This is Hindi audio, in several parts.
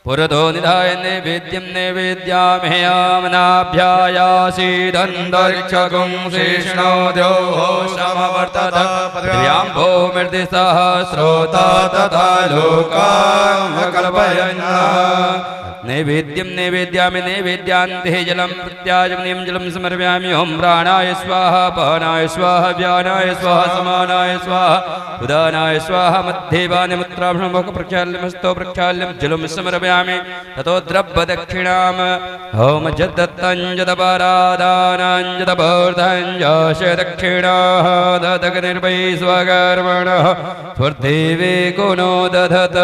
पुरतो निधाय नैवेद्यं नैवेद्यामनाभ्यायासीदन्तरिक्षगुं शेषणो द्योः समवर्तत प्रियांभो मृदिसः श्रोता तथा लोकान् नैवेद्यं नैवेद्यामि नैवेद्यान्ते जलं प्रत्याजमनीं जलं समर्पयामि ओं प्राणाय स्वाहा पानाय स्वाहा व्यानाय स्वाहा समानाय स्वाहा उदानाय स्वाहा मध्येवानि मुत्राभ्रमुख प्रक्षाल्यमस्तो प्रक्षाल्यं जलं समर्पयामि ततो द्रव्यदक्षिणाम् ओं जद्दत्तं जदपरादानं जदबोर्धं जश दक्षिणाः ददग्निर्वै स्वकर्मणः स्वर्देवे गुणो दधत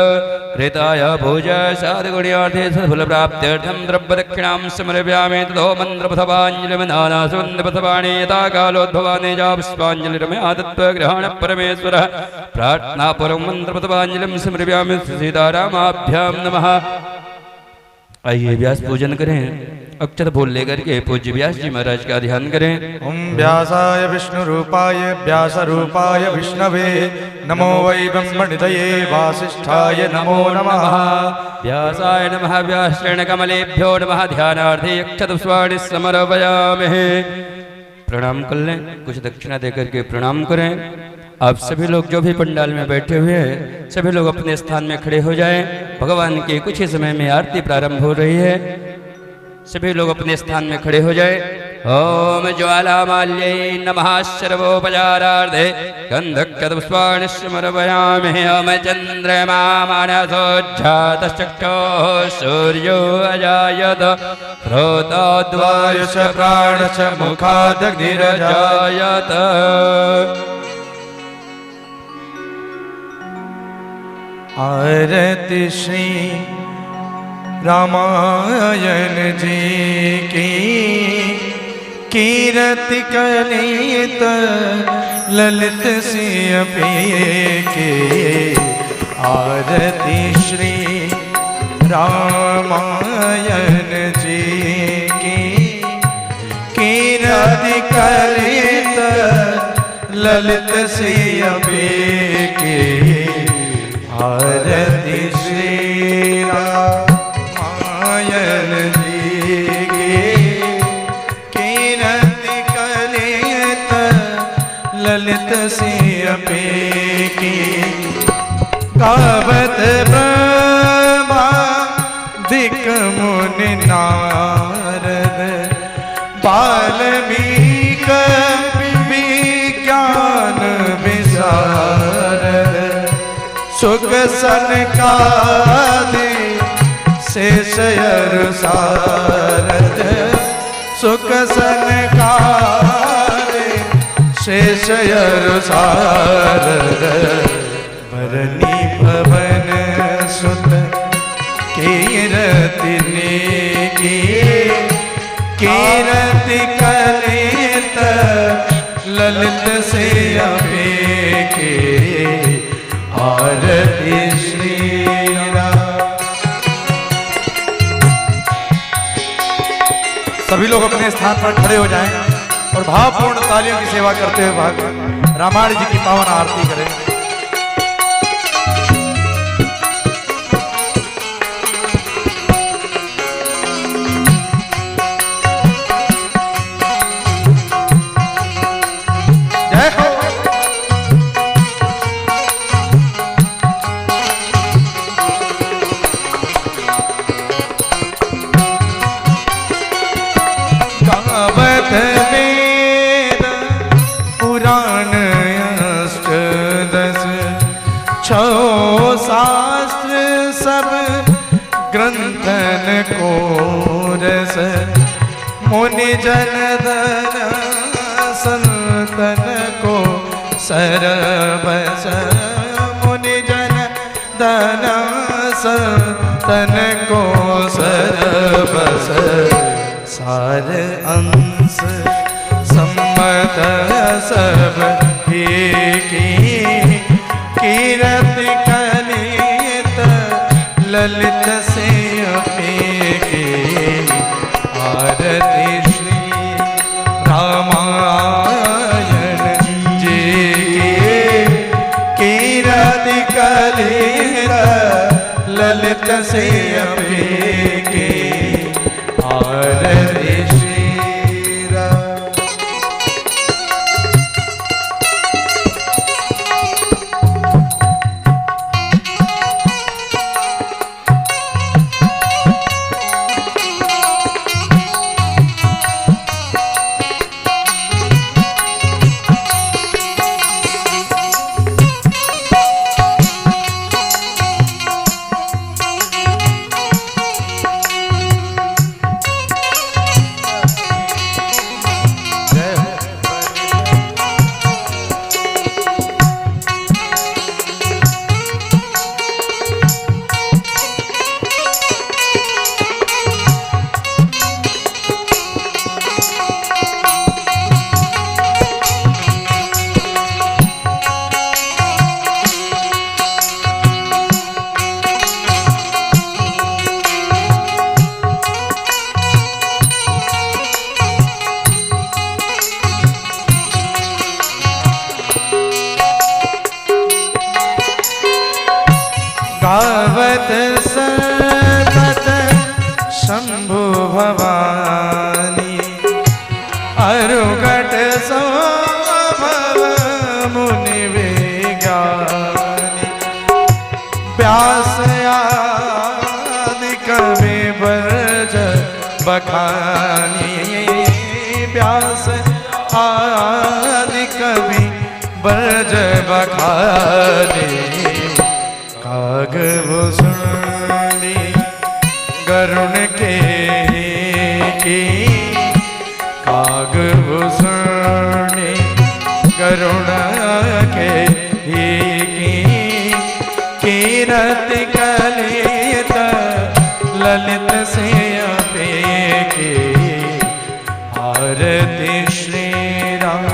कृताय भोज साधुगुण्यार्थे फलप्राप्त्यर्थं द्रव्यदक्षिणां समर्पयामि ततो मन्त्रपथवाञ्जलिर्मनानासुन्दरपथवाणि यथा कालोद्भवानेजापुष्पाञ्जलिर्मया तत्त्वग्रहणपरमेश्वरः प्रार्थनापूर्वं मन्त्रपथवाञ्जलिं समर्पयामि सीतारामाभ्यां नमः। आइए व्यास पूजन करें। अक्षत फूल लेकर के पूज्य व्यास जी महाराज का ध्यान करें। ओम व्यासाय विष्णु रूपाय व्यास रूपाय विष्णवे नमो वै ब्रह्मनिधये वासिष्ठाय नमो नमः। व्यासाय नमः व्यासेन कमलेभ्यो नमः। ध्यानार्थे अक्षत पुष्पाणि समर्पयामि। प्रणाम कर लें, कुछ दक्षिणा देकर के प्रणाम करें। आप सभी लोग जो भी पंडाल में बैठे हुए हैं सभी लोग अपने स्थान में खड़े हो जाएं। भगवान की कुछ ही समय में आरती प्रारंभ हो रही है। सभी लोग अपने स्थान में खड़े हो जाए। ओम ज्वालामाल्यै नमः सर्वोपचारार्थे गन्धकपुष्पाणि समर्पयामि। ओम चन्द्रमा मनसोज्झातश्चक्षुः सूर्यो अजायत श्रोतोद्वायुष प्राणश्च मुखादग्निरजायत। आरती श्री रामायण जी की कीर्ति कलित ललित सिंह के। आरती श्री रामायण जी की कीर्ति कलित ललित सिंह के। आरती श्री रामायण जी की कीर्ति कलित ललित सिंह की। गावत ब्रह्मादिक मुनि नारद वाल्मीकि विज्ञान विशारद सुख सनकादि शेष सारद। सुख सनकादि शेष सारद। भरनी पवन सुत कीर्ति की कीर्ति कलित ललित से के। आरती श्री राम। सभी लोग अपने स्थान पर खड़े हो जाएं और भावपूर्ण तालियों की सेवा करते हुए रामायण जी की पावन आरती करें। शास्त्र सब ग्रंथन को रस मुनि जन धन संतन को सरबस। मुनि जन धन संतन को सरबस। सार अंश सम्मत सब की कीर्ति कलित ललित से के। आरती श्री रामायण जी की कीर्ति कलित ललित से अपेके आरती श्री राम। गावत सतत शंभु भवानी अरुगट सौभव मुनि विज्ञानी व्यास आदि कवि बरज बखानी व्यास आदि कवि बरज बखानी काग भूषणी गरुण के की काग भूषणी गरुण के ही की कीरति कलित ललित से अपेके आरती श्री राम।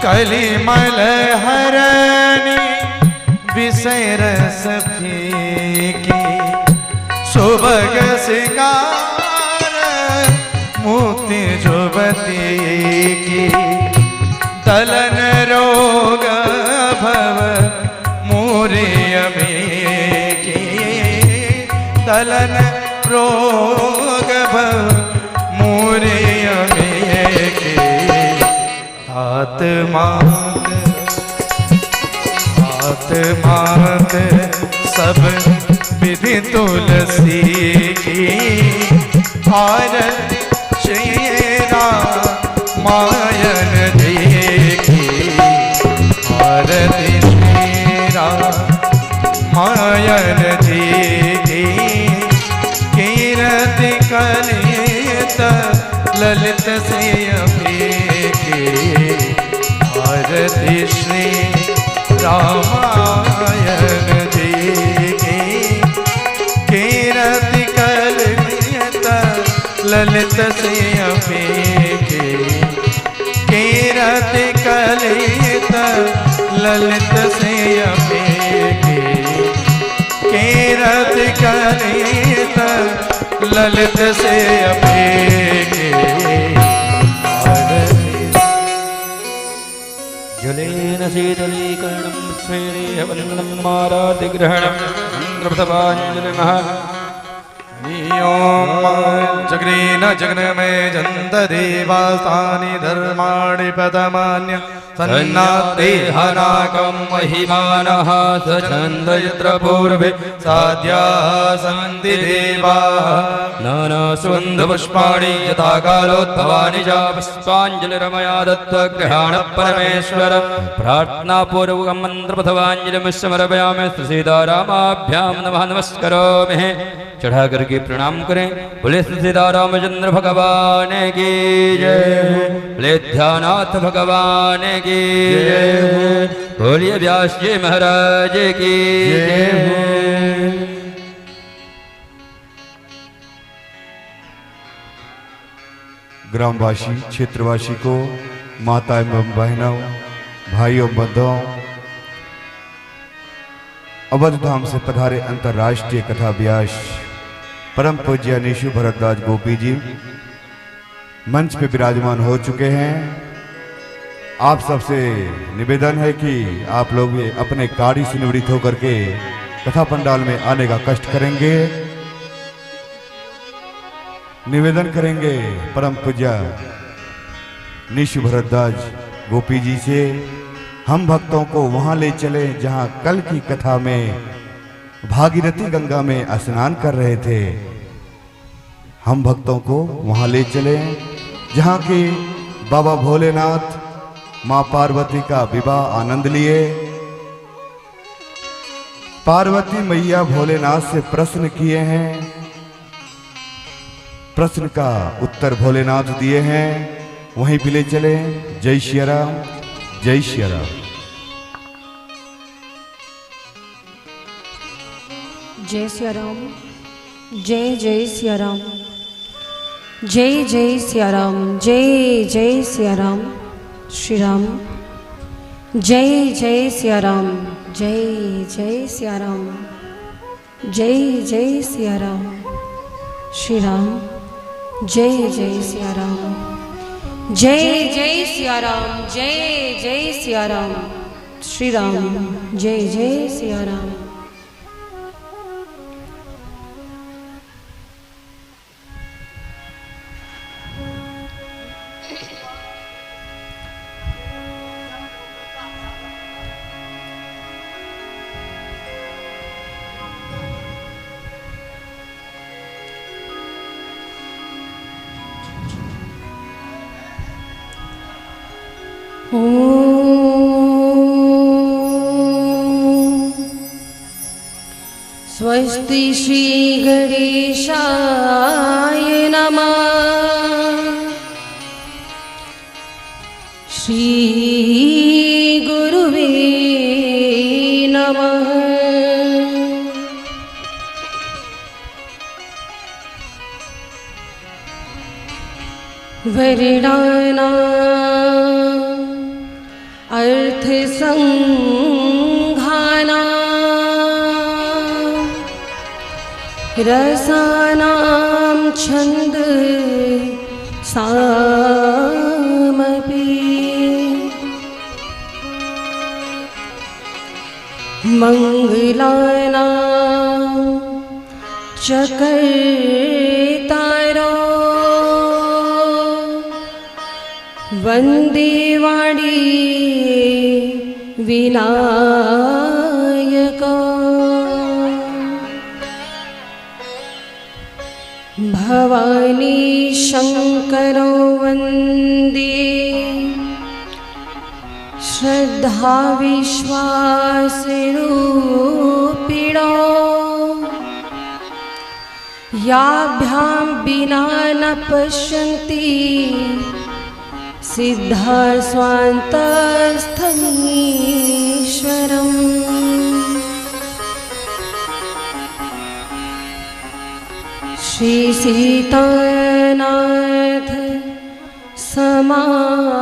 कलिमल हरणी विषय रस फीकी सुभग सिंगार मोती जुबती की तलन रोग भव मोरिय में की तलन रोग भव मोरिय में की आत्मात आत्मात सब विधि तुलसी की आरती श्री रामायण देखी आरती श्री रामायण देखी कीरति कलित ललित से अपेके आरती श्री रामायण देखी कीरति कलित ललित से अपेके कीरति कलित ललित से अपेके कीरति कलित ललित से अपेके जलेन शीतलीकरणं स्वेदेहवन्दनं मारादिग्रहणं मन्त्रप्रभवाञ्जलिमः जग्रीन जग्नमे जन्त देवास्तानि धर्माणि पदमान्य सन्नादेहनाकं महिमानः सछन्द यत्र पूर्वे साध्याः सन्ति देवाः नानासुगन्धपुष्पाणि यथा कालोद्भवानि च पुष्पाञ्जलिरमया दत्त्वा गृहाण परमेश्वर प्रार्थनापूर्वकं मन्त्रपथवाञ्जलिं समर्पयामि सीतारामाभ्यां नमः नमस्करोमि चढ़ा करके प्रणाम करें। बोले सीतारामचंद्र भगवान की जय, बोले ध्यानाथ भगवान की जय, बोलिए व्यास जी महाराज की जय। ग्रामवासी क्षेत्रवासी को माता एवं बहनों भाइयों बंधुओं अवध धाम से पधारे अंतर्राष्ट्रीय कथा व्यास परम पूज्य निशु भरद्वाज गोपी जी मंच पे विराजमान हो चुके हैं। आप सबसे निवेदन है कि आप लोग अपने कार्य से निवृत्त होकर के कथा पंडाल में आने का कष्ट करेंगे। निवेदन करेंगे परम पूज्य निशु भरद्वाज गोपी जी से हम भक्तों को वहां ले चले जहां कल की कथा में भागीरथी गंगा में स्नान कर रहे थे। हम भक्तों को वहां ले चले जहां के बाबा भोलेनाथ मां पार्वती का विवाह आनंद लिए। पार्वती मैया भोलेनाथ से प्रश्न किए हैं, प्रश्न का उत्तर भोलेनाथ दिए हैं, वहीं भी ले चले। जय श्री राम, जय श्री राम। जय सिया राम, जय जय सिया राम, जय जय सिया राम, जय जय सिया राम। श्री राम जय जय सिया राम, जय जय सिया राम, जय जय सिया राम। श्री राम जय जय सिया राम, जय जय सिया राम, जय जय सिया राम। श्री राम जय जय सिया राम। स्वस्ति श्री गणेशाय नमः, श्री गुरुवे नमः। वर्णानाम् अर्थ संघानाम् रसानां छंद सामपि मंगलानां चकर्तारो वंदे वाणी विनायका भवानी शंकरो वंदे श्रद्धा विश्वास रूपिणो याभ्यां विना न पश्यन्ति सिद्धा स्वान्तस्थमीश्वरम्। श्री सीतानाथ समारंभा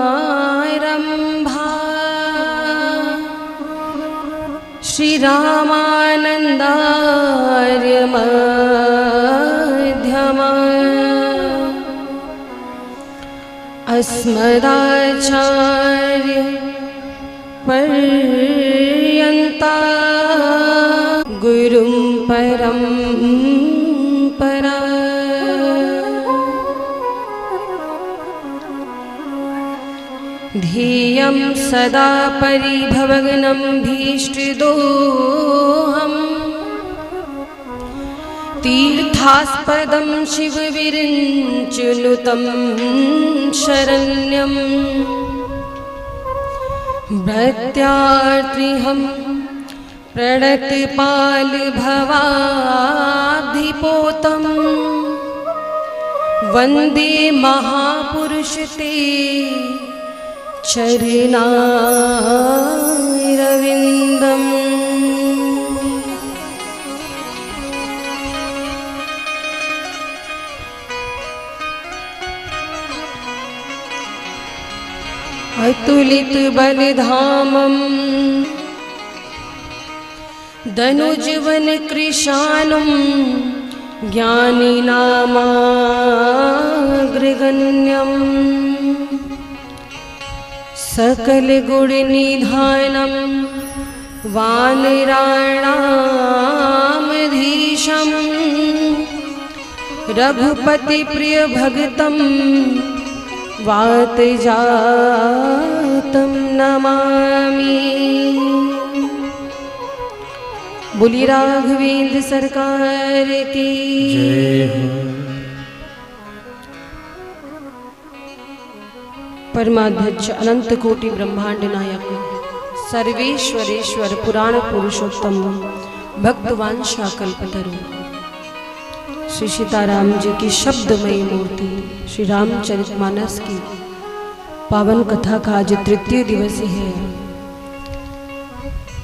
श्री रामानंदार्य मध्यमा अस्मदाचार्य पर्यन्ता गुरुं परम्परा। धिया ज्ञेयं सदा परिभवग्नं भीष्टदोहम् तीर्थास्पदं शिवविरिञ्चनुतं शरण्यं भृत्यार्तिहं प्रणतपालभवाब्धिपोतं वन्दे महापुरुष ते चरणारविन्दम्। अतुलित बलधामं दनुजवन कृशानं ज्ञानिनामाग्रगण्यं सकलगुणनिधानं वानराणामधीशं रघुपतिप्रियभक्तं वातजातं नमामि। बोली राघवेंद्र सरकार की जय। परमाध्यक्ष अनंत कोटि ब्रह्मांड नायक सर्वेश्वरेश्वर पुराण पुरुषोत्तम भक्तवांशा कल्पतरु श्री सीताराम जी की शब्दमयी मूर्ति श्री रामचरितमानस की पावन कथा का आज तृतीय दिवस है।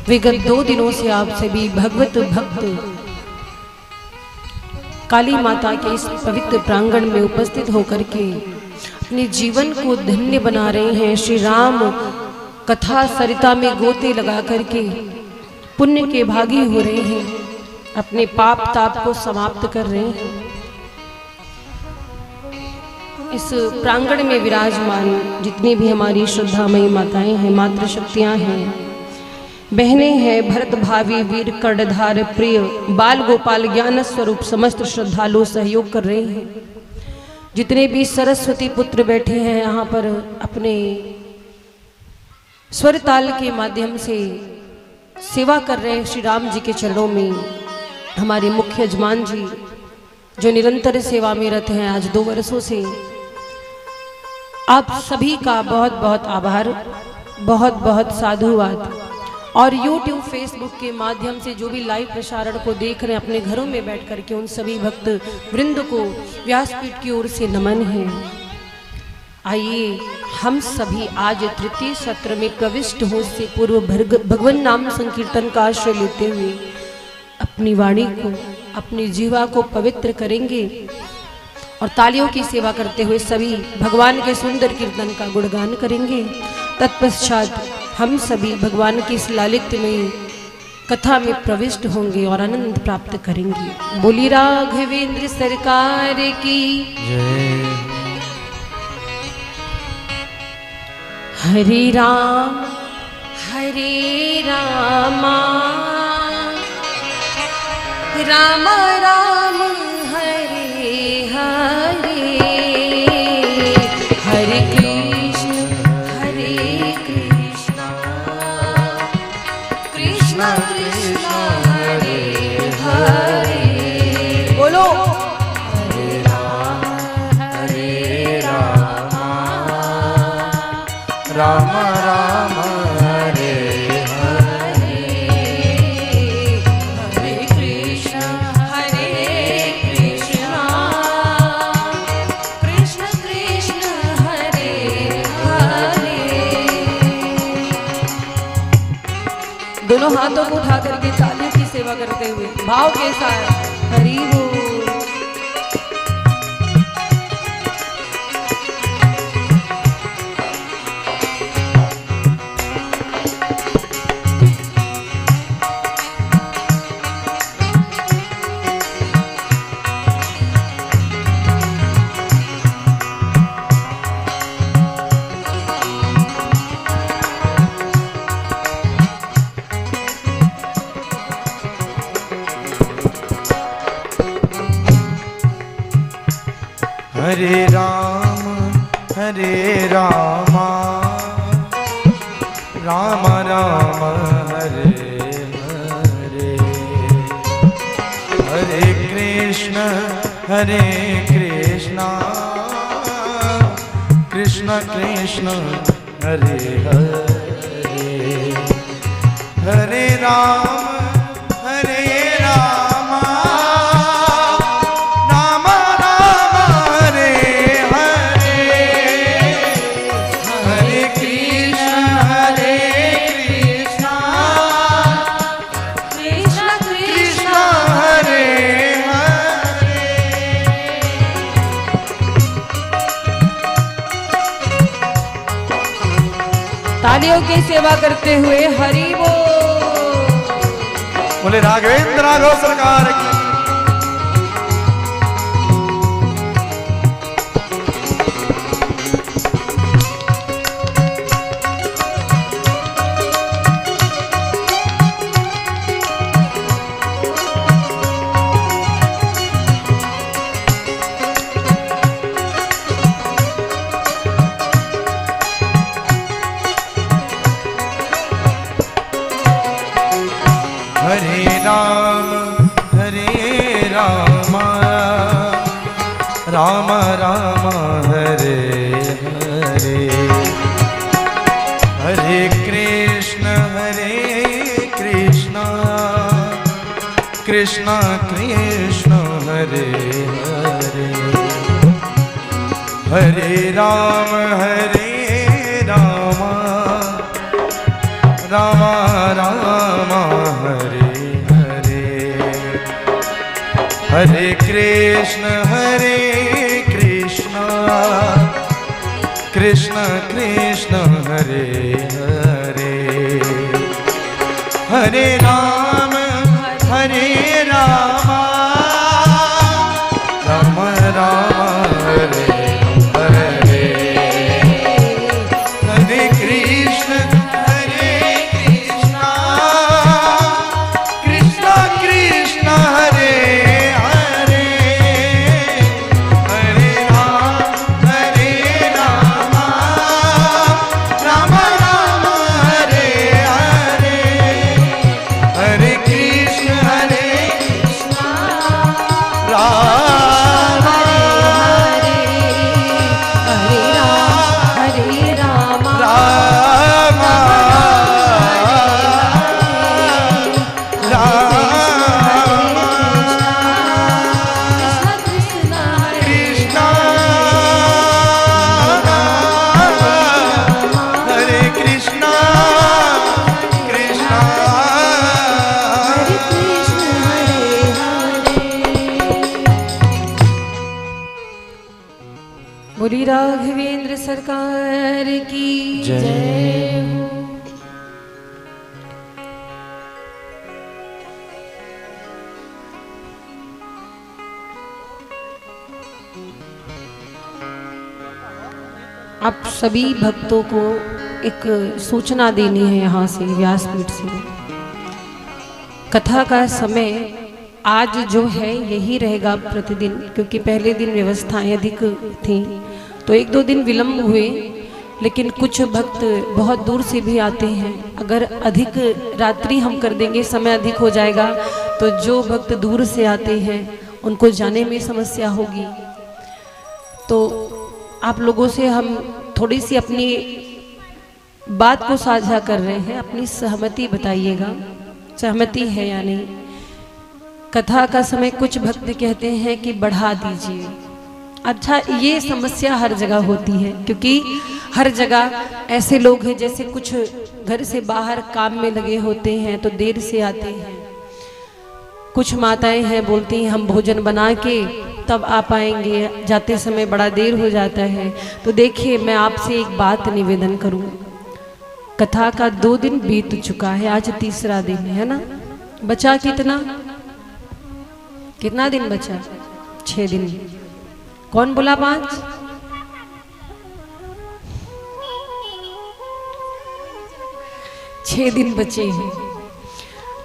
विगत 2 दिनों से आप सभी भगवत भक्त काली माता के इस पवित्र प्रांगण में उपस्थित होकर के अपने जीवन को धन्य बना रहे हैं। श्री राम कथा सरिता में गोते लगा करके पुण्य के भागी हो रहे हैं, अपने पाप ताप को समाप्त कर रहे हैं। इस प्रांगण में विराजमान जितनी भी हमारी श्रद्धामयी माताएं हैं, मातृशक्तियां हैं, बहनें हैं, भरत भावी वीर कर्णधार प्रिय बाल गोपाल ज्ञान स्वरूप समस्त श्रद्धालु सहयोग कर रहे हैं। जितने भी सरस्वती पुत्र बैठे हैं यहाँ पर अपने स्वर ताल के माध्यम से सेवा कर रहे हैं श्री राम जी के चरणों में। हमारे मुख्य यजमान जी जो निरंतर सेवा में रत हैं आज 2 वर्षों से, आप सभी का बहुत बहुत आभार, बहुत बहुत साधुवाद। और YouTube फेसबुक के माध्यम से जो भी लाइव प्रसारण को देख रहे हैं अपने घरों में बैठ करके, उन सभी भक्त वृंद को व्यासपीठ की ओर से नमन है। आइए हम सभी आज तृतीय सत्र में प्रविष्ट हो से पूर्व भगवान नाम संकीर्तन का आश्रय लेते हुए अपनी वाणी को, अपनी जीवा को पवित्र करेंगे और तालियों की सेवा करते हुए सभी भगवान के सुंदर कीर्तन का गुणगान करेंगे। तत्पश्चात हम सभी भगवान की इस लालित्यमयी कथा में प्रविष्ट होंगे और आनंद प्राप्त करेंगे। बोली राघवेंद्र सरकार की जय। हरे राम राम राम हरे हरे, हरे कृष्ण कृष्ण कृष्ण हरे हरे। बोलो हरे राम राम राम हरे हरे, हरे कृष्ण कृष्ण कृष्ण हरे हरे। दोनों हाथों को उठा करके तालियों की सेवा करते हुए भाव के साथ हरि बोल। हरे राम राम राम हरे हरे, हरे कृष्ण कृष्ण कृष्ण हरे हरे, हरे राम राम राम हरे हरे, हरे कृष्ण कृष्ण कृष्ण हरे हरे। तालियों की सेवा करते हुए हरि बोल। बोले राघवेंद्र राघव सरकार की। हरे राम राम राम हरे हरे, हरे कृष्ण कृष्ण कृष्ण हरे हरे, हरे राम राम राम हरे हरे, हरे कृष्ण कृष्ण कृष्ण हरे हरे, हरे राम राम राम हरे हरे, हरे कृष्ण कृष्ण कृष्ण हरे हरे, हरे राम राम राम हरे हरे, हरे कृष्ण राम बोली राघवेंद्र सरकार की जय हो। आप सभी भक्तों को एक सूचना देनी है यहाँ से व्यासपीठ से। कथा का समय आज जो है यही रहेगा प्रतिदिन, क्योंकि पहले दिन व्यवस्थाएं अधिक थी तो एक दो दिन विलम्ब हुए, लेकिन कुछ भक्त बहुत दूर से भी आते हैं। अगर अधिक रात्रि हम कर देंगे, समय अधिक हो जाएगा, तो जो भक्त दूर से आते हैं उनको जाने में समस्या होगी। तो आप लोगों से हम थोड़ी सी अपनी बात को साझा कर रहे हैं, अपनी सहमति बताइएगा, सहमति है या नहीं। कथा का समय कुछ भक्त कहते हैं कि बढ़ा दीजिए। अच्छा, ये समस्या हर जगह होती है, क्योंकि हर जगह ऐसे लोग हैं जैसे कुछ घर से बाहर काम में लगे होते हैं तो देर से आते हैं। कुछ माताएं हैं बोलती हैं हम भोजन बना के तब आ पाएंगे, जाते समय बड़ा देर हो जाता है। तो देखिए, मैं आपसे एक बात निवेदन करूं, कथा का 2 दिन बीत चुका है, आज तीसरा दिन है ना। बचा कितना दिन बचा? 6 दिन। कौन बोला 5? 6 दिन बचे हैं।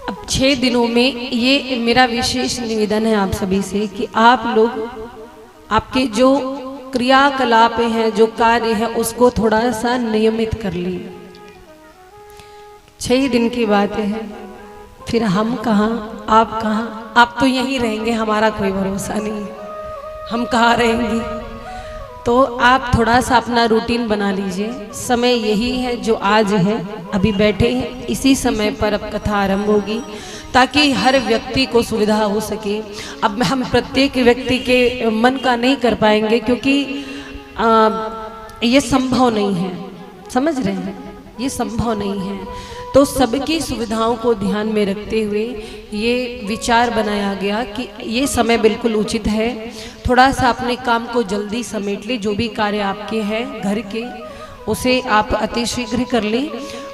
अब 6 दिनों में ये मेरा विशेष निवेदन है आप सभी से कि आप लोग आपके जो क्रियाकलाप हैं, जो कार्य है, उसको थोड़ा सा नियमित कर लीजिए। 6 ही दिन की बात है, फिर हम कहाँ आप कहाँ। आप तो यहीं रहेंगे, हमारा कोई भरोसा नहीं, हम कहाँ रहेंगे। तो आप थोड़ा सा अपना रूटीन बना लीजिए। समय यही है जो आज है, अभी बैठे हैं, इसी समय पर अब कथा आरंभ होगी ताकि हर व्यक्ति को सुविधा हो सके। अब हम प्रत्येक व्यक्ति के मन का नहीं कर पाएंगे क्योंकि ये संभव नहीं है, समझ रहे हैं, ये संभव नहीं है। तो सबकी सुविधाओं को ध्यान में रखते हुए ये विचार बनाया गया कि ये समय बिल्कुल उचित है। थोड़ा सा अपने काम को जल्दी समेट ले, जो भी कार्य आपके हैं घर के उसे आप अतिशीघ्र कर लें।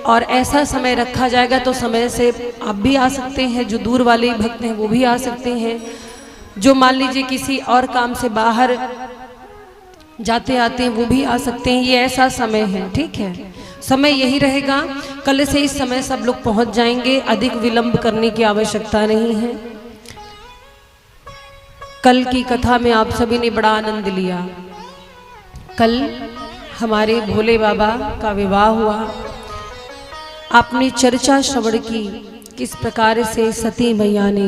और ऐसा समय रखा जाएगा तो समय से आप भी आ सकते हैं, जो दूर वाले भक्त हैं वो भी आ सकते हैं, जो मान लीजिए किसी और काम से बाहर जाते आते हैं वो भी आ सकते हैं। ये ऐसा समय है, ठीक है, समय यही रहेगा। कल से इस समय सब लोग पहुंच जाएंगे, अधिक विलंब करने की आवश्यकता नहीं है। कल की कथा में आप सभी ने बड़ा आनंद लिया। कल हमारे भोले बाबा का विवाह हुआ। आपने चर्चा श्रवण की किस प्रकार से सती मैया ने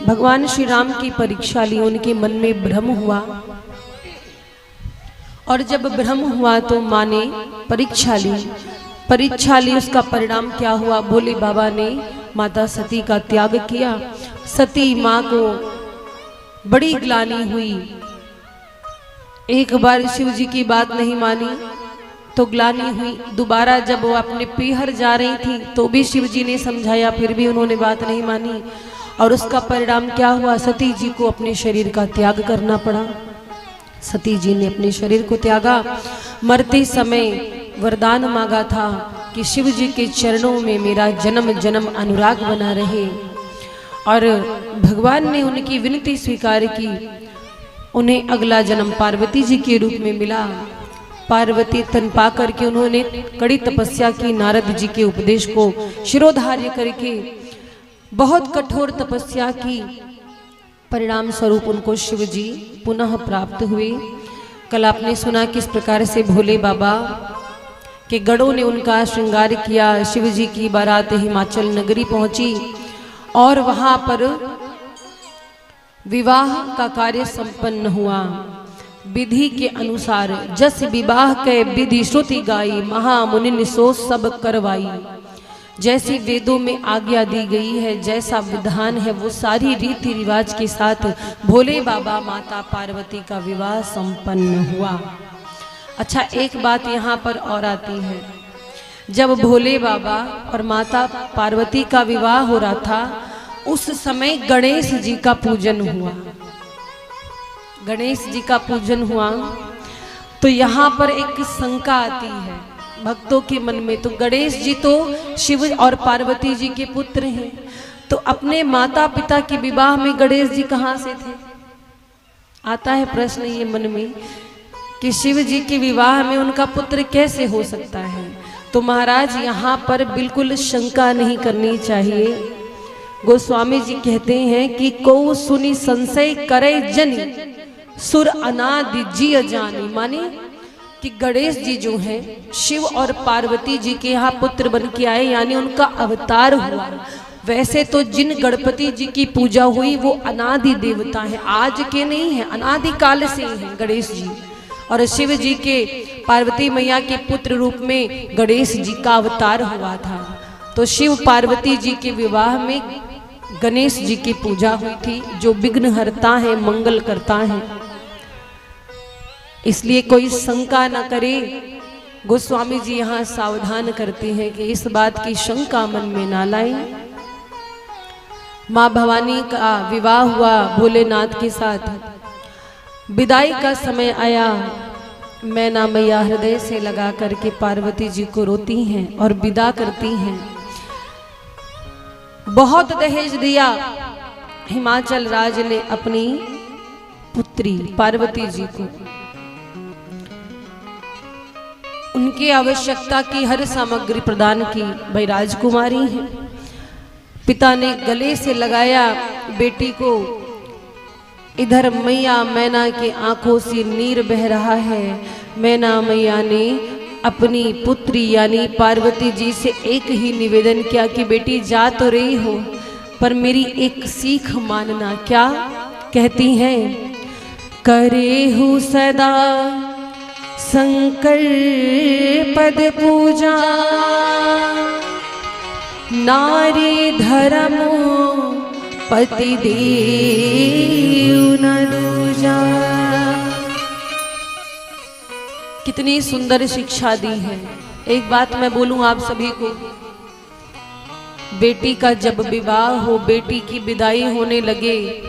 भगवान श्री राम की परीक्षा ली, उनके मन में भ्रम हुआ। और जब भ्रम हुआ तो माँ ने परीक्षा ली, उसका परिणाम क्या हुआ? भोले बाबा ने माता सती का त्याग किया। सती माँ को बड़ी ग्लानि हुई। एक बार शिव जी की बात नहीं मानी तो ग्लानि हुई। दोबारा जब वो अपने पीहर जा रही थी तो भी शिव जी ने समझाया, फिर भी उन्होंने बात नहीं मानी। और उसका परिणाम क्या हुआ? सती जी को अपने शरीर का त्याग करना पड़ा। सती जी ने अपने शरीर को त्यागा। मरते समय वरदान मांगा था कि शिव जी के चरणों में मेरा जन्म जन्म अनुराग बना रहे। और भगवान ने उनकी विनती स्वीकार की। उन्हें अगला जन्म पार्वती जी के रूप में मिला। पार्वती तन पा करके उन्होंने कड़ी तपस्या की, नारद जी के उपदेश को शिरोधार्य करके बहुत कठोर तपस्या की। परिणाम स्वरूप उनको शिव जी पुनः प्राप्त हुए। कल आपने सुना किस प्रकार से भोले बाबा के गढ़ों ने उनका श्रृंगार किया। शिव जी की बारात हिमाचल नगरी पहुंची और वहां पर विवाह का कार्य संपन्न हुआ। विधि के अनुसार जस विवाह के विधि श्रुति गाई, महामुनिन सो सब करवाई। जैसी वेदों में आज्ञा दी गई है, जैसा विधान है, वो सारी रीति रिवाज के साथ भोले बाबा माता पार्वती का विवाह संपन्न हुआ। अच्छा, एक बात यहाँ पर और आती है। जब भोले बाबा और माता पार्वती का विवाह हो रहा था उस समय गणेश जी का पूजन हुआ। गणेश जी का पूजन हुआ तो यहाँ पर एक शंका आती है भक्तों के मन में। तो गणेश जी तो शिव और पार्वती जी के पुत्र हैं, तो अपने माता पिता के विवाह में गणेश जी कहाँ से थे? आता है प्रश्न ये मन में कि शिव जी के विवाह में उनका पुत्र कैसे हो सकता है? तो महाराज यहाँ पर बिल्कुल शंका नहीं करनी चाहिए। गोस्वामी जी कहते हैं कि को सुनी संशय करे जनी, सुर अनादि जी जानी। माने कि गणेश जी जो हैं शिव और पार्वती जी के यहाँ पुत्र बन के आए, यानी उनका अवतार हुआ। वैसे तो जिन गणपति जी की पूजा हुई वो अनादि देवता हैं, आज के नहीं हैं, अनादि काल से हैं गणेश जी। और शिव जी के पार्वती मैया के पुत्र रूप में गणेश जी का अवतार हुआ था। तो शिव पार्वती जी के विवाह में गणेश जी की पूजा हुई थी, जो विघ्नहर्ता है, मंगल करता है। इसलिए कोई शंका न करे। गोस्वामी जी यहाँ सावधान करते हैं कि इस बात की शंका मन में ना लाएं। माँ भवानी का विवाह हुआ भोलेनाथ के साथ। विदाई का समय आया, मैना मैया हृदय से लगा करके पार्वती जी को रोती हैं और विदा करती हैं। बहुत दहेज दिया हिमाचल राज ने अपनी पुत्री पार्वती जी को। उनकी आवश्यकता की हर सामग्री प्रदान की। भाई राजकुमारी हैं, पिता ने गले से लगाया बेटी को। इधर मैया मैना के आंखों से नीर बह रहा है। मैना मैया ने अपनी पुत्री यानी पार्वती जी से एक ही निवेदन किया कि बेटी जा तो रही हो पर मेरी एक सीख मानना। क्या कहती हैं? करे हूँ सदा शंकर पद पूजा, नारी धर्म पति देव न दूजा। कितनी सुंदर शिक्षा दी है। एक बात मैं बोलूं आप सभी को, बेटी का जब विवाह हो, बेटी की विदाई होने लगे,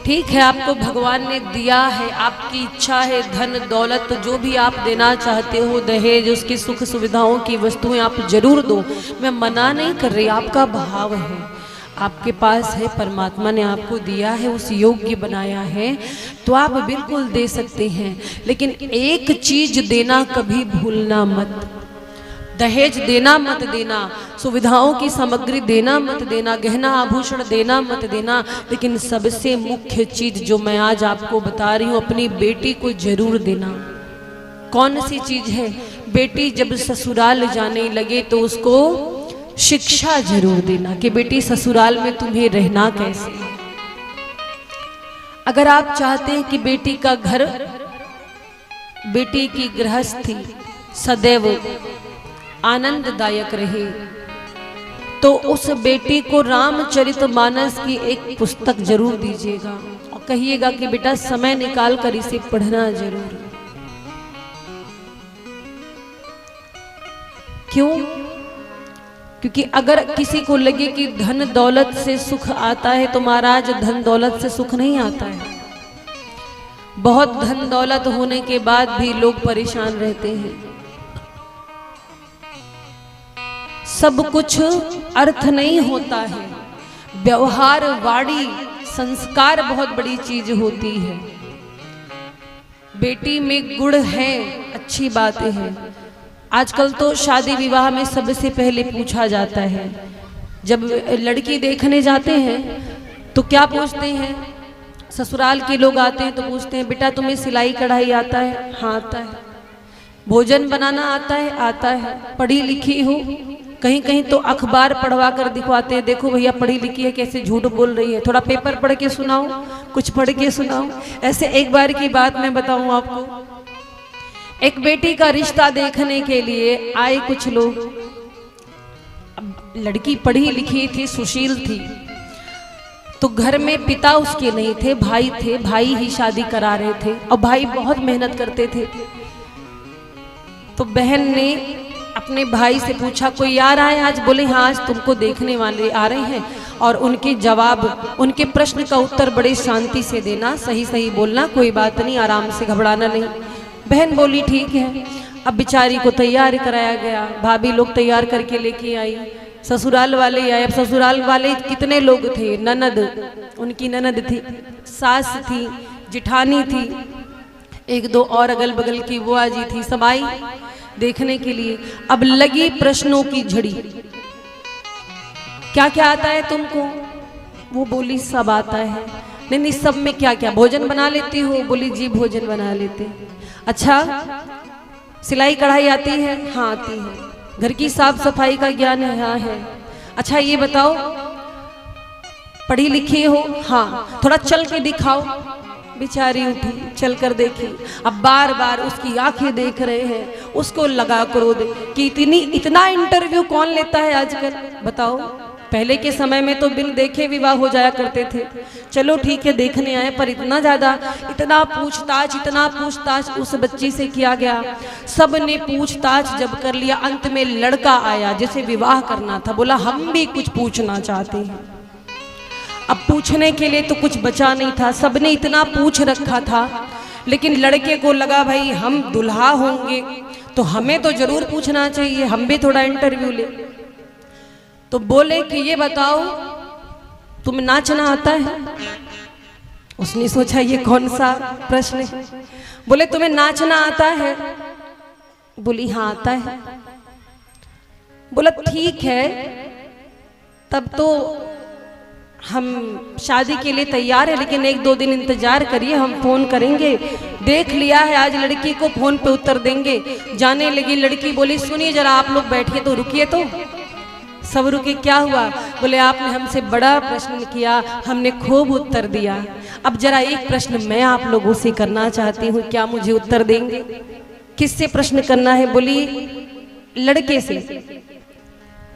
ठीक है आपको भगवान ने दिया है, आपकी इच्छा है, धन दौलत जो भी आप देना चाहते हो, दहेज, उसकी सुख सुविधाओं की वस्तुएं आप जरूर दो, मैं मना नहीं कर रही, आपका भाव है, आपके पास है, परमात्मा ने आपको दिया है, उस योग्य बनाया है तो आप बिल्कुल दे सकते हैं। लेकिन एक चीज देना कभी भूलना मत, दहेज देना मत देना, सुविधाओं की सामग्री देना मत देना, गहना आभूषण देना मत देना, लेकिन सबसे मुख्य चीज जो मैं आज आपको बता रही हूँ, अपनी बेटी को जरूर देना। कौन सी चीज है? बेटी जब ससुराल जाने लगे तो उसको शिक्षा जरूर देना कि बेटी ससुराल में तुम्हें रहना कैसे है। अगर आप चाहते हैं कि बेटी का घर, बेटी की गृहस्थी सदैव आनंददायक रहे, तो उस बेटी को रामचरितमानस की एक पुस्तक जरूर दीजिएगा और कहिएगा कि बेटा समय निकाल कर इसे पढ़ना जरूर। क्यों? क्योंकि अगर किसी को लगे कि धन दौलत से सुख आता है तो महाराज धन दौलत से सुख नहीं आता है। बहुत धन दौलत होने के बाद भी लोग परेशान रहते हैं। सब कुछ अर्थ नहीं होता है, व्यवहार, वाणी, संस्कार बहुत बड़ी चीज होती है। बेटी में गुण है, अच्छी बातें हैं। आजकल तो शादी विवाह में सबसे पहले पूछा जाता है, जब लड़की देखने जाते हैं तो क्या पूछते हैं? ससुराल के लोग आते हैं तो पूछते हैं बेटा तुम्हें सिलाई कढ़ाई आता है? हाँ आता है। भोजन बनाना आता है? आता है। पढ़ी लिखी हो? कहीं कहीं तो अखबार पढ़वा कर दिखवाते हैं, देखो भैया पढ़ी लिखी है, कैसे झूठ बोल रही है, थोड़ा पेपर पढ़ के सुनाओ, कुछ पढ़ के सुनाओ। ऐसे एक बार की बात मैं बताऊं आपको, एक बेटी का रिश्ता देखने के लिए आए कुछ लोग। अब लड़की पढ़ी लिखी थी, सुशील थी, तो घर में पिता उसके नहीं थे, भाई थे, भाई ही शादी करा रहे थे और भाई बहुत मेहनत करते थे। तो बहन ने अपने भाई से पूछा कोई आ रहा है आज? बोले हाँ आज तुमको देखने वाले आ रहे हैं, और उनके जवाब, उनके प्रश्न का उत्तर बड़े शांति से देना, सही सही बोलना, कोई बात नहीं, आराम से, घबराना नहीं। बहन बोली ठीक है। अब बेचारी को तैयार कराया गया, भाभी लोग तैयार करके लेके आई, ससुराल वाले आए। अब ससुराल वाले कितने लोग थे? ननद, उनकी ननद थी, सास थी, जिठानी थी, एक दो और अगल बगल की बुआ जी थी, सब आई देखने के लिए। अब लगी प्रश्नों की झड़ी, क्या क्या आता है तुमको? वो बोली सब आता है। नहीं नहीं, सब में क्या क्या? भोजन बना लेती हो? बोली जी भोजन बना लेते। अच्छा, सिलाई कढ़ाई आती है? हाँ आती है। घर की साफ सफाई का ज्ञान है? हाँ है। अच्छा ये बताओ पढ़ी लिखी हो? हाँ। थोड़ा चल के दिखाओ। बेचारी उठी, चल कर देखी। अब बार बार उसकी आंखें देख रहे हैं, उसको लगा क्रोध कि इतना इंटरव्यू कौन लेता है आजकल, बताओ। पहले के समय में तो बिन देखे विवाह हो जाया करते थे। चलो ठीक है देखने आए, पर इतना पूछताछ उस बच्ची से किया गया। सब ने पूछताछ जब कर लिया, अंत में लड़का आया जिसे विवाह करना था, बोला हम भी कुछ पूछना चाहते हैं। अब पूछने के लिए तो कुछ बचा नहीं था, सबने इतना पूछ रखा था, लेकिन लड़के को लगा भाई हम दुल्हा होंगे तो हमें तो जरूर पूछना चाहिए, हम भी थोड़ा इंटरव्यू ले। तो बोले कि ये बताओ तुम्हें नाचना आता है? उसने सोचा ये कौन सा प्रश्न है। बोले तुम्हें नाचना आता है? बोली हाँ आता है। बोला ठीक है, तब तो हम शादी के लिए तैयार है, लेकिन 1-2 दिन इंतजार करिए, हम फोन करेंगे, देख लिया है, आज लड़की को फोन पे उत्तर देंगे। जाने लगी लड़की, बोली सुनिए जरा आप लोग बैठिए तो, रुकिए तो। सब रुके, क्या हुआ? बोले आपने हमसे बड़ा प्रश्न किया, हमने खूब उत्तर दिया। अब जरा एक प्रश्न मैं आप लोगों से करना चाहती हूँ, क्या मुझे उत्तर देंगे? किससे प्रश्न करना है? बोली लड़के से।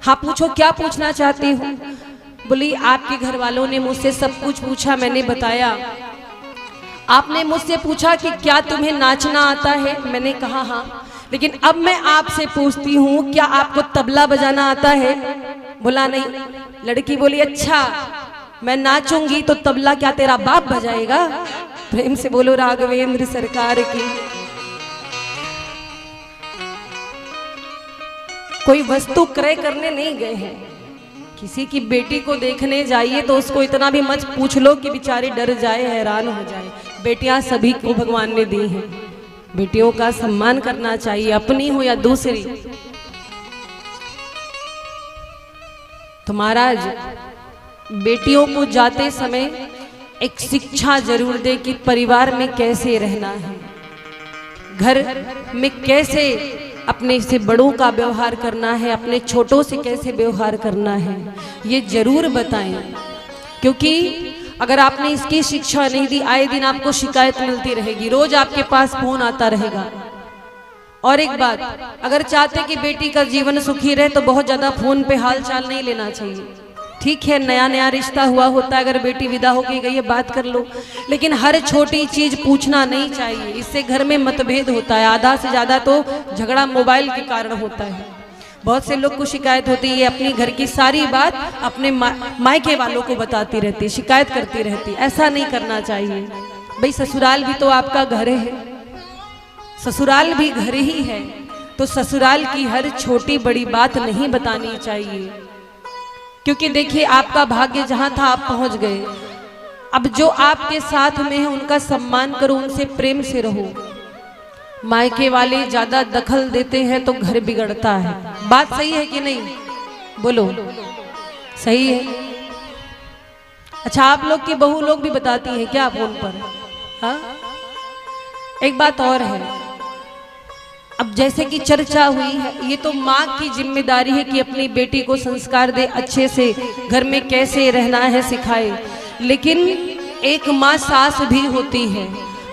हाँ पूछो, क्या पूछना चाहती हूँ? बोली आपके घर वालों ने मुझसे सब कुछ पूछा, मैंने बताया। आपने मुझसे पूछा कि क्या तुम्हें नाचना आता है? मैंने कहा हाँ। लेकिन अब मैं आपसे पूछती हूँ, क्या आपको तबला बजाना आता है? बोला नहीं। लड़की बोली अच्छा, मैं नाचूंगी तो तबला क्या तेरा बाप बजाएगा? प्रेम से बोलो राघवेंद्र सरकार की। कोई वस्तु क्रय करने नहीं गए हैं, किसी की बेटी को देखने जाइए तो उसको इतना भी मत पूछ लो कि बेचारी डर जाए, हैरान हो जाए। बेटियां सभी को भगवान ने दी हैं, बेटियों का सम्मान करना चाहिए, अपनी हो या दूसरी। तो महाराज बेटियों को जाते समय एक शिक्षा जरूर दे कि परिवार में कैसे रहना है, घर में कैसे अपने से बड़ों का व्यवहार करना है, अपने छोटों से कैसे व्यवहार करना है, ये जरूर बताएं। क्योंकि अगर आपने इसकी शिक्षा नहीं दी, आए दिन आपको शिकायत मिलती रहेगी, रोज आपके पास फोन आता रहेगा। और एक बात, अगर चाहते कि बेटी का जीवन सुखी रहे तो बहुत ज्यादा फोन पे हाल चाल नहीं लेना चाहिए। ठीक है, नया नया रिश्ता हुआ होता है, अगर बेटी विदा होके गई है बात कर लो, लेकिन हर छोटी चीज पूछना नहीं चाहिए। इससे घर में मतभेद होता है, आधा से ज्यादा तो झगड़ा मोबाइल के कारण होता है। बहुत से लोग को शिकायत होती है, अपनी घर की सारी बात अपने मायके वालों को बताती रहती, शिकायत करती रहती। ऐसा नहीं करना चाहिए। भाई ससुराल भी तो आपका घर है, ससुराल भी घर ही है, तो ससुराल की हर छोटी बड़ी बात नहीं बतानी चाहिए। क्योंकि देखिए आपका भाग्य जहां था आप पहुंच गए। अब जो आपके साथ में है उनका सम्मान करो, उनसे प्रेम से रहो। मायके वाले ज्यादा दखल देते हैं तो घर बिगड़ता है। बात सही है कि नहीं? बोलो सही है। अच्छा, आप लोग की बहू लोग भी बताती हैं क्या फोन पर? हाँ, एक बात और है, अब जैसे कि चर्चा हुई है, ये तो माँ की जिम्मेदारी है कि अपनी बेटी को संस्कार दे, अच्छे से घर में कैसे रहना है सिखाए। लेकिन एक माँ सास भी होती है,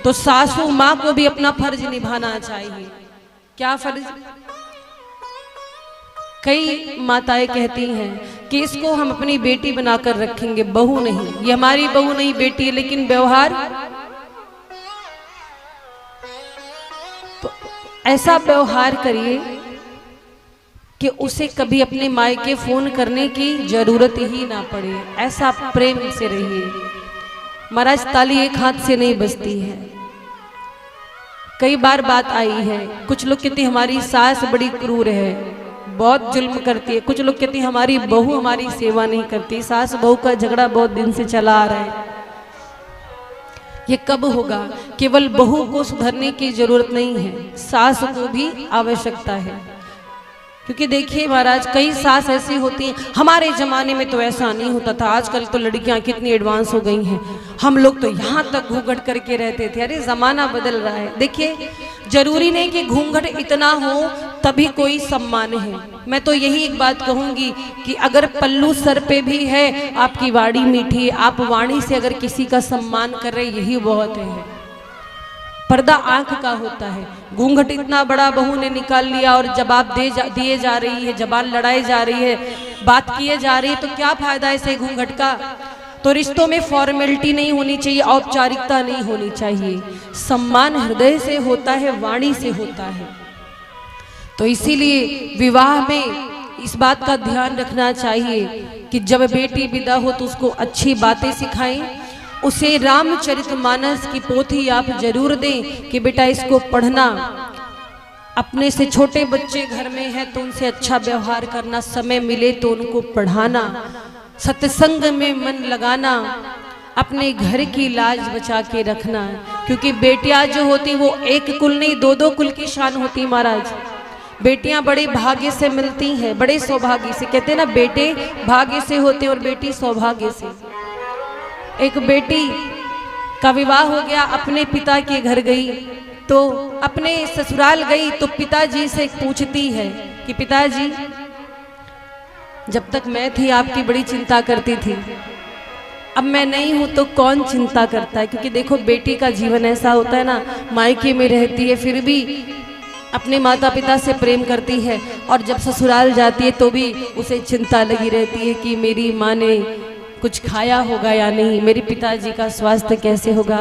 तो सासू माँ को भी अपना फर्ज निभाना चाहिए। क्या फर्ज? कई माताएं कहती हैं कि इसको हम अपनी बेटी बनाकर रखेंगे, बहू नहीं, ये हमारी बहू नहीं बेटी है। लेकिन व्यवहार, तो ऐसा व्यवहार करिए कि उसे कभी अपने मायके फोन करने की जरूरत ही ना पड़े। ऐसा प्रेम से रहिए। महाराज ताली एक हाथ से नहीं बजती है। कई बार बात आई है, कुछ लोग कहते हमारी सास बड़ी क्रूर है, बहुत जुल्म करती है। कुछ लोग कहते हैं हमारी बहू हमारी सेवा नहीं करती। सास बहू का झगड़ा बहुत दिन से चला आ रहा है। ये कब होगा? केवल बहू को सुधरने की जरूरत नहीं है, सास को भी आवश्यकता है। क्योंकि देखिए महाराज, कई सास ऐसी होती हैं, हमारे जमाने में तो ऐसा नहीं होता था, आजकल तो लड़कियां कितनी एडवांस हो गई हैं, हम लोग तो यहाँ तक घूंघट करके रहते थे। अरे जमाना बदल रहा है। देखिए, जरूरी नहीं कि घूंघट इतना हो तभी कोई सम्मान है। मैं तो यही एक बात कहूंगी कि अगर पल्लू सर पे भी है, आपकी वाणी मीठी, आप वाणी से अगर किसी का सम्मान कर रहे, यही बहुत है। पर्दा आंख का होता है। घूंघट इतना बड़ा बहू ने निकाल लिया और जवाब दिए जा रही है, जबान लड़ाई जा रही है, बात किए जा रही है, तो क्या फायदा ऐसे घूंघट का? तो रिश्तों में फॉर्मेलिटी नहीं होनी चाहिए, औपचारिकता नहीं होनी चाहिए। सम्मान हृदय से होता है, वाणी से होता है। तो इसीलिए विवाह में इस बात का ध्यान रखना चाहिए कि जब बेटी विदा हो तो उसको अच्छी बातें सिखाएं, उसे रामचरितमानस की पोथी आप जरूर दें कि बेटा इसको पढ़ना। अपने से छोटे बच्चे घर में हैं तो उनसे अच्छा व्यवहार करना, समय मिले तो उनको पढ़ाना, सत्संग में मन लगाना, अपने घर की लाज बचा के रखना। क्योंकि बेटियां जो होती वो एक कुल नहीं, दो दो कुल की शान होती महाराज। बेटियां बड़े भाग्य से मिलती हैं, बड़े सौभाग्य से। कहते हैं ना, बेटे भाग्य से होते और बेटी सौभाग्य से। एक बेटी का विवाह हो गया, अपने पिता के घर गई, तो अपने ससुराल गई तो पिताजी से पूछती है कि पिताजी, जब तक मैं थी आपकी बड़ी चिंता करती थी, अब मैं नहीं हूं तो कौन चिंता करता है। क्योंकि देखो बेटी का जीवन ऐसा होता है ना, मायके में रहती है फिर भी अपने माता पिता से प्रेम करती है, और जब ससुराल जाती है तो भी उसे चिंता लगी रहती है कि मेरी माँ ने कुछ खाया होगा या नहीं, मेरे पिताजी का स्वास्थ्य कैसे होगा।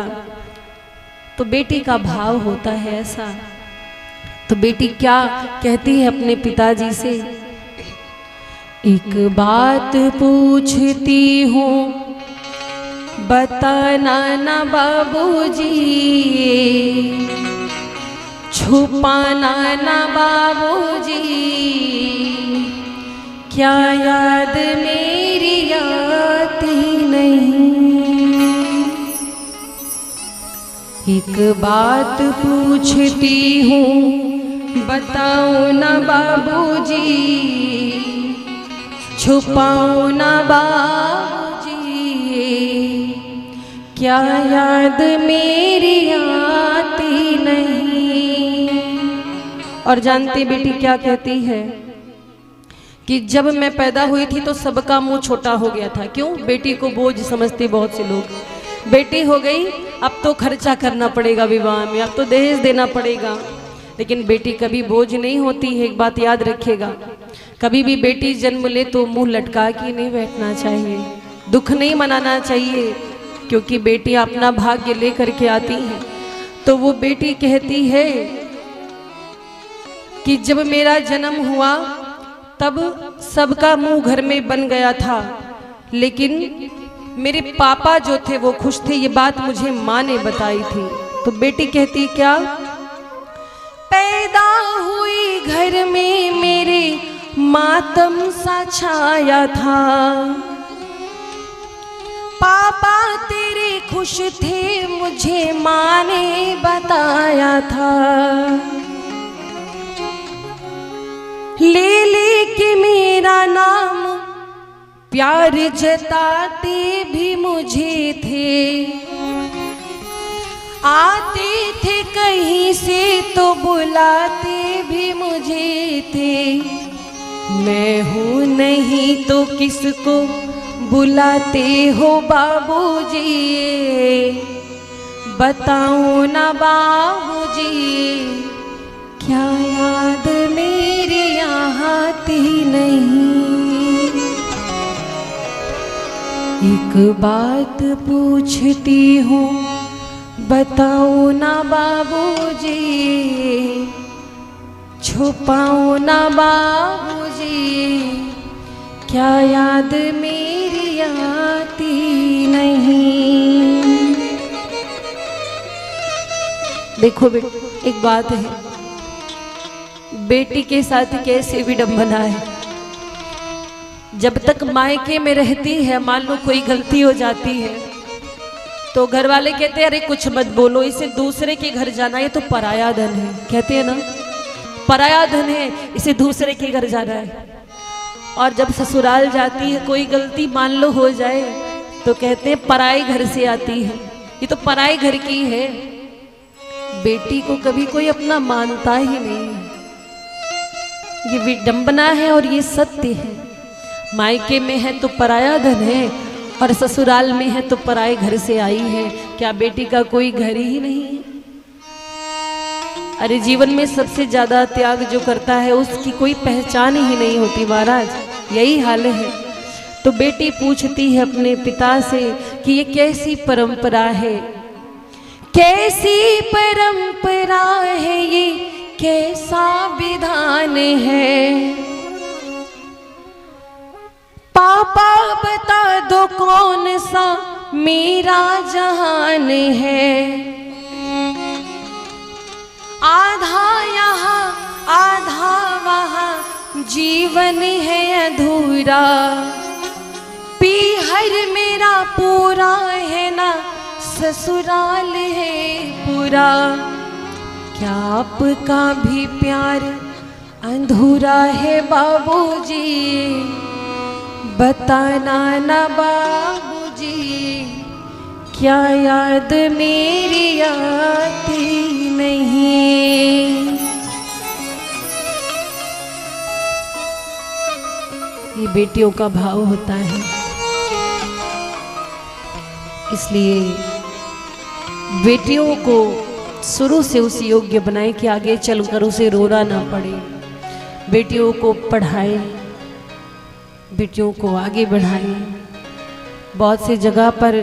तो बेटी का भाव होता है ऐसा। तो बेटी क्या कहती है अपने पिताजी से, एक बात पूछती हूँ बताना ना बाबूजी, छुपाना ना बाबूजी, क्या याद मेरी आती नहीं। एक बात पूछती हूँ बताओ ना बाबूजी, छुपाओ ना बाबूजी, क्या याद मेरी आती नहीं। और जानती बेटी क्या कहती है कि जब मैं पैदा हुई थी तो सबका मुंह छोटा हो गया था। क्यों? बेटी को बोझ समझते बहुत से लोग। बेटी हो गई, अब तो खर्चा करना पड़ेगा विवाह में, अब तो दहेज देना पड़ेगा। लेकिन बेटी कभी बोझ नहीं होती है, एक बात याद रखिएगा। कभी भी बेटी जन्म ले तो मुंह लटका के नहीं बैठना चाहिए, दुख नहीं मनाना चाहिए, क्योंकि बेटी अपना भाग्य लेकर के आती है। तो वो बेटी कहती है कि जब मेरा जन्म हुआ तब सबका मुंह घर में बन गया था, लेकिन मेरे पापा जो थे वो खुश थे, ये बात मुझे माँ ने बताई थी। तो बेटी कहती क्या, पैदा हुई घर में मेरे मातम सा छाया था, पापा तेरे खुश थे मुझे माँ ने बताया था, ले ले के मेरा नाम प्यार जताते भी मुझे थे, आते थे कहीं से तो बुलाते भी मुझे थे, मैं हूँ नहीं तो किसको बुलाते हो बाबूजी, बताओ ना बाबूजी, क्या याद मेरी आती नहीं। एक बात पूछती हूँ बताओ ना बाबूजी, छुपाओ ना बाबूजी, क्या याद मेरी आती नहीं। देखो बेटा, एक बात है, बेटी के साथ कैसे विडंबना है। जब तक मायके में रहती है, मान लो कोई गलती हो जाती है तो घर वाले कहते हैं अरे कुछ मत बोलो, इसे दूसरे के घर जाना, ये तो पराया धन है, कहते हैं ना, पराया धन है, इसे दूसरे के घर जाना है। और जब ससुराल जाती है कोई गलती मान लो हो जाए तो कहते हैं पराई घर से आती है, ये तो पराई घर की है। बेटी को कभी कोई अपना मानता ही नहीं है, ये विडंबना है और ये सत्य है। मायके में है तो पराया धन है और ससुराल में है तो पराए घर से आई है। क्या बेटी का कोई घर ही नहीं है? अरे जीवन में सबसे ज्यादा त्याग जो करता है उसकी कोई पहचान ही नहीं होती महाराज, यही हाल है। तो बेटी पूछती है अपने पिता से कि ये कैसी परंपरा है, कैसी परंपरा है, ये कैसा विधान है, पापा बता दो कौन सा मेरा जहान है, आधा यहाँ आधा वहाँ जीवन है अधूरा, पीहर मेरा पूरा है ना ससुराल है पूरा, क्या आपका भी प्यार अधूरा है बाबूजी, बताना ना बाबूजी, क्या याद मेरी आती नहीं। ये बेटियों का भाव होता है, इसलिए बेटियों को शुरू से उस योग्य बनाए कि आगे चलकर उसे रोना ना पड़े। बेटियों को पढ़ाए, बेटियों को आगे बढ़ाए। बहुत सी जगह पर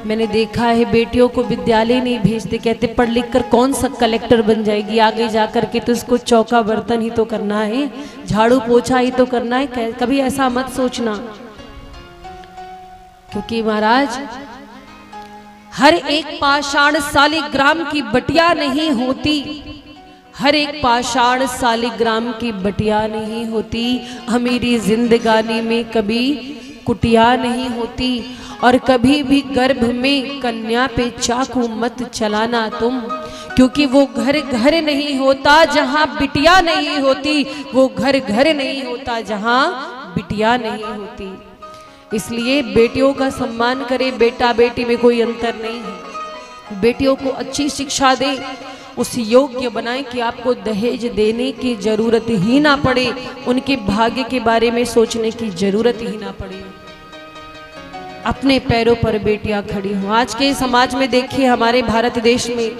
मैंने देखा है बेटियों को विद्यालय नहीं भेजते, कहते पढ़ लिख कर कौन सा कलेक्टर बन जाएगी, आगे जा कर के तो इसको चौका बर्तन ही तो करना है, झाड़ू पोछा ही तो करना है। कभी ऐसा मत सोचना, क्योंकि महाराज हर एक पाषाण शालिग्राम की बटिया नहीं होती, हर एक पाषाण शालिग्राम की बटिया नहीं होती। हमारी जिंदगानी में कभी कुटिया नहीं होती, और कभी भी गर्भ में कन्या पे चाकू मत चलाना तुम, क्योंकि वो घर घर नहीं होता जहां बिटिया नहीं होती, वो घर घर नहीं होता जहां बिटिया नहीं होती। इसलिए बेटियों का सम्मान करें, बेटा बेटी में कोई अंतर नहीं है। बेटियों को अच्छी शिक्षा दे, उस योग्य बनाए कि आपको दहेज देने की जरूरत ही ना पड़े, उनके भाग्य के बारे में सोचने की जरूरत ही ना पड़े। अपने पैरों पर बेटियां खड़ी हों। आज के समाज में देखिए, हमारे भारत देश में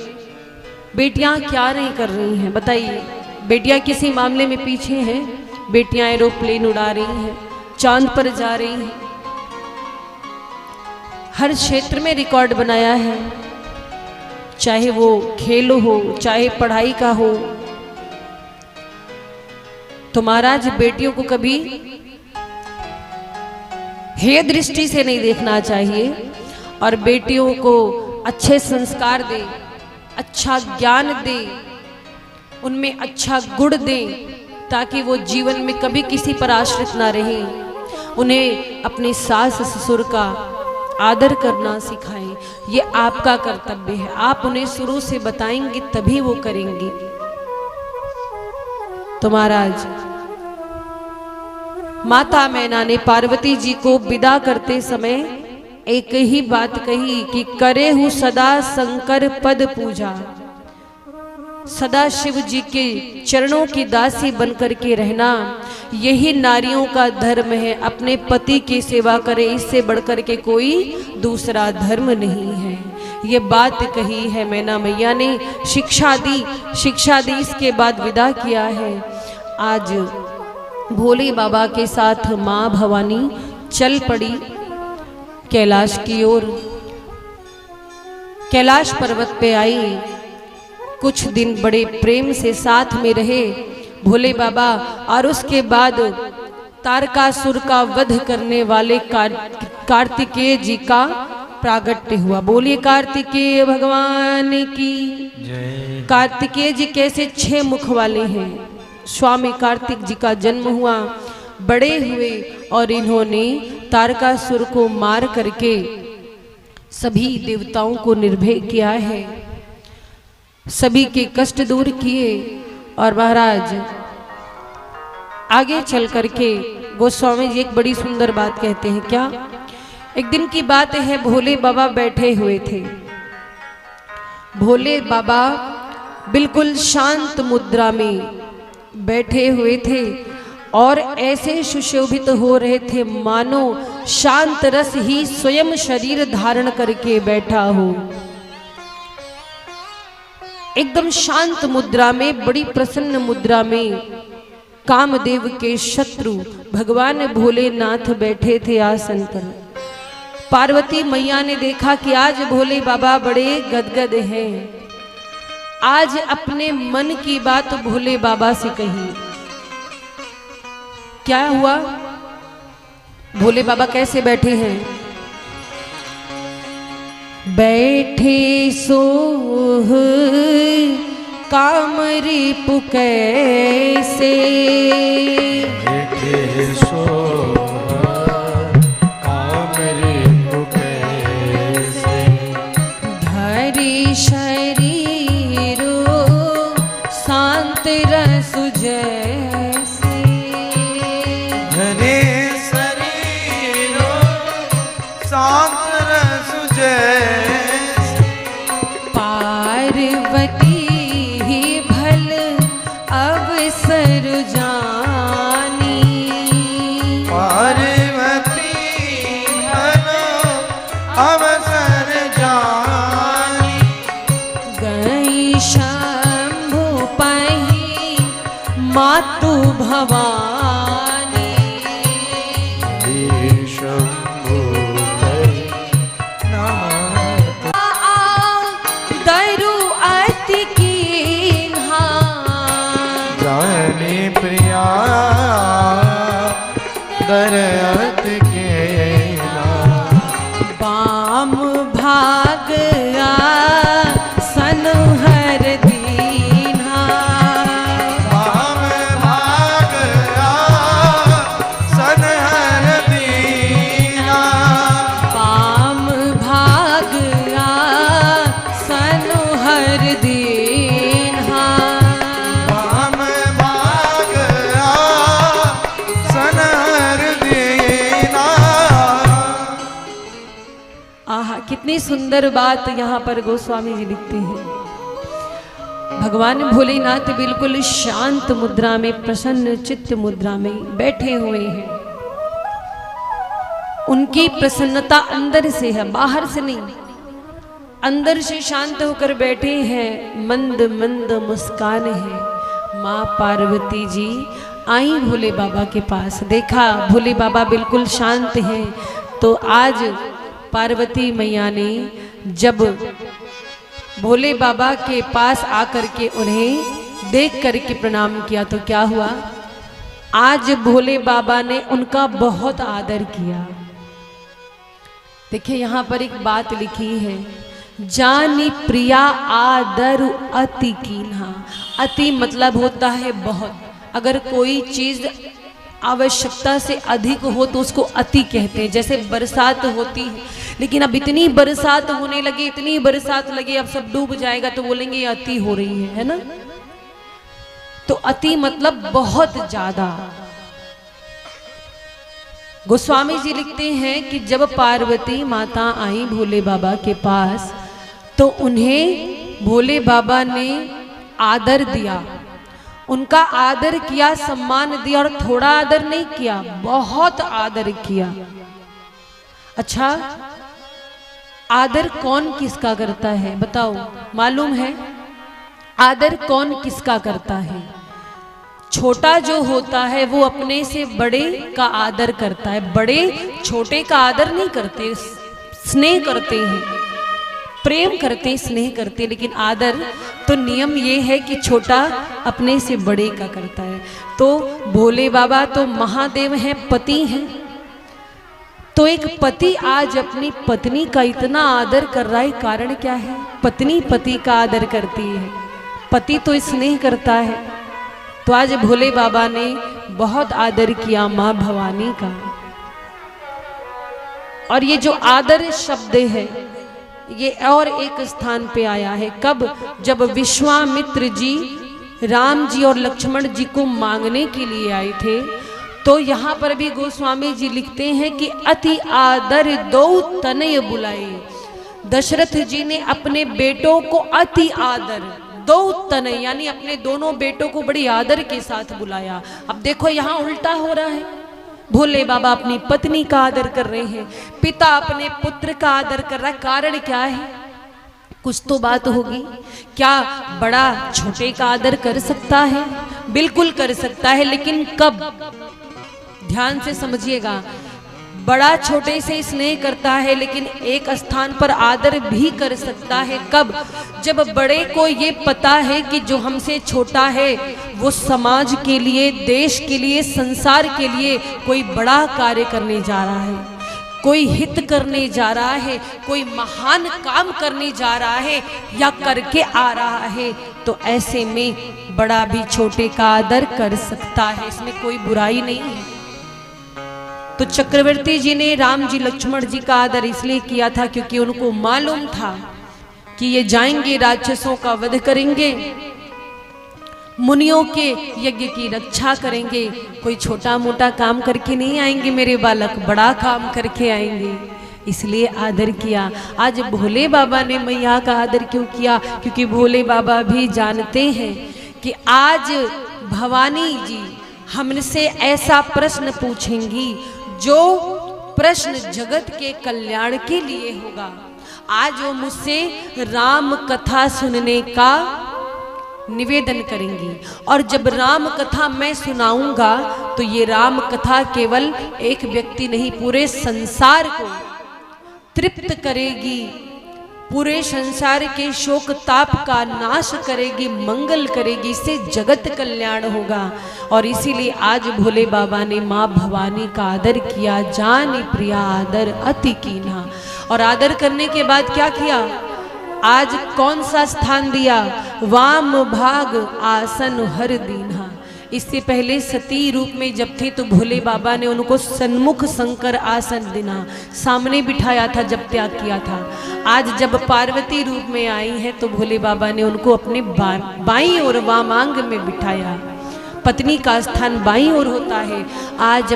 बेटियां क्या नहीं कर रही हैं, बताइए। बेटियां किसी मामले में पीछे हैं? बेटियां एरोप्लेन उड़ा रही हैं, चांद पर जा रही हैं, हर क्षेत्र में रिकॉर्ड बनाया है, चाहे वो खेल हो, चाहे पढ़ाई का हो। तो महाराज बेटियों को कभी हेय दृष्टि से नहीं देखना चाहिए, और बेटियों को अच्छे संस्कार दे, अच्छा ज्ञान दे, उनमें अच्छा गुण दे, ताकि वो जीवन में कभी किसी पर आश्रित ना रहे। उन्हें अपनी सास ससुर का आदर करना सिखाएं, ये आपका कर्तव्य है। आप उन्हें शुरू से बताएंगे तभी वो करेंगे। तो महाराज माता मैना ने पार्वती जी को विदा करते समय एक ही बात कही कि करे हूं सदा शंकर पद पूजा। सदा शिव जी के चरणों की दासी बनकर के रहना, यही नारियों का धर्म है। अपने पति की सेवा करे, इससे बढ़कर के कोई दूसरा धर्म नहीं है। ये बात कही है मैना मैया ने, शिक्षा दी, इसके बाद विदा किया है। आज भोले बाबा के साथ माँ भवानी चल पड़ी कैलाश की ओर। कैलाश पर्वत पे आई, कुछ दिन बड़े प्रेम से साथ में रहे भोले बाबा, और उसके बाद तारकासुर का वध करने वाले कार्तिकेय जी का प्रागट्य हुआ। बोलिए कार्तिकेय भगवान की जय। कार्तिकेय जी कैसे 6 मुख वाले हैं। स्वामी कार्तिक जी का जन्म हुआ, बड़े हुए, और इन्होंने तारकासुर को मार करके सभी देवताओं को निर्भय किया है, सभी के कष्ट दूर किए। और महाराज आगे चल करके गोस्वामी जी एक बड़ी सुंदर बात कहते हैं। क्या? एक दिन की बात है, भोले बाबा बैठे हुए थे। भोले बाबा बिल्कुल शांत मुद्रा में बैठे हुए थे और ऐसे सुशोभित हो रहे थे मानो शांत रस ही स्वयं शरीर धारण करके बैठा हो। एकदम शांत मुद्रा में, बड़ी प्रसन्न मुद्रा में कामदेव के शत्रु भगवान भोलेनाथ बैठे थे आसन पर। पार्वती मैया ने देखा कि आज भोले बाबा बड़े गदगद हैं, आज अपने मन की बात भोले बाबा से कही। क्या हुआ? भोले बाबा कैसे बैठे हैं? बैठे सोह कामरी पुकैसे, बैठे सोह कामरी पुकैसे, धरी शरीरो शांत रस जैसे, धरी शरीरो शांत रस जैसे, मातु भवानी शंभु करि नमः दरु अति कीन्हा जानी प्रिया दरअत केना बाम भाग सन हर दीन्हा बाम भाग सन हर दीना बाम भाग सन हर दीन्हा बाम भाग सन हर दीना। आहा, कितनी सुंदर बात यहाँ पर गोस्वामी जी लिखते हैं। भगवान भोलेनाथ बिल्कुल शांत मुद्रा में, प्रसन्न चित्त मुद्रा में बैठे हुए हैं। उनकी प्रसन्नता अंदर से है, बाहर से नहीं। अंदर से शांत होकर बैठे हैं, मंद मंद मुस्कान है। माँ पार्वती जी आई भोले बाबा के पास, देखा भोले बाबा बिल्कुल शांत हैं। तो आज पार्वती मैया ने जब भोले बाबा के पास आकर के उन्हें देख करके प्रणाम किया तो क्या हुआ, आज भोले बाबा ने उनका बहुत आदर किया। देखिए यहाँ पर एक बात लिखी है, जानी प्रिया आदर अति कीन्हा। अति मतलब होता है बहुत। अगर कोई चीज आवश्यकता से अधिक हो तो उसको अति कहते हैं। जैसे बरसात होती है, लेकिन अब इतनी बरसात होने लगी, इतनी बरसात लगी, अब सब डूब जाएगा तो बोलेंगे ये अति हो रही है ना। तो अति मतलब बहुत ज्यादा। गोस्वामी जी लिखते हैं कि जब पार्वती माता आई भोले बाबा के पास तो उन्हें भोले बाबा ने आदर दिया, उनका आदर किया, सम्मान दिया। और थोड़ा आदर नहीं किया, बहुत आदर किया। अच्छा, आदर कौन किसका करता है बताओ, मालूम है? आदर कौन किसका करता है? छोटा जो होता है वो अपने से बड़े का आदर करता है। बड़े छोटे का आदर नहीं करते, स्नेह करते हैं, प्रेम करते, स्नेह करते। लेकिन आदर तो नियम ये है कि छोटा अपने से बड़े का करता है। तो भोले बाबा तो महादेव हैं, पति हैं। तो एक पति आज अपनी पत्नी का इतना आदर कर रहा है, कारण क्या है? पत्नी पति का आदर करती है, पति तो स्नेह करता है। तो आज भोले बाबा ने बहुत आदर किया माँ भवानी का। और ये जो आदर शब्द है ये और एक स्थान पे आया है। कब? जब विश्वामित्र जी राम जी और लक्ष्मण जी को मांगने के लिए आए थे। तो यहाँ पर भी गोस्वामी जी लिखते हैं कि अति आदर दो तनय बुलाए। दशरथ जी ने अपने बेटों को अति आदर, दो तनय यानी अपने दोनों बेटों को बड़ी आदर के साथ बुलाया। अब देखो यहाँ उल्टा हो रहा है, भोले बाबा अपनी पत्नी का आदर कर रहे हैं, पिता अपने पुत्र का आदर कर रहा है। कारण क्या है? कुछ तो बात होगी। क्या बड़ा छोटे का आदर कर सकता है? बिल्कुल कर सकता है, लेकिन कब? ध्यान से समझिएगा। बड़ा छोटे से स्नेह करता है, लेकिन एक स्थान पर आदर भी कर सकता है। कब? जब बड़े को ये पता है कि जो हमसे छोटा है वो समाज के लिए, देश के लिए, संसार के लिए कोई बड़ा कार्य करने जा रहा है, कोई हित करने जा रहा है, कोई महान काम करने जा रहा है या करके आ रहा है। तो ऐसे में बड़ा भी छोटे का आदर कर सकता है, इसमें कोई बुराई नहीं है। तो चक्रवर्ती जी ने राम जी लक्ष्मण जी का आदर इसलिए किया था क्योंकि उनको मालूम था कि ये जाएंगे, राक्षसों का वध करेंगे, मुनियों के यज्ञ की रक्षा करेंगे। कोई छोटा मोटा काम करके नहीं आएंगे मेरे बालक, बड़ा काम करके आएंगे, इसलिए आदर किया। आज भोले बाबा ने मैया का आदर क्यों किया? क्योंकि भोले बाबा भी जानते हैं कि आज भवानी जी हमसे ऐसा प्रश्न पूछेंगी जो प्रश्न जगत के कल्याण के लिए होगा। आज वो मुझसे राम कथा सुनने का निवेदन करेंगी। और जब राम कथा मैं सुनाऊंगा तो ये राम कथा केवल एक व्यक्ति नहीं, पूरे संसार को तृप्त करेगी, पूरे संसार के शोक ताप का नाश करेगी, मंगल करेगी, इससे जगत कल्याण होगा। और इसीलिए आज भोले बाबा ने माँ भवानी का आदर किया, जानी प्रिया आदर अति कीन्हा। और आदर करने के बाद क्या किया, आज कौन सा स्थान दिया, वाम भाग आसन हर दीन्हा। इससे पहले सती रूप में जब थे तो भोले बाबा ने उनको सन्मुख शंकर आसन देना, सामने बिठाया था जब त्याग किया था। आज जब पार्वती रूप में आई है तो भोले बाबा ने उनको अपने बाईं ओर वामांग में बिठाया। पत्नी का स्थान बाईं ओर होता है। आज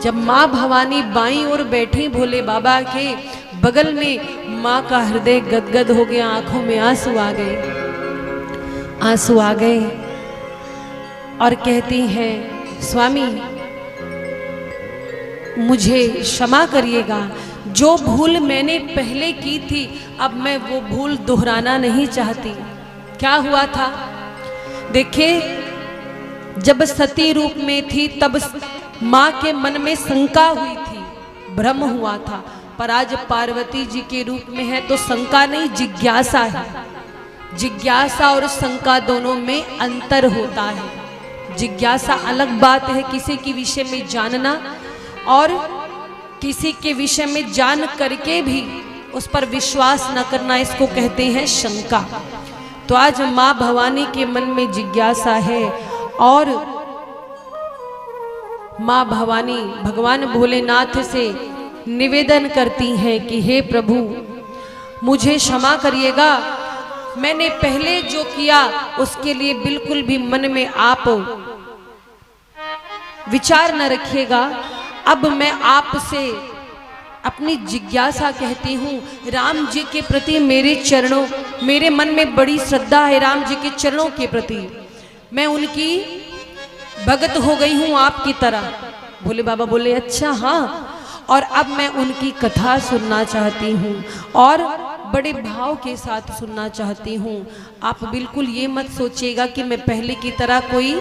जब माँ भवानी बाईं ओर बैठी भोले बाबा के बगल में, माँ का हृदय गदगद हो गया, आंखों में आंसू आ गए, आंसू आ गए और कहती हैं स्वामी मुझे क्षमा करिएगा, जो भूल मैंने पहले की थी अब मैं वो भूल दोहराना नहीं चाहती। क्या हुआ था, देखिए जब सती रूप में थी तब माँ के मन में शंका हुई थी, भ्रम हुआ था, पर आज पार्वती जी के रूप में है तो शंका नहीं, जिज्ञासा है। जिज्ञासा और शंका दोनों में अंतर होता है। जिज्ञासा अलग बात है, किसी के विषय में जानना, और किसी के विषय में जान करके भी उस पर विश्वास न करना, इसको कहते हैं शंका। तो आज माँ भवानी के मन में जिज्ञासा है और माँ भवानी भगवान भोलेनाथ से निवेदन करती हैं कि हे प्रभु मुझे क्षमा करिएगा, मैंने पहले जो किया उसके लिए बिल्कुल भी मन में आप विचार न रखिएगा। अब मैं आपसे अपनी जिज्ञासा कहती हूँ, राम जी के प्रति मेरे चरणों, मेरे मन में बड़ी श्रद्धा है राम जी के चरणों के प्रति, मैं उनकी भगत हो गई हूँ आपकी तरह। भोले बाबा बोले अच्छा हाँ, और अब मैं उनकी कथा सुनना चाहती हूँ और बड़े भाव के साथ सुनना चाहती हूँ। आप बिल्कुल ये मत सोचिएगा कि मैं पहले की तरह कोई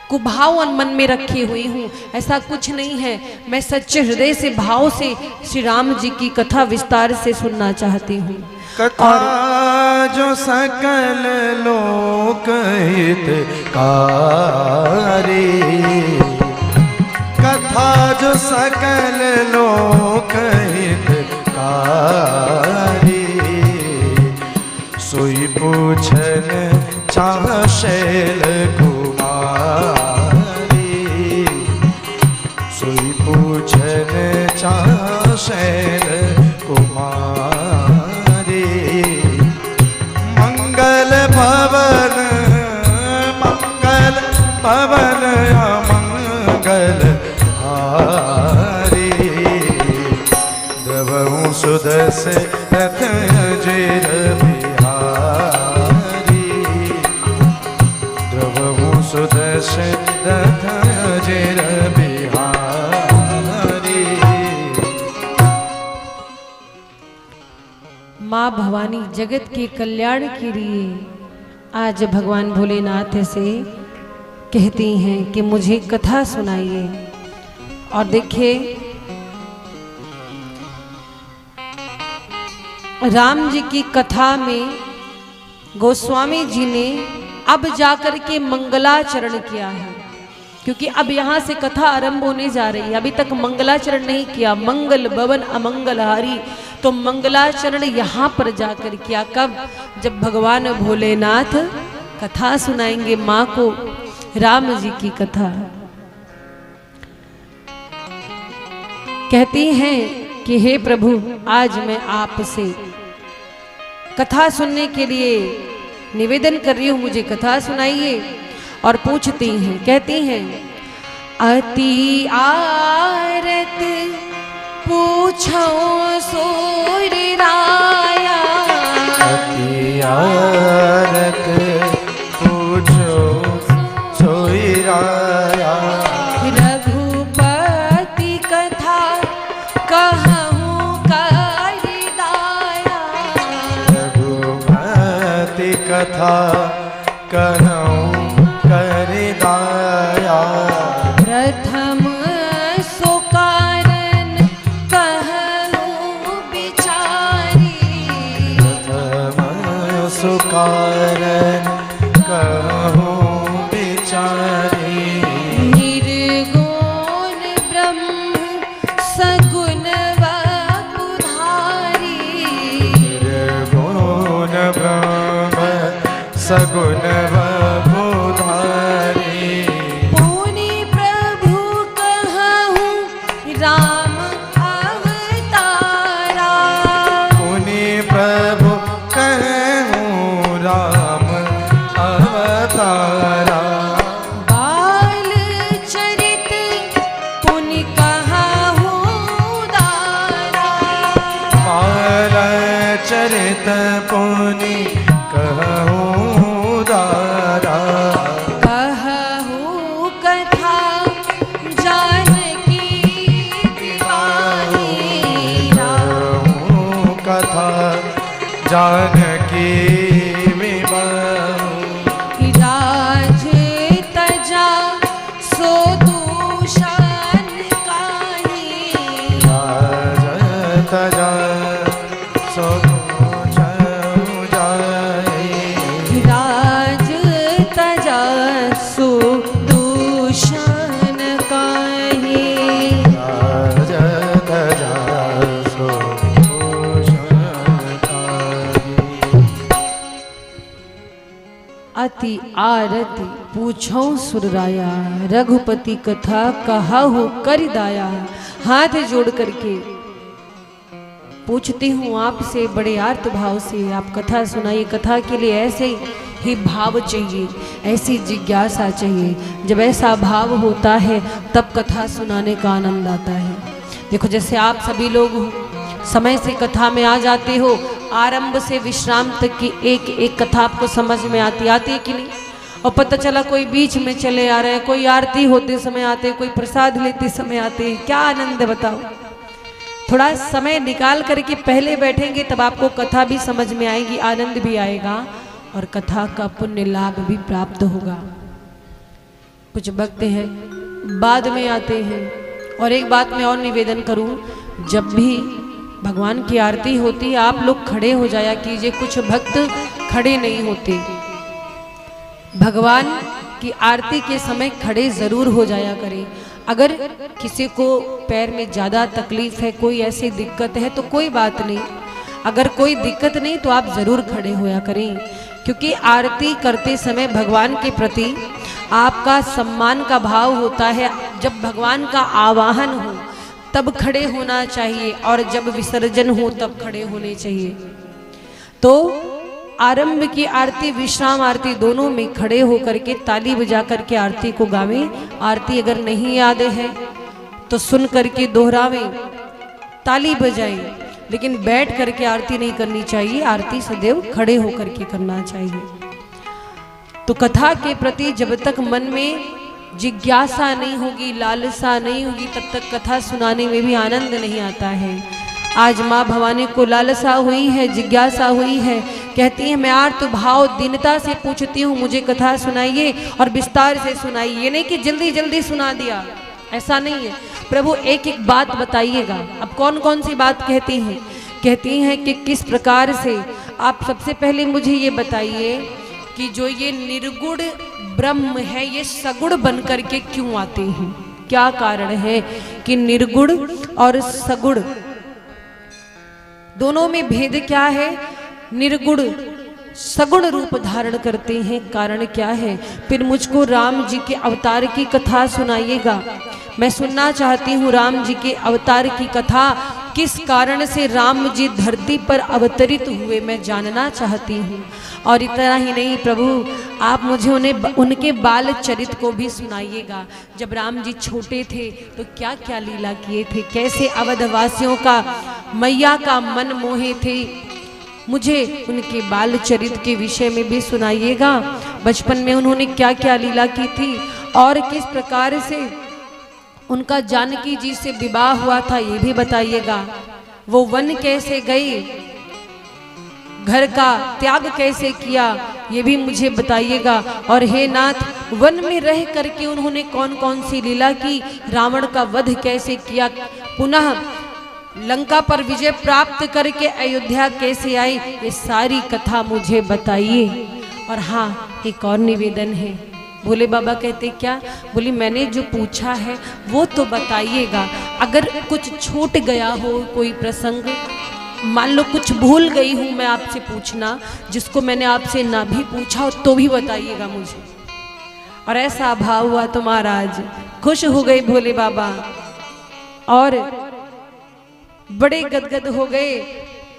कुभाव मन में रखी हुई हूँ, ऐसा कुछ नहीं है। मैं सच्चे हृदय से भाव से श्री राम जी की कथा विस्तार से सुनना चाहती हूँ। कथा जो सकल लोक हितकारी, कथा जो सकल लोक हितकारी, सोई पूछन चाह शैल कुमारी, सोई पूछन चाह शैल कुमारी, मंगल भवन अमंगल हारी, द्रवहु सुदस रथ जिर बिहारी, द्रवहु सुदस रथ जिर बिहारी। माँ भवानी जगत के कल्याण के लिए आज भगवान भोलेनाथ से कहती हैं कि मुझे कथा सुनाइए। और देखिए राम जी की कथा में गोस्वामी जी ने अब जाकर के मंगलाचरण किया है, क्योंकि अब यहाँ से कथा आरंभ होने जा रही है। अभी तक मंगलाचरण नहीं किया, मंगल भवन अमंगलहारी, तो मंगलाचरण यहाँ पर जाकर किया। कब? जब भगवान भोलेनाथ कथा सुनाएंगे माँ को, राम जी की कथा। कहती हैं कि हे प्रभु आज मैं आपसे कथा सुनने के लिए निवेदन कर रही हूँ, मुझे कथा सुनाइए। और पूछती हैं, कहती हैं अति आरत पूछो सूर्य राया, अति आरत पूछो सूर्य राया, रघुपति कथा कहूँ कर दाया, रघुपति कथा कहूँ कर दाया। प्रथम सो कारण कहूँ बिचारी, प्रथम सो कारण कहूँ बिचारी। निर्गुण ब्रह्म सगुण वपुधारी, निर्गुण ब्रह्म सगुण वपुधारी। पुनि प्रभु कहूँ राम अवतारा, पुनि प्रभु कहूँ राम अवतारा। बाल चरित पुनि कहूँ दारा, बाल चरित पुनि कहूँ दारा। कहूँ कथा जानकी दीवानी, कहूँ कथा जानकी विवाह। राज तजा सो दूषण काहि, राज तजा सो राज तजा सो दूषण काहि। राज तजा सो अति आरती पूछो सुरराया, रघुपति कथा कहा हो कर दाया। हाथ जोड़ करके पूछती हूँ आपसे बड़े आर्त भाव से, आप कथा सुनाइए। कथा के लिए ऐसे ही भाव चाहिए, ऐसी जिज्ञासा चाहिए। जब ऐसा भाव होता है तब कथा सुनाने का आनंद आता है। देखो जैसे आप सभी लोग हो, समय से कथा में आ जाते हो, आरंभ से विश्राम तक की एक एक कथा आपको समझ में आती है कि नहीं। और पता चला कोई बीच में चले आ रहे हैं, कोई आरती होते समय आते, कोई प्रसाद लेते समय आते, क्या आनंद है बताओ। थोड़ा समय निकाल करके पहले बैठेंगे तब आपको कथा भी समझ में आएगी, आनंद भी आएगा और कथा का पुण्य लाभ भी प्राप्त होगा। कुछ भक्त हैं बाद में आते हैं। और एक बात मैं और निवेदन करूं, जब भी भगवान की आरती होती है आप लोग खड़े हो जाया कीजिए। कुछ भक्त खड़े नहीं होते, भगवान की आरती के समय खड़े जरूर हो जाया करें। अगर किसी को पैर में ज़्यादा तकलीफ है, कोई ऐसी दिक्कत है तो कोई बात नहीं। अगर कोई दिक्कत नहीं तो आप ज़रूर खड़े होया करें, क्योंकि आरती करते समय भगवान के प्रति आपका सम्मान का भाव होता है। जब भगवान का आवाहन हो तब खड़े होना चाहिए और जब विसर्जन हो तब खड़े होने चाहिए। तो आरंभ की आरती विश्राम आरती दोनों में खड़े होकर के ताली बजा करके आरती को गावें। आरती अगर नहीं याद है तो सुन करके दोहरावें, ताली बजाएं, लेकिन बैठ करके आरती नहीं करनी चाहिए। आरती सदैव खड़े होकर के करना चाहिए। तो कथा के प्रति जब तक मन में जिज्ञासा नहीं होगी, लालसा नहीं होगी, तब तक कथा सुनाने में भी आनंद नहीं आता है। आज माँ भवानी को लालसा हुई है, जिज्ञासा हुई है, कहती है मैं आर्त भाव दीनता से पूछती हूँ, मुझे कथा सुनाइए और विस्तार से सुनाइए। ये नहीं कि जल्दी जल्दी सुना दिया, ऐसा नहीं है। प्रभु एक एक बात बताइएगा। अब कौन कौन सी बात कहती हैं? कहती हैं कि किस प्रकार से आप सबसे पहले मुझे ये बताइए कि जो ये निर्गुण ब्रह्म है ये सगुण बन करके क्यों आते हैं? क्या कारण है कि निर्गुण और सगुण दोनों में भेद क्या है? निर्गुण सगुण रूप धारण करते हैं, कारण क्या है? फिर मुझको राम जी के अवतार की कथा सुनाइएगा। मैं सुनना चाहती हूँ राम जी के अवतार की कथा। किस कारण से राम जी धरती पर अवतरित हुए मैं जानना चाहती हूँ। और इतना ही नहीं प्रभु, आप मुझे उनके बाल चरित को भी सुनाइएगा। जब राम जी छोटे थे तो क्या क्या लीला किए थे, कैसे अवधवासियों का मैया का मन मोहे थे। मुझे उनके बाल चरित के विषय में भी सुनाइएगा। बचपन में उन्होंने क्या क्या लीला की थी और किस प्रकार से उनका जानकी जी से विवाह हुआ था, ये भी बताइएगा। वो वन कैसे गए, घर का त्याग कैसे किया ये भी मुझे बताइएगा। और हे नाथ, वन में रह करके उन्होंने कौन कौन सी लीला की, रावण का वध कैसे किया, पुनः लंका पर विजय प्राप्त करके अयोध्या कैसे आए, ये सारी कथा मुझे बताइए। और हाँ, एक और निवेदन है। भोले बाबा कहते क्या? बोली मैंने जो पूछा है वो तो बताइएगा। अगर कुछ छूट गया हो कोई प्रसंग, मान लो कुछ भूल गई हूँ मैं आपसे पूछना, जिसको मैंने आपसे ना भी पूछा हो तो भी बताइएगा मुझे। और ऐसा भाव हुआ तो महाराज खुश हो गए भोले बाबा और बड़े गदगद हो गए।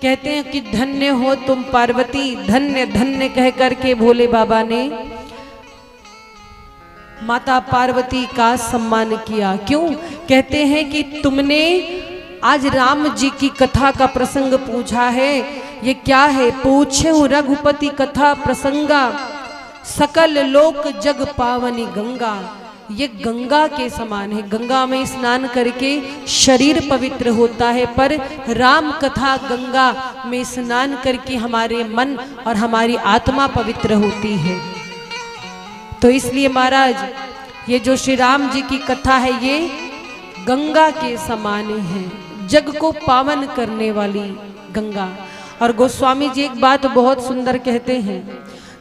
कहते हैं कि धन्य हो तुम पार्वती, धन्य धन्य कह करके भोले बाबा ने माता पार्वती का सम्मान किया। क्यों? कहते हैं कि तुमने आज राम जी की कथा का प्रसंग पूछा है। ये क्या है? पूछे रघुपति कथा प्रसंगा, सकल लोक जग पावनी गंगा। ये गंगा के समान है। गंगा में स्नान करके शरीर पवित्र होता है, पर राम कथा गंगा में स्नान करके हमारे मन और हमारी आत्मा पवित्र होती है। तो इसलिए महाराज ये जो श्री राम जी की कथा है ये गंगा के समान है, जग को पावन करने वाली गंगा। और गोस्वामी जी एक बात बहुत सुंदर कहते हैं,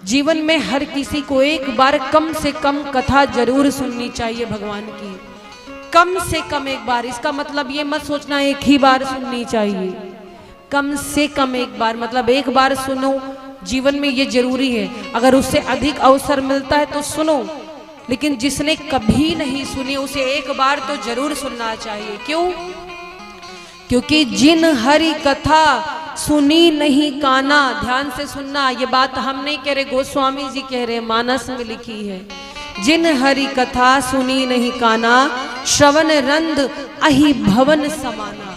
जीवन में हर किसी को एक बार कम से कम कथा जरूर सुननी चाहिए भगवान की। कम से कम एक बार, इसका मतलब ये मत सोचना एक ही बार सुननी चाहिए। कम से कम एक बार, मतलब एक बार सुनो, जीवन में ये जरूरी है। अगर उससे अधिक अवसर मिलता है तो सुनो, लेकिन जिसने कभी नहीं सुनी उसे एक बार तो जरूर सुनना चाहिए। क्यों? क्योंकि जिन हरि कथा सुनी नहीं काना, ध्यान से सुनना, ये बात हम नहीं कह रहे, गोस्वामी जी कह रहे, मानस में लिखी है। जिन हरि कथा सुनी नहीं काना, श्रवण रंद अहि भवन समाना।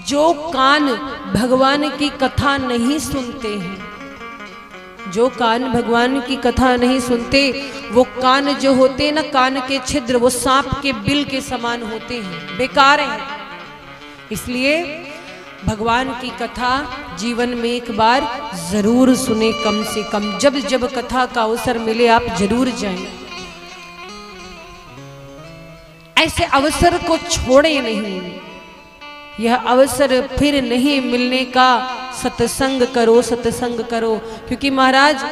जो कान भगवान की कथा नहीं सुनते हैं, जो कान भगवान की कथा नहीं सुनते, वो कान जो होते हैं ना, कान के छिद्र, वो सांप के बिल के समान होते हैं, बेकार हैं। इसलिए भगवान की कथा जीवन में एक बार जरूर सुने, कम से कम। जब जब कथा का अवसर मिले आप जरूर जाएं। ऐसे अवसर को छोड़े नहीं, यह अवसर फिर नहीं मिलने का। सत्संग करो, सत्संग करो। क्योंकि महाराज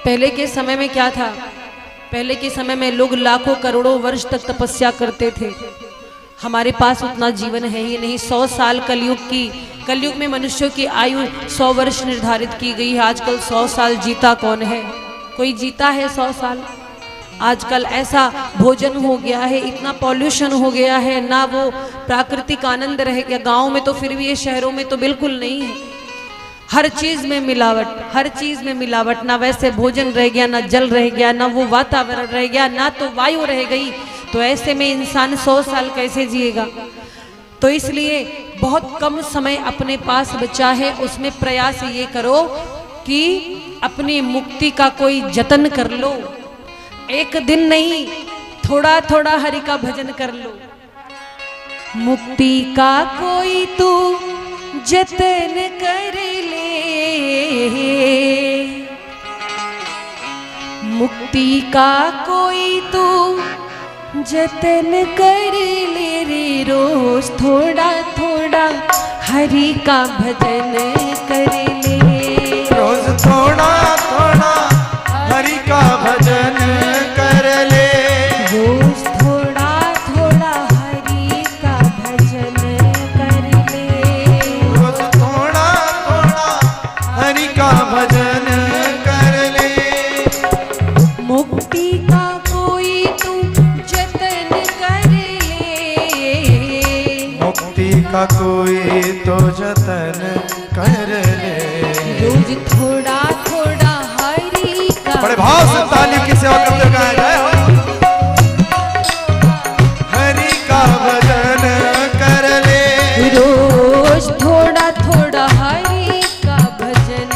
पहले के समय में क्या था? पहले के समय में लोग लाखों करोड़ों वर्ष तक तपस्या करते थे। हमारे पास उतना जीवन है ही नहीं। 100 साल कलयुग में मनुष्यों की आयु 100 वर्ष निर्धारित की गई है। आजकल 100 साल जीता कौन है? कोई जीता है 100 साल? आजकल ऐसा भोजन हो गया है, इतना पॉल्यूशन हो गया है, ना वो प्राकृतिक आनंद रह गया। गाँव में तो फिर भी, ये शहरों में तो बिल्कुल नहीं है। हर चीज में मिलावट, हर चीज में मिलावट। ना वैसे भोजन रह गया, ना जल रह गया, ना वो वातावरण रह गया, ना तो वायु रह गई। तो ऐसे में इंसान 100 साल कैसे जिएगा? तो इसलिए बहुत कम समय अपने पास बचा है, उसमें प्रयास ये करो कि अपनी मुक्ति का कोई जतन कर लो। एक दिन नहीं, थोड़ा थोड़ा हरि का भजन कर लो। मुक्ति का कोई तू जतन कर ले, मुक्ति का कोई तू जतन कर ले रे। रोज थोड़ा थोड़ा हरि का भजन कर ले, रोज थोड़ा थोड़ा हरि का भजन कर ले, रोज थोड़ा थोड़ा हरि का भजन कर ले, रोज थोड़ा थोड़ा हरि का भजन कर ले। मुक्ति का कोई तू जतन कर ले, मुक्ति का कोई तो जतन कर ले, रोज थोड़ा थोड़ा हरि का। बड़े भाव से ताली की सेवा करते हुए गाया जाए। हरि का भजन कर ले, रोज थोड़ा थोड़ा हरि का भजन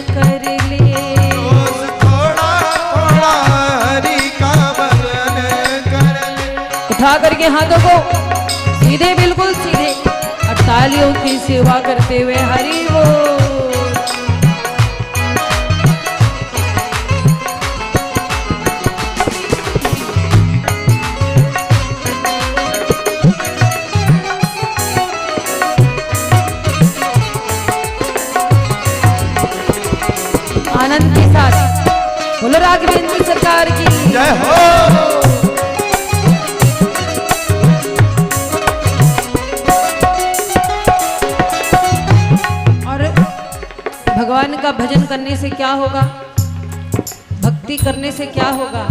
कर ले, रोज थोड़ा थोड़ा हरि का भजन कर ले। उठा करके हाथों को सीधे, बिल्कुल सीधे। और मुरालियों की सेवा करते हुए हरि बोल। आनंद के साथ बोलो राघवेंद्र सरकार की जय हो। और भगवान का भजन करने से क्या होगा, भक्ति करने से क्या होगा?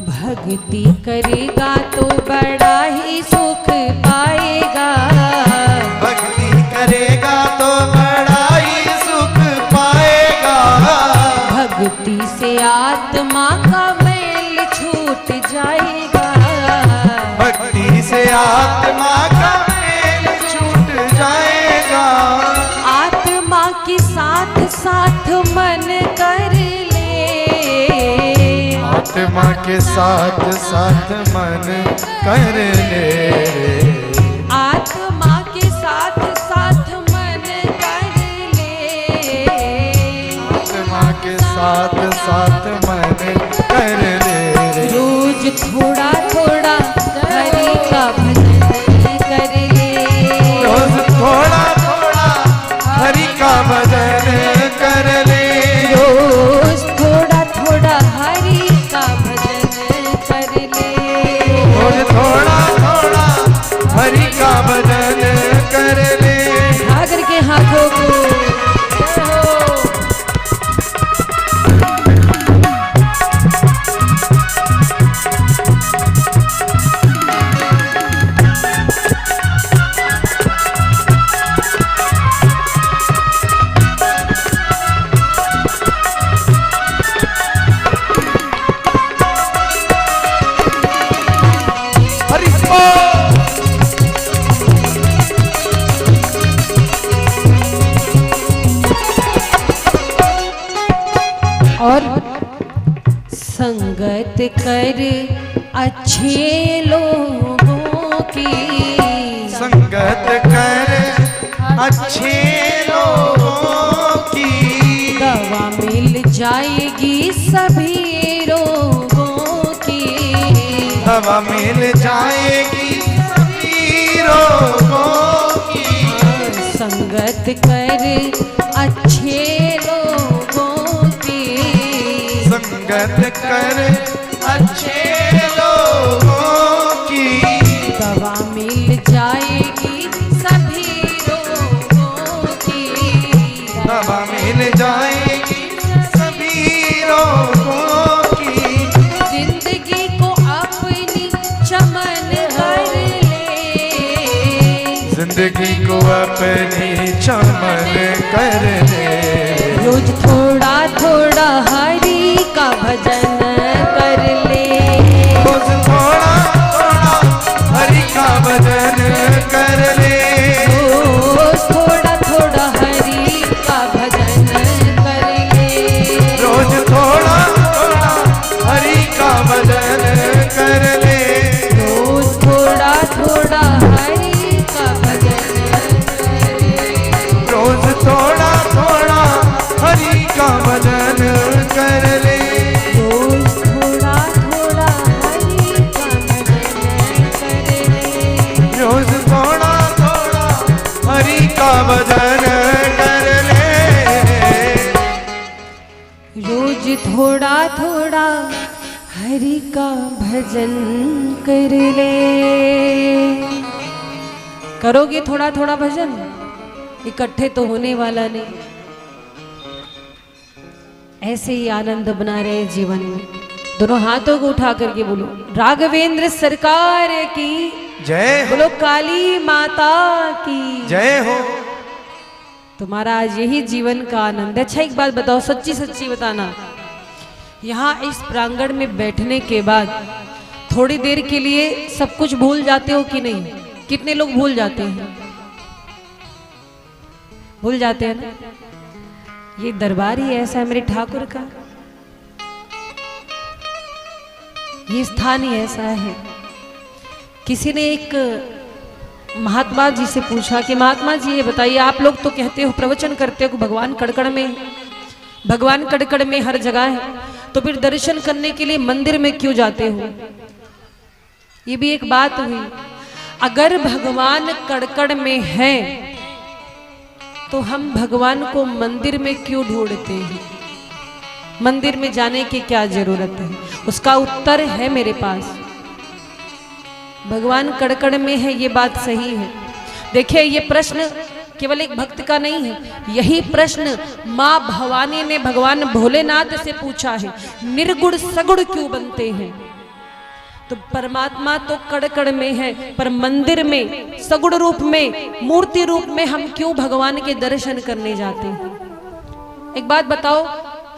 भक्ति करेगा तो बड़ा ही सुख पाएगा। भक्ति करेगा तो बड़ा ही सुख पाएगा। भक्ति से आत्मा का मैल छूट जाएगा। भक्ति से आत्मा का मैल छूट जाएगा। आत्मा के साथ साथ मन कर ले। आत्मा के साथ साथ मन कर ले। आत्मा के साथ साथ मन कर ले। आत्मा के साथ साथ मन कर ले। रोज थोड़ा थोड़ा हरि का भजन कर ले। रोज थोड़ा थोड़ा हरि का भजन कर ले। रोज थोड़ा थोड़ा हरि का भजन कर ले। रोज थोड़ा थोड़ा हरि का भजन कर ले। सागर के हाथों को जय हो। हरि बोल। और संगत कर अच्छे लोगों की। संगत कर अच्छे लोगों की। दवा मिल जाएगी सभी रोगों की। दवा मिल जाएगी सभी रोगों की। संगत कर अच्छे लोगों की। संगत कर अच्छे लोगों की। दवा मिल जाएगी सभी रोगों की। दवा मिल जाएगी सभी रोगों की। जिंदगी को अपनी चमन कर ले। जिंदगी को अपनी चमन कर ले। रोज थोड़ा थोड़ा हरि का भजन कर ले। रोज थोड़ा थोड़ा हरि का भजन कर ले। रोज थोड़ा थोड़ा हरि का भजन कर ले। रोज थोड़ा थोड़ा हरि का भजन कर ले। रोज थोड़ा थोड़ा हरि का भजन कर ले। रोज थोड़ा थोड़ा हरि का भजन कर ले। रोज थोड़ा थोड़ा हरि का भजन कर ले। रोज थोड़ा थोड़ा हरि का भजन कर ले। रोज थोड़ा थोड़ा हरि का भजन कर ले। करोगे थोड़ा थोड़ा भजन, इकट्ठे तो होने वाला नहीं। ऐसे ही आनंद बना रहे जीवन में। दोनों हाथों को उठा करके बोलो राघवेंद्र सरकार की जय हो। बोलो काली माता की जय हो। तुम्हारा आज यही जीवन का आनंद है। अच्छा एक बात बताओ, सच्ची सच्ची बताना, यहाँ इस प्रांगण में बैठने के बाद थोड़ी देर के लिए सब कुछ भूल जाते हो कि नहीं? कितने लोग भूल जाते हैं? भूल जाते हैं ना? ये दरबार ही ऐसा है मेरे ठाकुर का, ये स्थान ही ऐसा है। किसी ने एक महात्मा जी से पूछा कि महात्मा जी ये बताइए, आप लोग तो कहते हो, प्रवचन करते हो भगवान कड़कड़ में है, भगवान कड़कड़ में हर जगह है, तो फिर दर्शन करने के लिए मंदिर में क्यों जाते हो? ये भी एक बात हुई। अगर भगवान कड़कड़ में है तो हम भगवान को मंदिर में क्यों ढूंढते हैं? मंदिर में जाने की क्या जरूरत है? उसका उत्तर है मेरे पास। भगवान कड़कड़ में है, ये बात सही है। देखिए, ये प्रश्न केवल एक भक्त का नहीं है, यही प्रश्न माँ भवानी ने भगवान भोलेनाथ से पूछा है, निर्गुण सगुण क्यों बनते हैं? तो परमात्मा तो कड़कड़ में है, पर मंदिर में सगुण रूप में, मूर्ति रूप में हम क्यों भगवान के दर्शन करने जाते हैं? एक बात बताओ,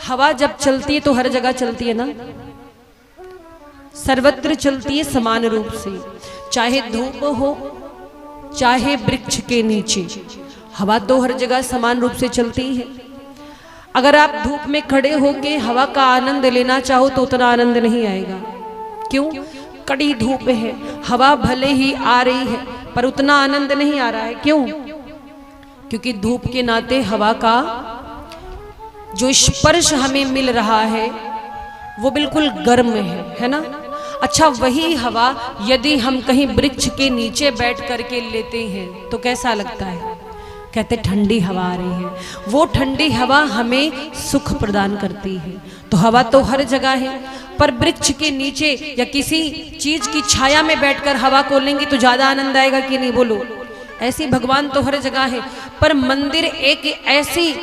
हवा जब चलती है तो हर जगह चलती है ना, सर्वत्र चलती है समान रूप से, चाहे धूप हो चाहे वृक्ष के नीचे, हवा तो हर जगह समान रूप से चलती है। अगर आप धूप में खड़े होके हवा का आनंद लेना चाहो तो उतना आनंद नहीं आएगा। क्यों? कड़ी धूप है, हवा भले ही आ रही है पर उतना आनंद नहीं आ रहा है। क्यों? क्योंकि धूप के नाते हवा का जो स्पर्श हमें मिल रहा है वो बिल्कुल गर्म है ना। अच्छा, वही हवा यदि हम कहीं वृक्ष के नीचे बैठ करके लेते हैं तो कैसा लगता है? कहते ठंडी हवा आ रही है। वो ठंडी हवा हमें सुख प्रदान करती है। तो हवा तो हर जगह है, पर वृक्ष के नीचे या किसी चीज की छाया में बैठकर हवा को लेंगे तो ज्यादा आनंद आएगा कि नहीं? बोलो। ऐसी भगवान तो हर जगह है, पर मंदिर एक ऐसी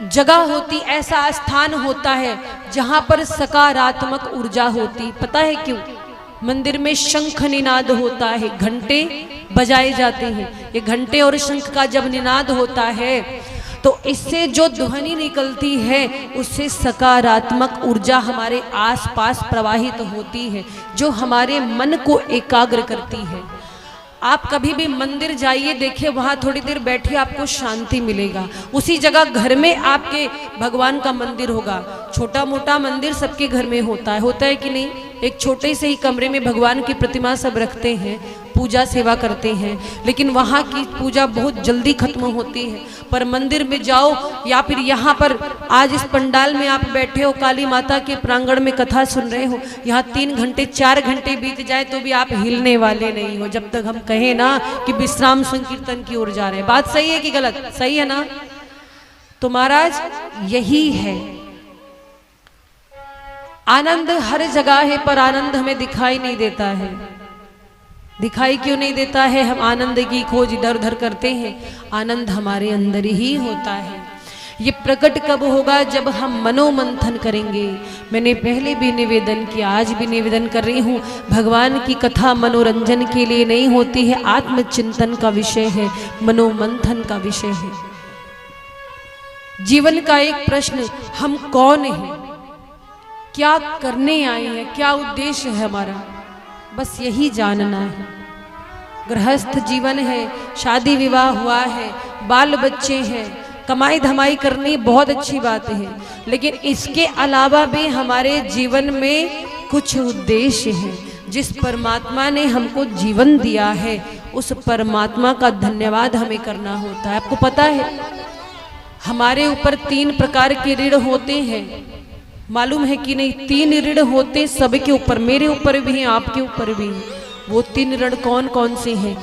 जगह होती, ऐसा स्थान होता है जहां पर सकारात्मक ऊर्जा होती। पता है क्यों? मंदिर में शंख निनाद होता है, घंटे बजाए जाते हैं। ये घंटे और शंख का जब निनाद होता है तो इससे जो ध्वनि निकलती है उससे सकारात्मक ऊर्जा हमारे आसपास प्रवाहित होती है, जो हमारे मन को एकाग्र करती है। आप कभी भी मंदिर जाइए, देखिए वहाँ थोड़ी देर बैठिए, आपको शांति मिलेगा। उसी जगह घर में आपके भगवान का मंदिर होगा। छोटा मोटा मंदिर सबके घर में होता है कि नहीं? एक छोटे से ही कमरे में भगवान की प्रतिमा सब रखते हैं, पूजा सेवा करते हैं, लेकिन वहाँ की पूजा बहुत जल्दी खत्म होती है। पर मंदिर में जाओ या फिर यहाँ पर आज इस पंडाल में आप बैठे हो, काली माता के प्रांगण में कथा सुन रहे हो, यहाँ 3 घंटे 4 घंटे बीत जाए तो भी आप हिलने वाले नहीं हो जब तक हम कहें ना कि विश्राम संकीर्तन की ओर जा रहे हैं। बात सही है कि गलत? सही है ना? तो महाराज यही है, आनंद हर जगह है पर आनंद हमें दिखाई नहीं देता है। दिखाई क्यों नहीं देता है? हम आनंद की खोज इधर उधर करते हैं, आनंद हमारे अंदर ही होता है। ये प्रकट कब होगा? जब हम मनोमंथन करेंगे। मैंने पहले भी निवेदन किया, आज भी निवेदन कर रही हूँ, भगवान की कथा मनोरंजन के लिए नहीं होती है, आत्मचिंतन का विषय है, मनोमंथन का विषय है। जीवन का एक प्रश्न, हम कौन हैं, क्या करने आए हैं, क्या उद्देश्य है हमारा, बस यही जानना है। गृहस्थ जीवन है, शादी विवाह हुआ है, बाल बच्चे हैं, कमाई धमाई करनी बहुत अच्छी बात है, लेकिन इसके अलावा भी हमारे जीवन में कुछ उद्देश्य है। जिस परमात्मा ने हमको जीवन दिया है उस परमात्मा का धन्यवाद हमें करना होता है। आपको पता है हमारे ऊपर 3 प्रकार के ऋण होते हैं, मालूम है कि नहीं? 3 ऋण होते सबके ऊपर, मेरे ऊपर भी हैं, आपके ऊपर भी हैं। वो 3 ऋण कौन कौन से हैं?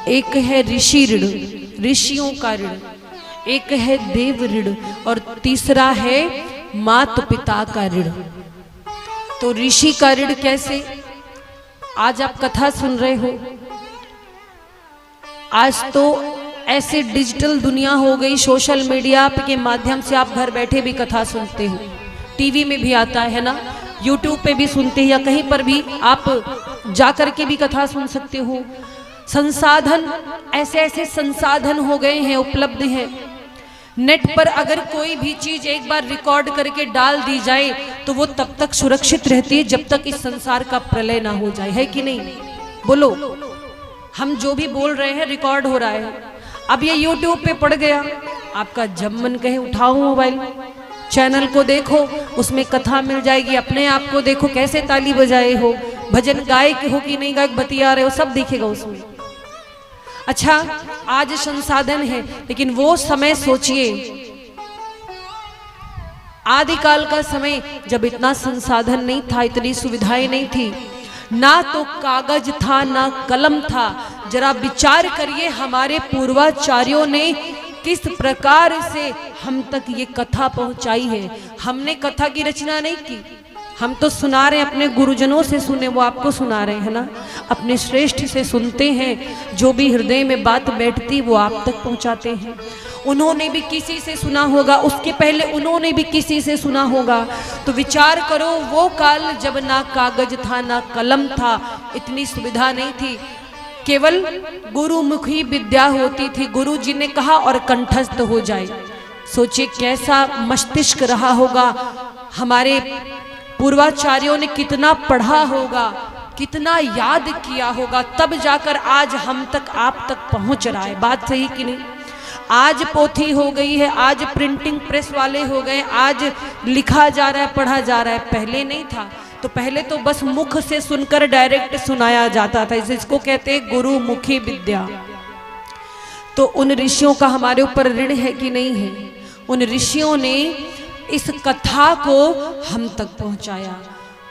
एक है ऋषि ऋण, ऋषियों का ऋण, एक है देव ऋण, और तीसरा है माता पिता का ऋण। तो ऋषि का ऋण कैसे? आज आप कथा सुन रहे हो, आज तो ऐसे डिजिटल दुनिया हो गई, सोशल मीडिया के माध्यम से आप घर बैठे भी कथा सुनते हो, टीवी में भी आता है ना, यूट्यूब पे भी सुनते हैं, या कहीं पर भी आप जा करके भी कथा सुन सकते हो। संसाधन, ऐसे ऐसे संसाधन हो गए हैं, उपलब्ध हैं। नेट पर अगर कोई भी चीज एक बार रिकॉर्ड करके डाल दी जाए तो वो तब तक सुरक्षित रहती है जब तक इस संसार का प्रलय ना हो जाए, है कि नहीं? बोलो। हम जो भी बोल रहे हैं रिकॉर्ड हो रहा है, अब ये यूट्यूब पे पड़ गया, आपका जब मन कहे उठाओ मोबाइल, चैनल को देखो, उसमें कथा मिल जाएगी, अपने आप को देखो कैसे ताली बजाए हो, भजन गायक हो कि नहीं गायक, बतिया रहे हो, सब दिखेगा उसमें। अच्छा, आज संसाधन है, लेकिन वो समय सोचिए, आदिकाल का समय जब इतना संसाधन नहीं था, इतनी सुविधाएं नहीं थी, ना तो कागज था ना कलम था। जरा विचार करिए हमारे पूर्वाचार्यों ने किस प्रकार से हम तक ये कथा पहुंचाई है। हमने कथा की रचना नहीं की, हम तो सुना रहे हैं, अपने गुरुजनों से सुने, वो आपको सुना रहे हैं ना, अपने श्रेष्ठ से सुनते हैं, जो भी हृदय में बात बैठती वो आप तक पहुंचाते हैं। उन्होंने भी किसी से सुना होगा, उसके पहले उन्होंने भी किसी से सुना होगा। तो विचार करो, वो काल जब ना कागज था ना कलम था, इतनी सुविधा नहीं थी, केवल गुरुमुखी विद्या होती थी। गुरु जी ने कहा और कंठस्थ हो जाए। सोचिए कैसा मस्तिष्क रहा होगा, हमारे पूर्वाचार्यों ने कितना पढ़ा होगा, कितना याद किया होगा, तब जाकर आज हम तक आप तक पहुंच रहा है। बात सही कि नहीं? आज पोथी हो गई है, आज प्रिंटिंग प्रेस वाले हो गए, आज लिखा जा रहा है, पढ़ा जा रहा है, पहले नहीं था। तो पहले तो बस मुख से सुनकर डायरेक्ट सुनाया जाता था, इसको कहते हैं गुरुमुखी विद्या। तो उन ऋषियों का हमारे ऊपर ऋण है कि नहीं है? उन ऋषियों ने इस कथा को हम तक पहुंचाया।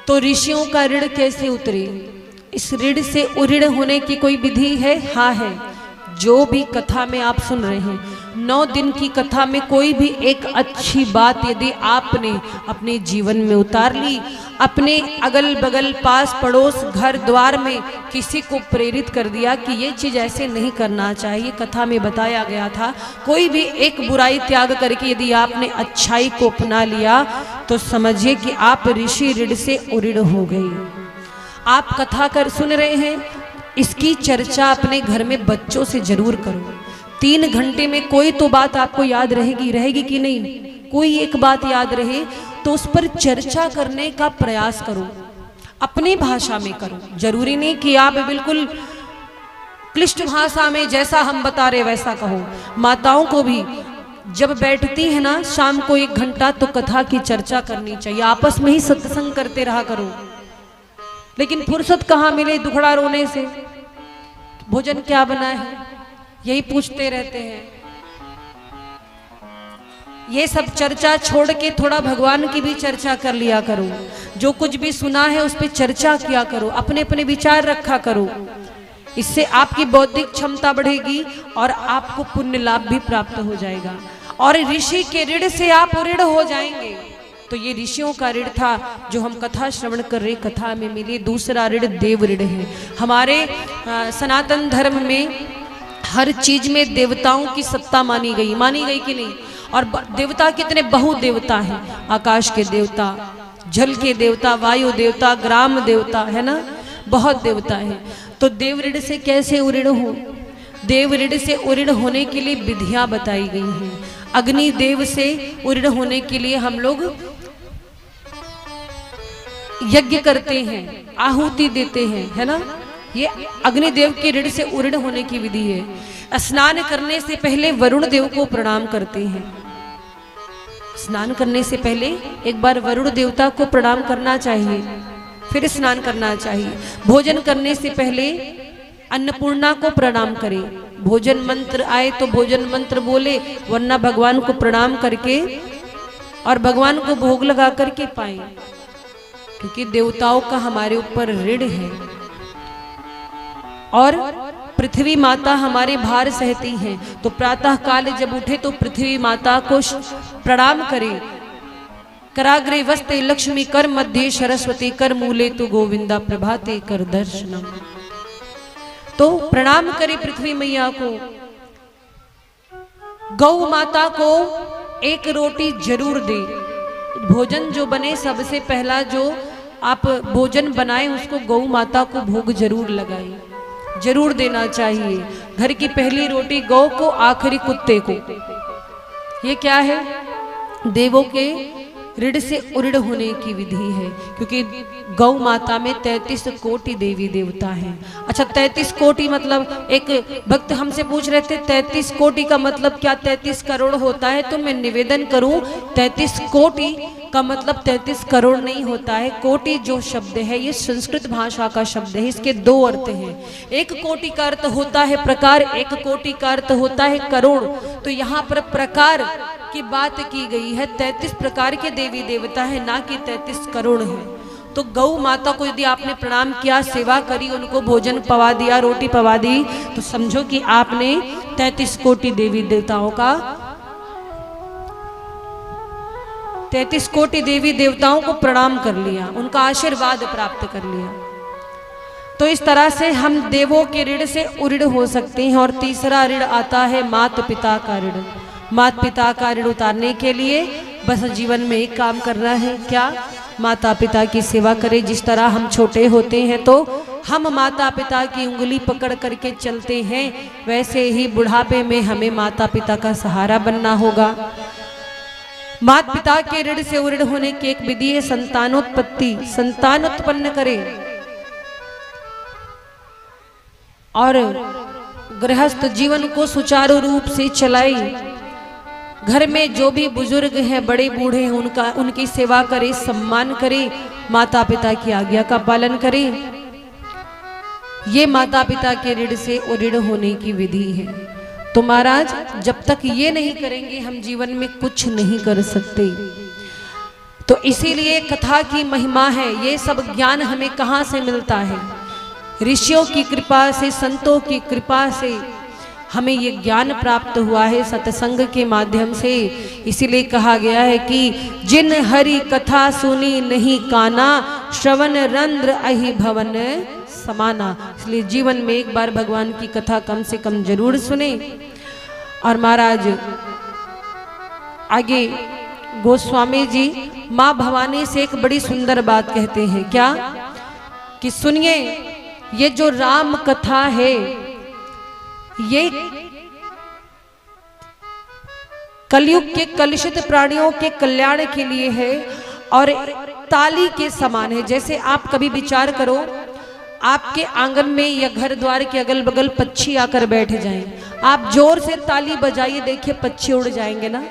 तो ऋषियों का ऋण कैसे उतरे? इस ऋण से उऋण होने की कोई विधि है? हाँ है। जो भी कथा में आप सुन रहे हैं, 9 दिन की कथा में कोई भी एक अच्छी बात यदि आपने अपने जीवन में उतार ली, अपने अगल बगल पास पड़ोस घर द्वार में किसी को प्रेरित कर दिया कि ये चीज़ ऐसे नहीं करना चाहिए, कथा में बताया गया था, कोई भी एक बुराई त्याग करके यदि आपने अच्छाई को अपना लिया, तो समझिए कि आप ऋषि ऋण से उऋण हो गए। आप कथा कर सुन रहे हैं, इसकी चर्चा अपने घर में बच्चों से जरूर करो। 3 घंटे में कोई तो बात आपको याद रहेगी कि नहीं? कोई एक बात याद रहे तो उस पर चर्चा करने का प्रयास करो, अपनी भाषा में करो। जरूरी नहीं कि आप बिल्कुल क्लिष्ट भाषा में जैसा हम बता रहे वैसा कहो। माताओं को भी जब बैठती है ना शाम को 1 घंटा, तो कथा की चर्चा करनी चाहिए, आपस में ही सत्संग करते रहा करो। लेकिन फुर्सत कहाँ मिले दुखड़ा रोने से, भोजन क्या बना है यही पूछते रहते हैं। ये सब चर्चा छोड़ के थोड़ा भगवान की भी चर्चा कर लिया करो। जो कुछ भी सुना है उस पर चर्चा किया करो, अपने अपने विचार रखा करो। इससे आपकी बौद्धिक क्षमता बढ़ेगी और आपको पुण्य लाभ भी प्राप्त हो जाएगा, और ऋषि के ऋण से आप ऋण हो जाएंगे। तो ये ऋषियों का ऋण था जो हम कथा श्रवण कर रहे, कथा में मिली। दूसरा ऋण देव ऋण है। हमारे सनातन धर्म में हर चीज में देवताओं की सत्ता मानी गई कि नहीं? और देवता कितने बहु देवता हैं, आकाश के देवता, जल के देवता, वायु देवता, ग्राम देवता, है ना, बहुत देवता है। तो देव ऋण से कैसे उऋण हो? देव ऋण से उऋण होने के लिए विधियां बताई गई हैं। अग्नि देव से उऋण होने के लिए हम लोग यज्ञ करते हैं, आहुति देते हैं, है ना। ये अग्निदेव के ऋण से उऋण होने की विधि है। स्नान करने से पहले वरुण देव को प्रणाम करते हैं। स्नान करने से पहले एक बार वरुण देवता को प्रणाम करना चाहिए, फिर स्नान करना चाहिए। भोजन करने से पहले अन्नपूर्णा को प्रणाम करें। भोजन मंत्र आए तो भोजन मंत्र बोले, वरना भगवान को प्रणाम करके और भगवान को भोग लगा करके पाएं, क्योंकि देवताओं का हमारे ऊपर ऋण है। और पृथ्वी माता हमारे भार सहती हैं, तो प्रातः काल जब उठे तो पृथ्वी माता को प्रणाम करें। कराग्रे वस्ते लक्ष्मी, कर मध्य सरस्वती, कर मूले तु गोविंदा, प्रभाते कर दर्शनम। तो प्रणाम करें पृथ्वी मैया को। गौ माता को एक रोटी जरूर दे। भोजन जो बने सबसे पहला जो आप भोजन बनाएं उसको गौ माता को भोग जरूर लगाएं, जरूर देना चाहिए। घर की पहली रोटी गौ को, आखिरी कुत्ते को। ये क्या है? देवों के ऋण से उऋण होने की विधि है, क्योंकि गौ माता में 33 कोटि देवी देवता हैं। अच्छा 33 कोटि मतलब, एक भक्त हमसे पूछ रहे थे 33 कोटि का मतलब क्या 33 करोड़ होता है? तो मैं निवेदन करूं 33 कोटि का मतलब 33 करोड़ नहीं होता है। कोटि जो शब्द है ये संस्कृत भाषा का शब्द है, इसके दो अर्थ हैं। एक कोटि का अर्थ होता है प्रकार, एक कोटि का अर्थ होता है करोड़। तो यहाँ पर प्रकार की बात की गई है, 33 प्रकार के देवी देवता है, ना कि 33 करोड़ है। तो गौ माता को यदि आपने प्रणाम किया, सेवा करी, उनको भोजन पवा दिया, रोटी पवा दी, तो समझो कि आपने 33 कोटि देवी देवताओं का 33 कोटि देवी देवताओं को प्रणाम कर लिया, उनका आशीर्वाद प्राप्त कर लिया। तो इस तरह से हम देवों के ऋण से उऋण हो सकते हैं। और तीसरा ऋण आता है माता पिता का ऋण। माता पिता का ऋण उतारने के लिए बस जीवन में एक काम करना है, क्या? माता पिता की सेवा करें। जिस तरह हम छोटे होते हैं तो हम माता पिता की उंगली पकड़ करके चलते हैं, वैसे ही बुढ़ापे में हमें माता पिता का सहारा बनना होगा। माता पिता के ऋण से उऋण होने की एक विधि है संतानोत्पत्ति। संतान उत्पन्न करें और गृहस्थ जीवन को सुचारू रूप से चलाएं। घर में जो भी बुजुर्ग हैं, बड़े बूढ़े हैं, उनकी सेवा करें, सम्मान करें, माता पिता की आज्ञा का पालन करें। ये माता पिता के ऋण से उऋण होने की विधि है। तो महाराज जब तक ये नहीं करेंगे हम जीवन में कुछ नहीं कर सकते। तो इसीलिए कथा की महिमा है। ये सब ज्ञान हमें कहाँ से मिलता है? ऋषियों की कृपा से, संतों की कृपा से हमें ये ज्ञान प्राप्त हुआ है, सत्संग के माध्यम से। इसीलिए कहा गया है कि जिन हरि कथा सुनी नहीं काना, श्रवण रंध्र अहि भवन समाना। इसलिए जीवन में एक बार भगवान की कथा कम से कम जरूर सुने। और महाराज आगे गोस्वामी जी माँ भवानी से एक बड़ी सुंदर बात कहते हैं, क्या? कि सुनिए, ये जो राम कथा है ये कलयुग के कलुषित प्राणियों के कल्याण के लिए है और ताली के समान है। जैसे आप कभी विचार करो, आपके आंगन में या घर द्वार के अगल बगल पक्षी आकर बैठ जाएं, आप जोर से ताली बजाइए, देखिए पक्षी उड़ जाएंगे ना,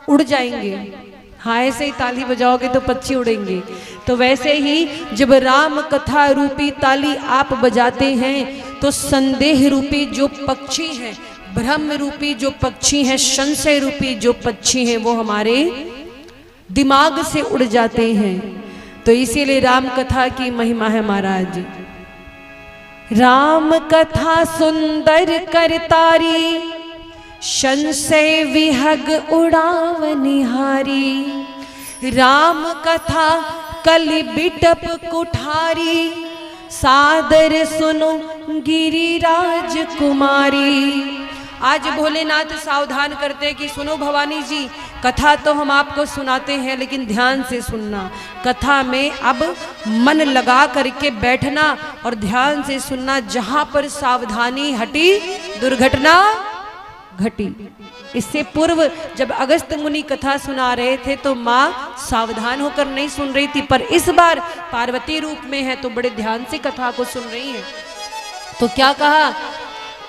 उड़ जाएंगे। हाँ, ऐसे ही ताली बजाओगे तो पक्षी उड़ेंगे। तो वैसे ही जब राम कथा रूपी ताली आप बजाते हैं तो संदेह रूपी जो पक्षी हैं, भ्रम रूपी जो पक्षी हैं, संशय रूपी जो पक्षी हैं, वो हमारे दिमाग से उड़ जाते हैं। तो इसीलिए राम कथा की महिमा है महाराज। राम कथा सुंदर करतारी, संशय विहग उड़ावनिहारी। राम कथा कलि बिटप कुठारी, सादर सुनो गिरिराज कुमारी। आज भोलेनाथ सावधान करते कि सुनो भवानी जी, कथा तो हम आपको सुनाते हैं लेकिन ध्यान से सुनना। कथा में अब मन लगा करके बैठना और ध्यान से सुनना। जहां पर सावधानी हटी दुर्घटना घटी। इससे पूर्व जब अगस्त मुनि कथा सुना रहे थे तो माँ सावधान होकर नहीं सुन रही थी, पर इस बार पार्वती रूप में है तो बड़े ध्यान से कथा को सुन रही है। तो क्या कहा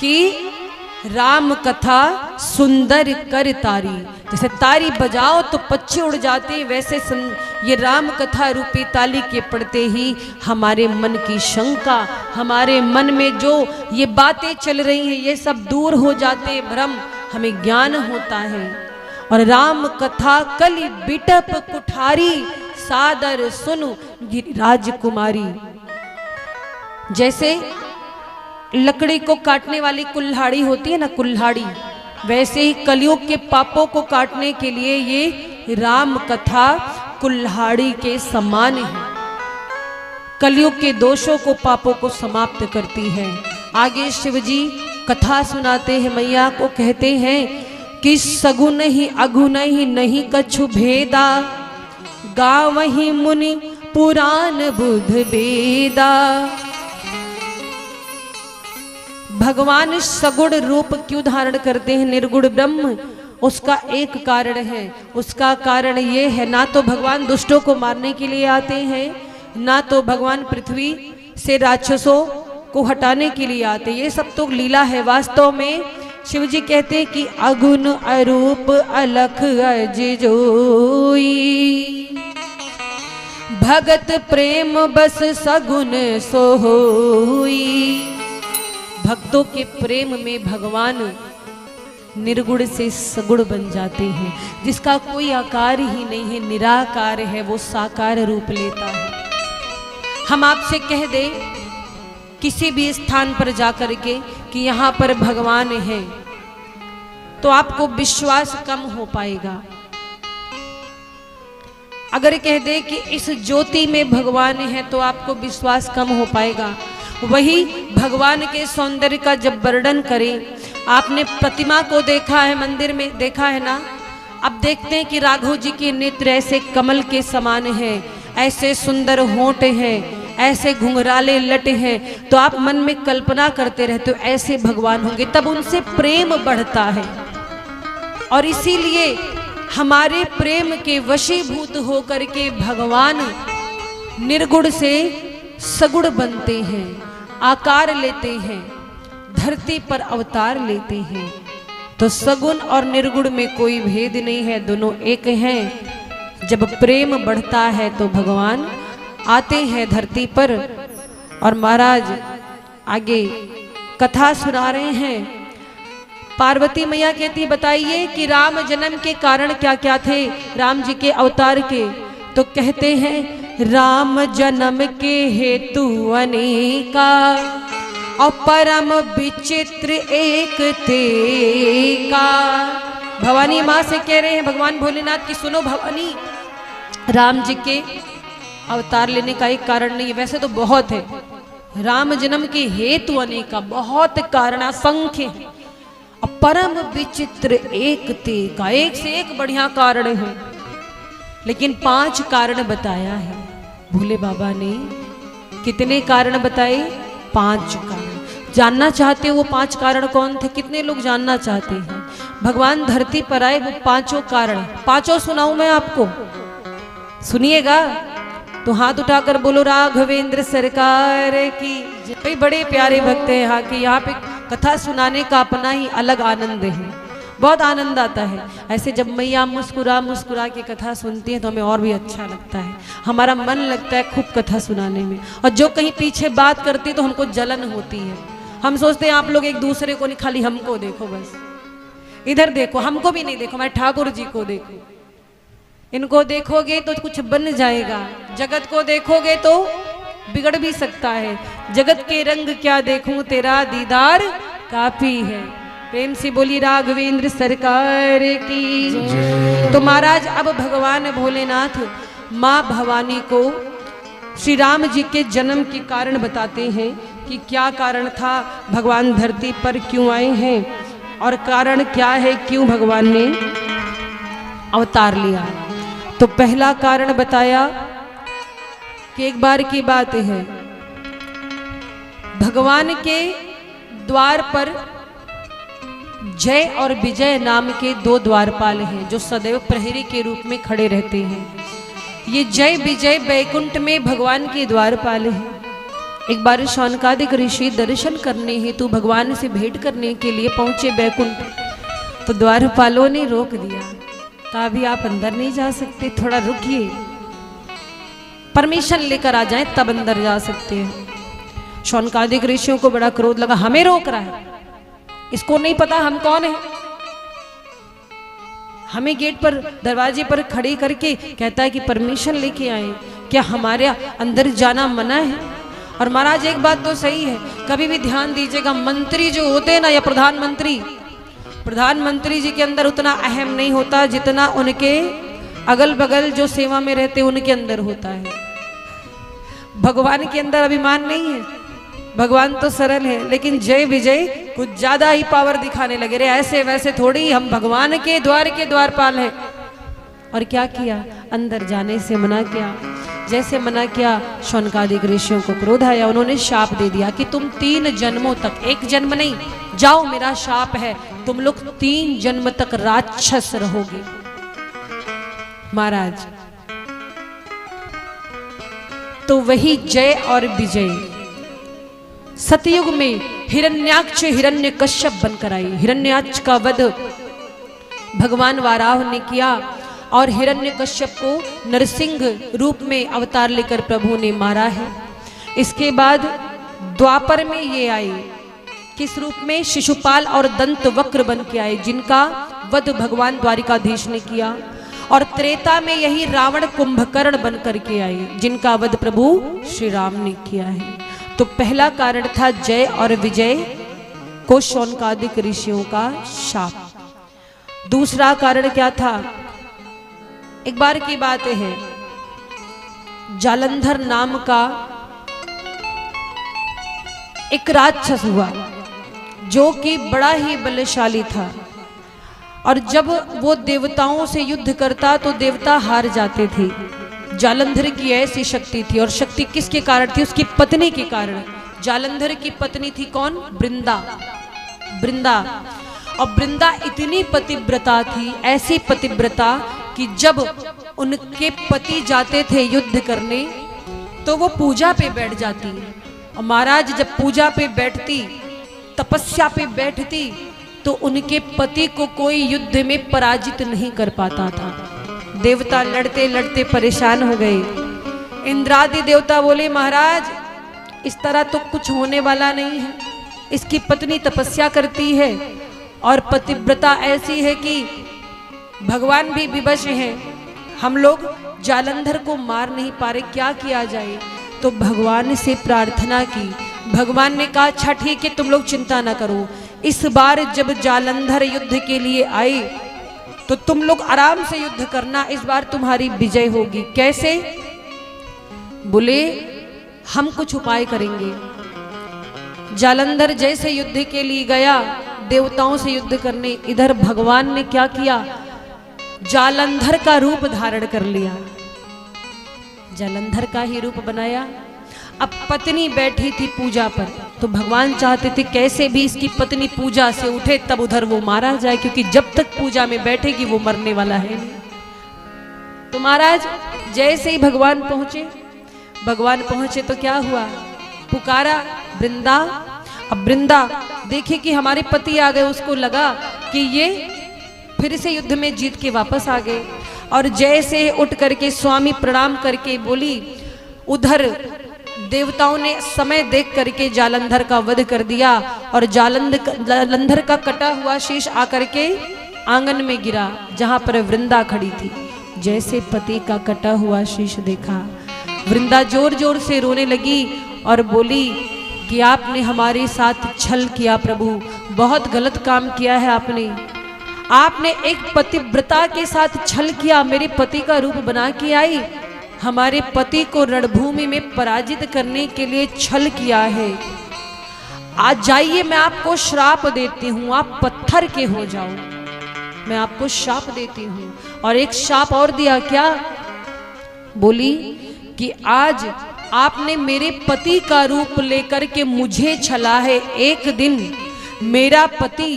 कि राम कथा सुंदर कर तारी, जैसे तारी बजाओ तो पक्षी उड़ जाते हैं, वैसे ये राम कथा रूपी ताली के पड़ते ही हमारे मन की शंका, हमारे मन में जो ये बातें चल रही हैं ये सब दूर हो जाते हैं, भ्रम, हमें ज्ञान होता है। और राम कथा कलि बिटप कुठारी, सादर सुनु गिरिराज कुमारी। जैसे लकड़ी को काटने वाली कुल्हाड़ी होती है ना, कुल्हाड़ी, वैसे ही कलयुग के पापों को काटने के लिए ये राम कथा कुल्हाड़ी के समान है। कलयुग के दोषों को, पापों को समाप्त करती है। आगे शिव जी कथा सुनाते हैं, मैया को कहते हैं कि सगुन ही अगुन ही नहीं कछु भेदा, गावहि मुनि पुराण बुध वेदा। भगवान सगुण रूप क्यों धारण करते हैं? निर्गुण ब्रह्म उसका एक कारण है। उसका कारण ये है, ना तो भगवान दुष्टों को मारने के लिए आते हैं, ना तो भगवान पृथ्वी से राक्षसों को हटाने के लिए आते। ये सब तो लीला है। वास्तव में शिव जी कहते हैं कि अगुण अरूप अलख अज जोई, भगत प्रेम बस सगुन सोई। भक्तों के प्रेम में भगवान निर्गुण से सगुण बन जाते हैं। जिसका कोई आकार ही नहीं है, निराकार है, वो साकार रूप लेता है। हम आपसे कह दें किसी भी स्थान पर जाकर के कि यहाँ पर भगवान है, तो आपको विश्वास कम हो पाएगा। अगर कह दे कि इस ज्योति में भगवान है, तो आपको विश्वास कम हो पाएगा। वही भगवान के सौंदर्य का जब वर्णन करें, आपने प्रतिमा को देखा है, मंदिर में देखा है ना। अब देखते हैं कि राघव जी के नेत्र ऐसे कमल के समान है, ऐसे सुंदर होंठ हैं, ऐसे घुंघराले लट हैं, तो आप मन में कल्पना करते रहते हो ऐसे भगवान होंगे, तब उनसे प्रेम बढ़ता है। और इसीलिए हमारे प्रेम के वशीभूत होकर के भगवान निर्गुण से सगुण बनते हैं, आकार लेते हैं, धरती पर अवतार लेते हैं। तो सगुण और निर्गुण में कोई भेद नहीं है, दोनों एक हैं। जब प्रेम बढ़ता है तो भगवान आते हैं धरती पर। और महाराज आगे कथा सुना रहे हैं। पार्वती मैया कहती है, बताइए कि राम जन्म के कारण क्या क्या थे, राम जी के अवतार के। तो कहते हैं, राम जन्म के हेतु अनेका, और परम विचित्र एक ते का। भवानी माँ से कह रहे हैं भगवान भोलेनाथ की, सुनो भवानी, राम जी के अवतार लेने का एक कारण नहीं है, वैसे तो बहुत है। राम जन्म के हेतु अनेका, बहुत कारण असंख्य है। और परम विचित्र एक ते का, एक से एक बढ़िया कारण है। लेकिन 5 कारण बताया है भोले बाबा ने। कितने कारण बताए? 5 कारण। जानना चाहते हो वो 5 कारण कौन थे? कितने लोग जानना चाहते हैं? भगवान धरती पर आए वो 5 कारण, 5 सुनाऊं मैं आपको, सुनिएगा। तो हाथ उठाकर बोलो राघवेंद्र सरकार की। भाई बड़े प्यारे भक्त हैं यहाँ के। यहाँ पे कथा सुनाने का अपना ही अलग आनंद है, बहुत आनंद आता है। ऐसे जब मैया मुस्कुरा मुस्कुरा के कथा सुनती है तो हमें और भी अच्छा लगता है, हमारा मन लगता है खूब कथा सुनाने में। और जो कहीं पीछे बात करती तो हमको जलन होती है। हम सोचते हैं आप लोग एक दूसरे को नहीं, खाली हमको देखो, बस इधर देखो, हमको भी नहीं देखो, मैं ठाकुर जी को देखो। इनको देखोगे तो कुछ बन जाएगा, जगत को देखोगे तो बिगड़ भी सकता है। जगत के रंग क्या देखूं, तेरा दीदार काफी है। प्रेम से बोली राघवेंद्र सरकार की। तो महाराज अब भगवान भोलेनाथ माँ भवानी को श्री राम जी के जन्म के कारण बताते हैं कि क्या कारण था, भगवान धरती पर क्यों आए हैं और कारण क्या है, क्यों भगवान ने अवतार लिया। तो पहला कारण बताया कि एक बार की बात है, भगवान के द्वार पर जय और विजय नाम के 2 द्वारपाल हैं जो सदैव प्रहरी के रूप में खड़े रहते हैं। ये जय विजय बैकुंठ में भगवान के द्वारपाल हैं। एक बार शौनकादिक ऋषि दर्शन करने हेतु भगवान से भेंट करने के लिए पहुंचे बैकुंठ। तो द्वारपालों ने रोक दिया, कहा भी आप अंदर नहीं जा सकते, थोड़ा रुकिए, परमिशन लेकर आ जाएं तब अंदर जा सकते हैं। शौनकादिक ऋषियों को बड़ा क्रोध लगा, हमें रोक रहा है, इसको नहीं पता हम कौन है। हमें गेट पर दरवाजे पर खड़े करके कहता है कि परमिशन लेके आए, क्या हमारे अंदर जाना मना है? और महाराज एक बात तो सही है, कभी भी ध्यान दीजिएगा, मंत्री जो होते हैं ना या प्रधानमंत्री जी के अंदर उतना अहम नहीं होता जितना उनके अगल बगल जो सेवा में रहते उनके अंदर होता है। भगवान के अंदर अभिमान नहीं है, भगवान तो सरल है, लेकिन जय विजय कुछ ज्यादा ही पावर दिखाने लगे। रे ऐसे वैसे थोड़ी, हम भगवान के द्वारपाल हैं। और क्या किया? अंदर जाने से मना किया। जैसे मना किया, शौनकादिक ऋषियों को क्रोध आया। उन्होंने शाप दे दिया कि तुम 3 जन्मों तक, एक जन्म नहीं, जाओ मेरा शाप है, तुम लोग 3 जन्म तक राक्षस रहोगे। महाराज तो वही जय और विजय सतयुग में हिरण्याक्ष हिरण्यकश्यप बनकर आई। हिरण्याक्ष का वध भगवान वाराह ने किया और हिरण्यकश्यप को नरसिंह रूप में अवतार लेकर प्रभु ने मारा है। इसके बाद द्वापर में ये आई, किस रूप में? शिशुपाल और दंत वक्र बन के आए, जिनका वध भगवान द्वारिकाधीश ने किया। और त्रेता में यही रावण कुंभकर्ण बन करके आए, जिनका वध प्रभु श्री राम ने किया है। तो पहला कारण था जय और विजय को शौनकादिक ऋषियों का शाप। दूसरा कारण क्या था? एक बार की बात है, जालंधर नाम का एक राक्षस हुआ जो कि बड़ा ही बलशाली था, और जब वो देवताओं से युद्ध करता तो देवता हार जाते थे। जालंधर की ऐसी शक्ति थी, और शक्ति किसके कारण थी? उसकी पत्नी के कारण। जालंधर की पत्नी थी कौन? वृंदा। वृंदा, और वृंदा इतनी पतिव्रता थी, ऐसी पतिव्रता कि जब उनके पति जाते थे युद्ध करने तो वो पूजा पे बैठ जाती। और महाराज जब पूजा पे बैठती, तपस्या पे बैठती, तो उनके पति को कोई युद्ध में पराजित नहीं कर पाता था। देवता लड़ते लड़ते परेशान हो गए। इंद्रादि देवता बोले, महाराज इस तरह तो कुछ होने वाला नहीं है, इसकी पत्नी तपस्या करती है और पतिव्रता ऐसी है कि भगवान भी विवश हैं, हम लोग जालंधर को मार नहीं पा रहे, क्या किया जाए? तो भगवान से प्रार्थना की। भगवान ने कहा, अच्छा ठीक है, तुम लोग चिंता ना करो, इस बार जब जालंधर युद्ध के लिए आए तो तुम लोग आराम से युद्ध करना, इस बार तुम्हारी विजय होगी। कैसे? बोले, हम कुछ उपाय करेंगे। जालंधर जैसे युद्ध के लिए गया देवताओं से युद्ध करने, इधर भगवान ने क्या किया? जालंधर का रूप धारण कर लिया, जालंधर का ही रूप बनाया। अब पत्नी बैठी थी पूजा पर, तो भगवान चाहते थे कैसे भी इसकी पत्नी पूजा से उठे तब उधर वो मारा जाए, क्योंकि जब तक पूजा में बैठेगी वो मरने वाला है नहीं। तो महाराज जैसे ही भगवान पहुंचे तो क्या हुआ? पुकारा वृंदा। अब वृंदा देखे कि हमारे पति आ गए, उसको लगा कि ये फिर से युद्ध में जीत के वापस आ गए, और जैसे उठ करके स्वामी प्रणाम करके बोली, उधर देवताओं ने समय देख करके जालंधर का वध कर दिया, और जालंधर का कटा हुआ शीश आकर के आंगन में गिरा जहां पर वृंदा खड़ी थी। जैसे पति का कटा हुआ शीश देखा, वृंदा जोर जोर से रोने लगी और बोली कि आपने हमारे साथ छल किया प्रभु, बहुत गलत काम किया है आपने एक पतिव्रता के साथ छल किया, मेरे पति का रूप बना के आई, हमारे पति को रणभूमि में पराजित करने के लिए छल किया है। आज जाइए, मैं आपको श्राप देती हूँ, आप पत्थर के हो जाओ, मैं आपको श्राप देती हूँ। और एक श्राप और दिया, क्या? बोली कि आज आपने मेरे पति का रूप लेकर के मुझे छला है, एक दिन मेरा पति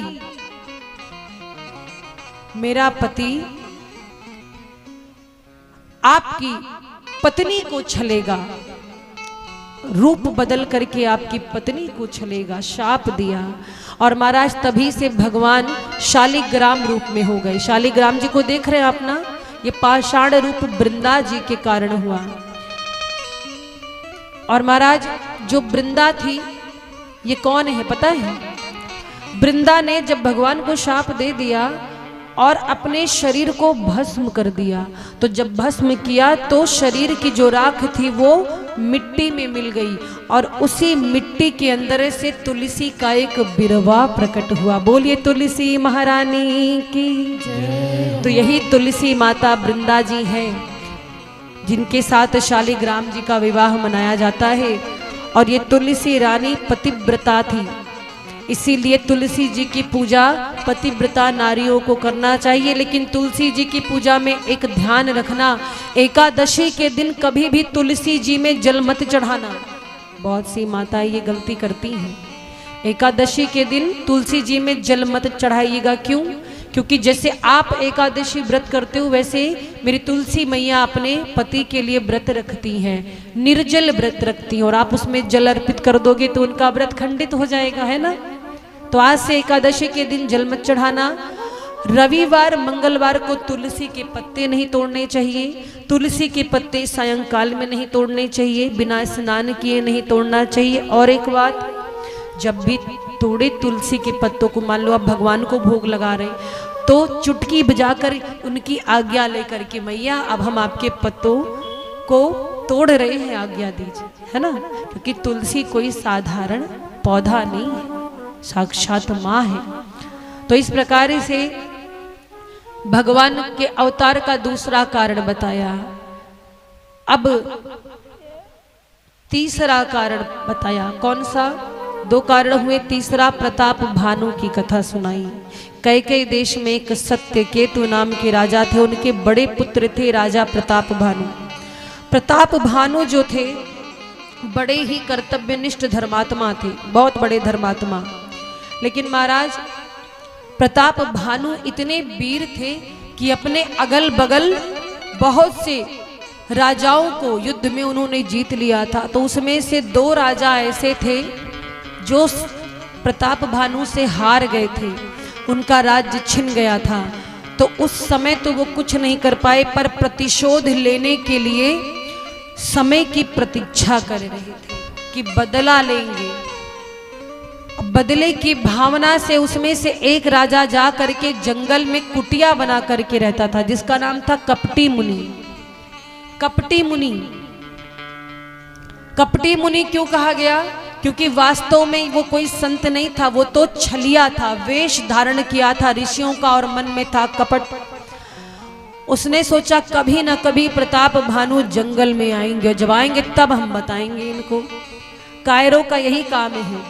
आपकी पत्नी को छलेगा, रूप बदल करके आपकी पत्नी को छलेगा, शाप दिया। और महाराज तभी से भगवान शालिग्राम रूप में हो गए। शालिग्राम जी को देख रहे हैं आप ना, ये पाषाण रूप वृंदा जी के कारण हुआ। और महाराज जो वृंदा थी, ये कौन है पता है? वृंदा ने जब भगवान को शाप दे दिया और अपने शरीर को भस्म कर दिया, तो जब भस्म किया तो शरीर की जो राख थी वो मिट्टी में मिल गई, और उसी मिट्टी के अंदर से तुलसी का एक बिरवा प्रकट हुआ। बोलिए तुलसी महारानी की जय। तो यही तुलसी माता वृंदा जी हैं, जिनके साथ शालिग्राम जी का विवाह मनाया जाता है। और ये तुलसी रानी पतिव्रता थी, इसीलिए तुलसी जी की पूजा पतिव्रता नारियों को करना चाहिए। लेकिन तुलसी जी की पूजा में एक ध्यान रखना, एकादशी के दिन कभी भी तुलसी जी में जल मत चढ़ाना। बहुत सी माताएं ये गलती करती हैं, एकादशी के दिन तुलसी जी में जल मत चढ़ाइएगा। क्यों? क्योंकि जैसे आप एकादशी व्रत करते हो वैसे मेरी तुलसी मैया अपने पति के लिए व्रत रखती हैं, निर्जल व्रत रखती हैं, और आप उसमें जल अर्पित कर दोगे तो उनका व्रत खंडित हो जाएगा, है ना। तो आज से एकादशी के दिन जल मत चढ़ाना। रविवार मंगलवार को तुलसी के पत्ते नहीं तोड़ने चाहिए, तुलसी के पत्ते सायंकाल में नहीं तोड़ने चाहिए, बिना स्नान किए नहीं तोड़ना चाहिए। और एक बात, जब भी तोड़े तुलसी के पत्तों को, मान लो आप भगवान को भोग लगा रहे तो चुटकी बजाकर उनकी आज्ञा लेकर के मैया अब हम आपके पत्तों को तोड़ रहे हैं, आज्ञा दीजिए, है ना। क्योंकि तुलसी कोई साधारण पौधा नहीं है, साक्षात माँ है। तो इस प्रकार से भगवान के अवतार का दूसरा कारण बताया। अब तीसरा कारण बताया, कौन सा? 2 कारण हुए, तीसरा प्रताप भानु की कथा सुनाई। कैकेयी देश में एक सत्यकेतु नाम के राजा थे, उनके बड़े पुत्र थे राजा प्रताप भानु। प्रताप भानु जो थे बड़े ही कर्तव्यनिष्ठ धर्मात्मा थे, बहुत बड़े धर्मात्मा। लेकिन महाराज प्रताप भानु इतने वीर थे कि अपने अगल बगल बहुत से राजाओं को युद्ध में उन्होंने जीत लिया था। तो उसमें से 2 राजा ऐसे थे जो प्रताप भानु से हार गए थे, उनका राज्य छिन गया था। तो उस समय तो वो कुछ नहीं कर पाए, पर प्रतिशोध लेने के लिए समय की प्रतीक्षा कर रहे थे कि बदला लेंगे। बदले की भावना से उसमें से एक राजा जा करके जंगल में कुटिया बना करके रहता था, जिसका नाम था कपटी मुनि। कपटी मुनि, कपटी मुनि क्यों कहा गया? क्योंकि वास्तव में वो कोई संत नहीं था, वो तो छलिया था, वेश धारण किया था ऋषियों का और मन में था कपट। उसने सोचा कभी ना कभी प्रताप भानु जंगल में आएंगे, जब आएंगे तब हम बताएंगे इनको। कायरों का यही काम है,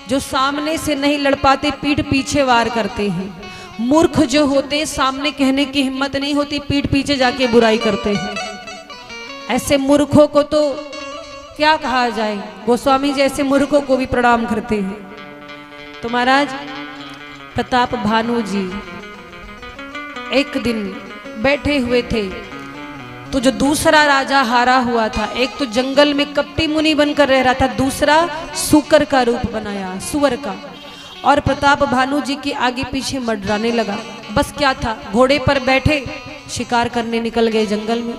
जो सामने से नहीं लड़ पाते पीठ पीछे वार करते हैं। मूर्ख जो होते सामने कहने की हिम्मत नहीं होती, पीठ पीछे जाके बुराई करते हैं। ऐसे मूर्खों को तो क्या कहा जाए, गोस्वामी जैसे मूर्खों को भी प्रणाम करते हैं। तो महाराज प्रताप भानु जी एक दिन बैठे हुए थे, तो जो दूसरा राजा हारा हुआ था, एक तो जंगल में कपटी मुनि बनकर रह रहा था, दूसरा सूकर का रूप बनाया, सुअर का, और प्रताप भानु जी के आगे पीछे मंडराने लगा। बस क्या था, घोड़े पर बैठे शिकार करने निकल गए जंगल में।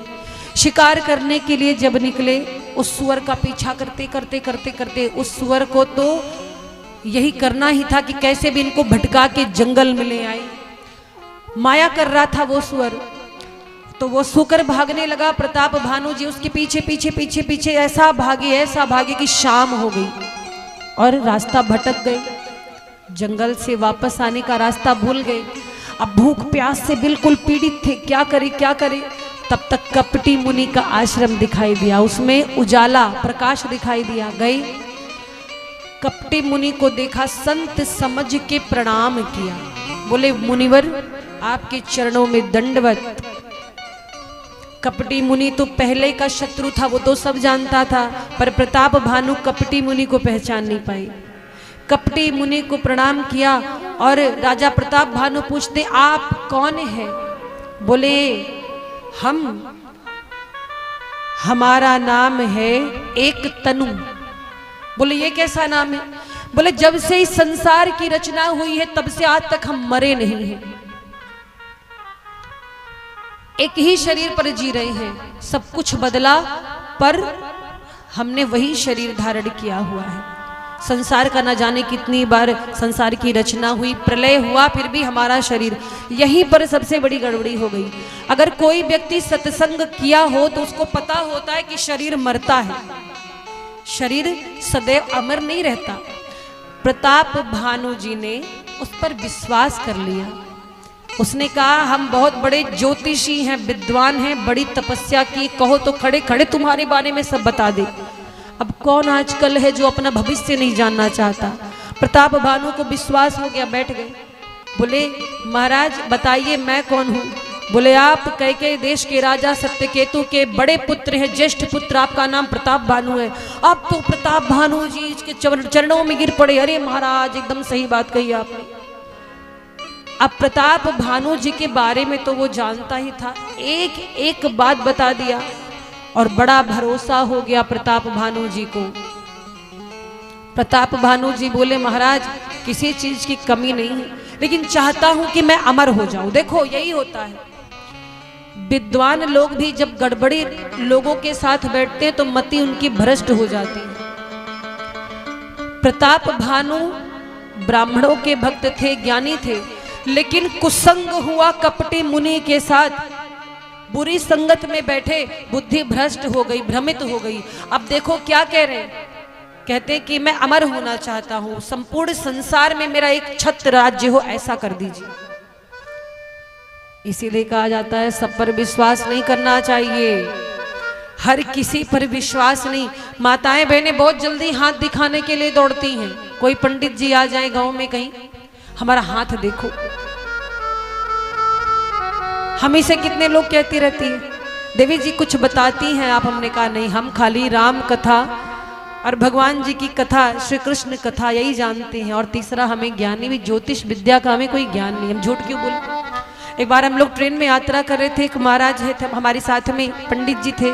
शिकार करने के लिए जब निकले, उस सुअर का पीछा करते करते करते करते उस सुअर को तो यही करना ही था कि कैसे भी इनको भटका के जंगल में ले आए। माया कर रहा था वो सुअर। तो वो सूकर भागने लगा, प्रताप भानु जी उसके पीछे पीछे पीछे पीछे ऐसा भागे कि शाम हो गई और रास्ता भटक गए, जंगल से वापस आने का रास्ता भूल गए। अब भूख प्यास से बिल्कुल पीड़ित थे, क्या करे क्या करे। तब तक कपटी मुनि का आश्रम दिखाई दिया, उसमें उजाला प्रकाश दिखाई दिया। गए, कपटी मुनि को देखा, संत समझ के प्रणाम किया, बोले मुनिवर आपके चरणों में दंडवत। कपटी मुनि तो पहले का शत्रु था, वो तो सब जानता था, पर प्रताप भानु कपटी मुनि को पहचान नहीं पाई। कपटी मुनि को प्रणाम किया और राजा प्रताप भानु पूछते आप कौन है? बोले हमारा नाम है एक तनु। बोले ये कैसा नाम है? बोले जब से इस संसार की रचना हुई है तब से आज तक हम मरे नहीं हैं, एक ही शरीर पर जी रहे हैं। सब कुछ बदला पर हमने वही शरीर धारण किया हुआ है। संसार का न जाने कितनी बार संसार की रचना हुई, प्रलय हुआ, फिर भी हमारा शरीर। यहीं पर सबसे बड़ी गड़बड़ी हो गई। अगर कोई व्यक्ति सत्संग किया हो तो उसको पता होता है कि शरीर मरता है, शरीर सदैव अमर नहीं रहता। प्रताप भानु जी ने उस पर विश्वास कर लिया। उसने कहा हम बहुत बड़े ज्योतिषी हैं, विद्वान हैं, बड़ी तपस्या की, कहो तो खड़े खड़े तुम्हारे बारे में सब बता दे। अब कौन आजकल है जो अपना भविष्य नहीं जानना चाहता? प्रताप भानु को विश्वास हो गया, बैठ गए। बोले महाराज बताइए मैं कौन हूँ? बोले आप कैकेयी देश के राजा सत्यकेतु के बड़े पुत्र हैं, ज्येष्ठ पुत्र, आपका नाम प्रताप भानु है। अब तो प्रताप भानु जी इसके चरणों में गिर पड़े। अरे महाराज एकदम सही बात कही आपने। अब प्रताप भानु जी के बारे में तो वो जानता ही था, एक एक बात बता दिया और बड़ा भरोसा हो गया प्रताप भानु जी को। प्रताप भानु जी बोले महाराज किसी चीज की कमी नहीं है, लेकिन चाहता हूं कि मैं अमर हो जाऊं। देखो यही होता है, विद्वान लोग भी जब गड़बड़ी लोगों के साथ बैठते हैं तो मति उनकी भ्रष्ट हो जाती है। प्रताप भानु ब्राह्मणों के भक्त थे, ज्ञानी थे, लेकिन कुसंग हुआ कपटी मुनि के साथ, बुरी संगत में बैठे, बुद्धि भ्रष्ट हो गई, भ्रमित हो गई। अब देखो क्या कह रहे हैं, कहते कि मैं अमर होना चाहता हूं, संपूर्ण संसार में मेरा एक छत्र राज्य हो, ऐसा कर दीजिए। इसीलिए कहा जाता है सब पर विश्वास नहीं करना चाहिए, हर किसी पर विश्वास नहीं। माताएं बहनें बहुत जल्दी हाथ दिखाने के लिए दौड़ती हैं। कोई पंडित जी आ जाए गांव में कहीं, हमारा हाथ देखो, हम इसे कितने लोग कहती रहती है देवी जी कुछ बताती हैं आप? हमने कहा नहीं, हम खाली राम कथा और भगवान जी की कथा, श्री कृष्ण कथा यही जानते हैं। और तीसरा हमें ज्ञान नहीं, भी ज्योतिष विद्या का हमें कोई ज्ञान नहीं, हम झूठ क्यों बोले। एक बार हम लोग ट्रेन में यात्रा कर रहे थे, एक महाराज है थे हमारे साथ में, पंडित जी थे,